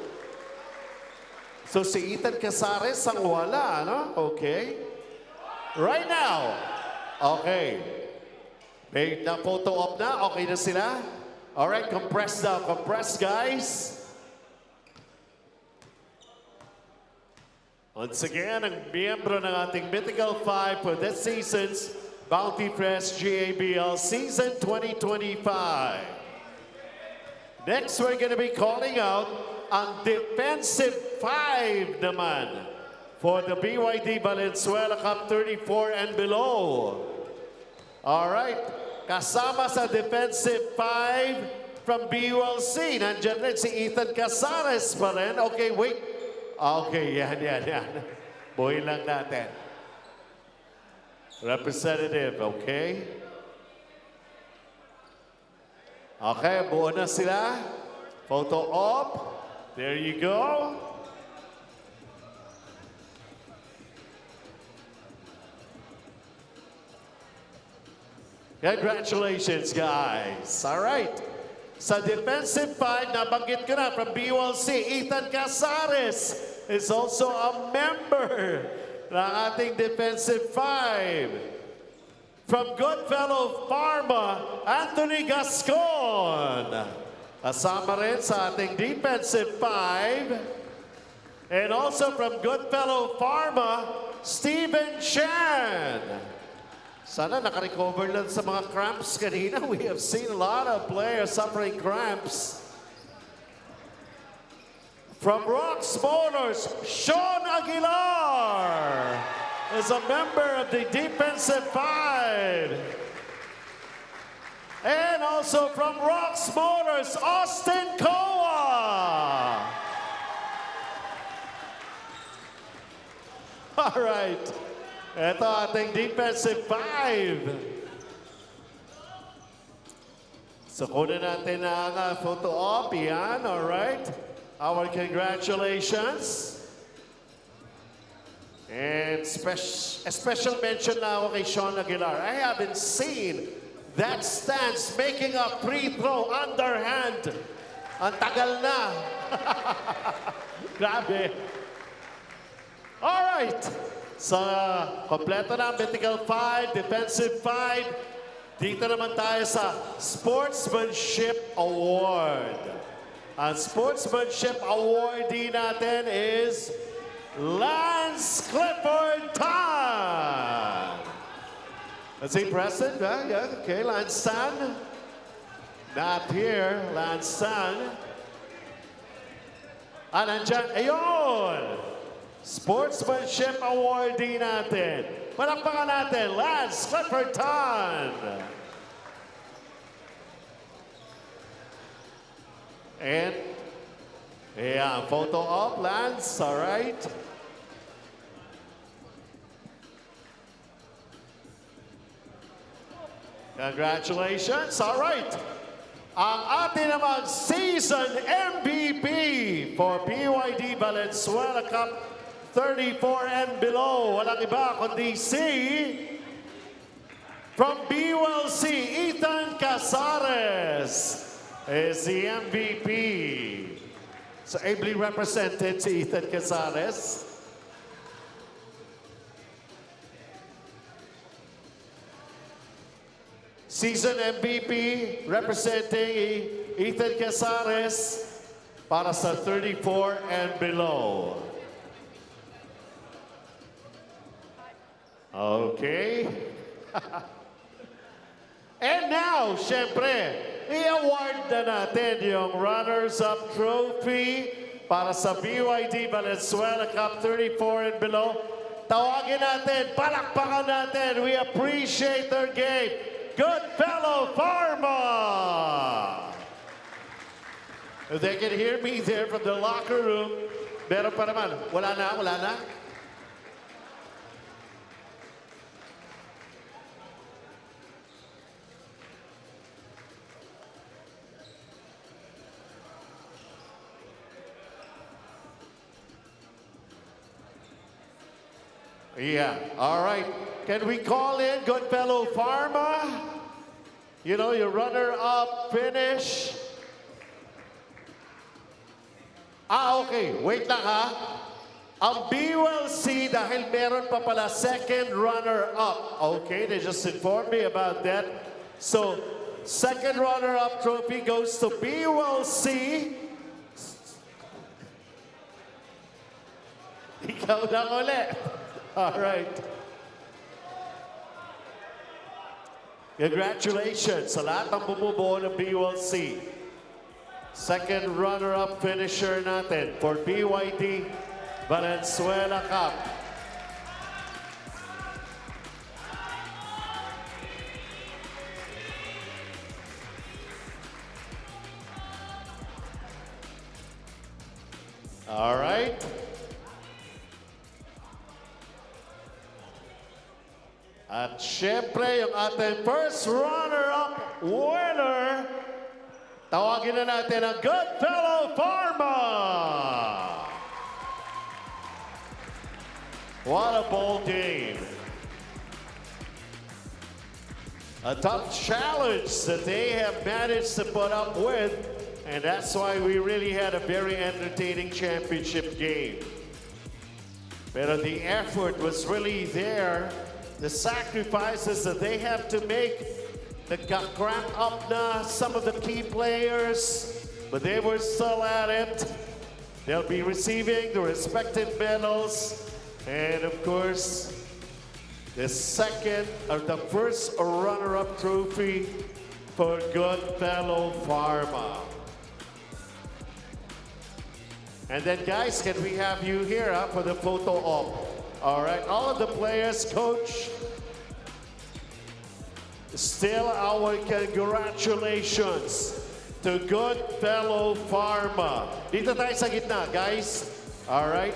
So si Ethan Casares ang wala, no? Okay. Right now. Okay. May na-photo op na. Okay na sila? Alright, compress now. Compress, guys. Once again, ang miyembro ng ating Mythical 5 for this season's Bounty Fresh GABL Season 2025. Next, we're going to be calling out ang Defensive 5 naman for the BYD Valenzuela Cup 34 and below. All right, kasama sa Defensive 5 from BULC. Nandiyan rin si Ethan Casares pa rin. Okay, wait. Okay, yan. Buhay lang natin. Representative, okay? Okay, buo na sila. Photo op. There you go. Congratulations, guys. All right. Sa defensive 5, nabanggit ko na from BULC, Ethan Casares is also a member ng ating defensive 5. From Goodfellow Pharma, Anthony Gascon. Kasama rin sa ating defensive 5. And also from Goodfellow Pharma, Stephen Chan. Sana nakarecover lang sa mga cramps kanina. We have seen a lot of players suffering cramps. From Rocks Motors, Sean Aguilar is a member of the Defensive 5. And also from Rocks Motors, Austin Koa. All right. Ito ating Defensive 5. So kunin natin ang photo op. Yan, all right. Our congratulations. And a special mention na ako kay Sean Aguilar. I haven't seen that stance making a free throw underhand Ang tagal na. Grabe. Alright. Sa kompleto na vertical fight, defensive fight, dito naman tayo sa Sportsmanship Award. Ang Sportsmanship Awardee natin is Lance Clifford Tan. Is he present? Yeah, okay, Lance Tan. Not here, Lance Tan. Nandyan, ayun! Sportsmanship Awardee natin. Palakpakan natin, Lance Clifford Tan. And, yeah, photo op, Lance, all right. Congratulations, all right. Ang ating namang season MVP for BYD Valenzuela Cup 34 and below. Walang iba kundi from BYC, Ethan Casares is the MVP. So ably represented si Ethan Casares. Season MVP representing Ethan Casares para sa 34 and below. Okay. And now, syempre, i-award na natin yung runners-up trophy para sa BYD Valenzuela Cup 34 and below. Tawagin natin, palakpakan natin. We appreciate their game. Goodfellow Pharma! If they can hear me there from the locker room, meron pa naman. Wala na, wala na. Yeah, all right. Can we call in Goodfellow Pharma? You know, your runner-up finish. Okay. Wait lang ha. Ang BYC, dahil meron pa pala second runner-up. Okay, they just informed me about that. So, second runner-up trophy goes to BYC. Ikaw na ulit. All right. Congratulations sa lahat ng bumubuo ng BYC. Second runner-up finisher natin for BYD Valenzuela Cup. All right. At syempre, yung ating first runner-up winner, tawagin na natin ang Goodfellow Pharma! What a bold game. A tough challenge that they have managed to put up with, and that's why we really had a very entertaining championship game. Pero the effort was really there. The sacrifices that they have to make that got cramped up na some of the key players, but they were still at it. They'll be receiving the respective medals, and of course, the first runner-up trophy for Goodfellow Pharma. And then guys, can we have you here for the photo op? All right, all of the players, coach, still our congratulations to Goodfellow Pharma. Dito tayo sa gitna, guys. All right,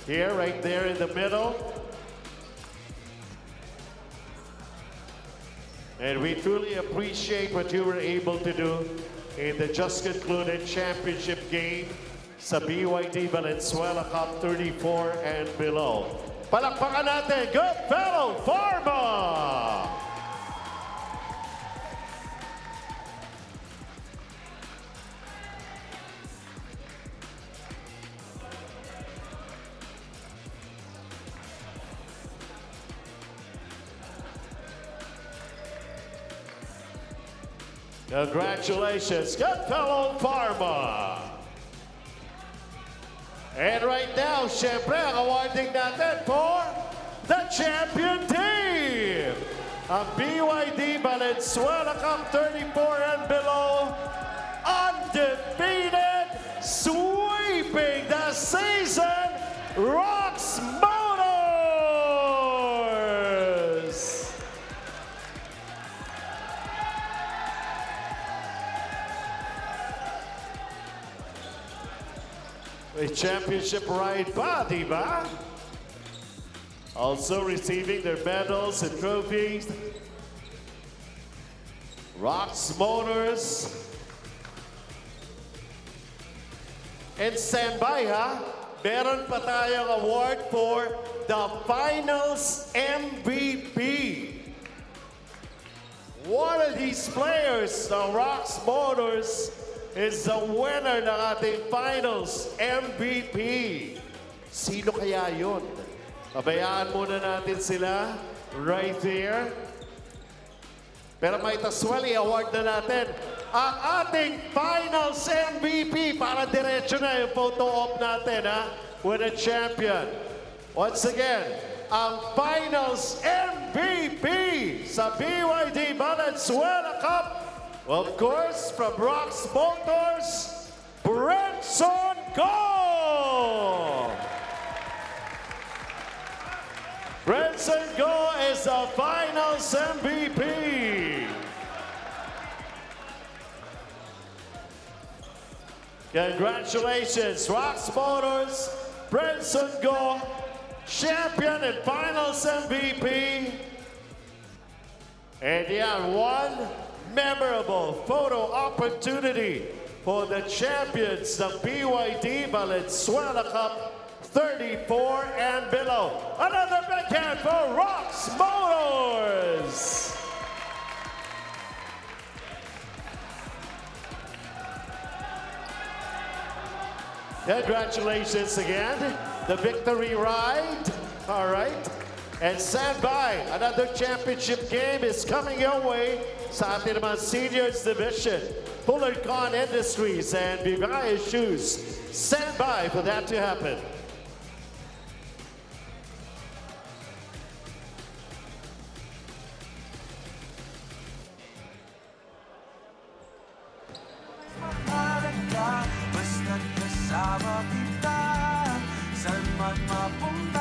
here, right there in the middle. And we truly appreciate what you were able to do in the just concluded championship game sa BYD Valenzuela Cup 34 and below. Palakpakan natin, Goodfellow Pharma! Congratulations, Goodfellow Pharma. And right now, syempre, ang awarding natin for the champion team. Ang BYD Valenzuela Cup 34 and below, undefeated, sweeping the season, Rocks Motors! A championship ride pa, di ba? Also receiving their medals and trophies, Rocks Motors. And standby ha, meron pa tayong award for the Finals MVP. One of these players, the Rocks Motors, is the winner ng ating Finals MVP. Sino kaya yun? Pabayaan muna natin sila right there. Pero may taswali, award na natin ang ating Finals MVP para diretso na yung photo op natin ha, with a champion. Once again, ang Finals MVP sa BYD Valenzuela Cup, of course, from Rocks Motors, Brenson Go! Brenson Go is the Finals MVP. Congratulations, Rocks Motors, Brenson Go, champion and Finals MVP. And yeah, one memorable photo opportunity for the champions, the BYD Valenzuela Cup 34 and below. Another big hand for Rocks Motors! Congratulations again, the victory ride. All right. And stand by, another championship game is coming your way sa ating naman seniors division. Fullercon Industries and Vivaya Shoes. Stand by for that to happen. Mahalaga, basta't kasama kita, saan man mapunta.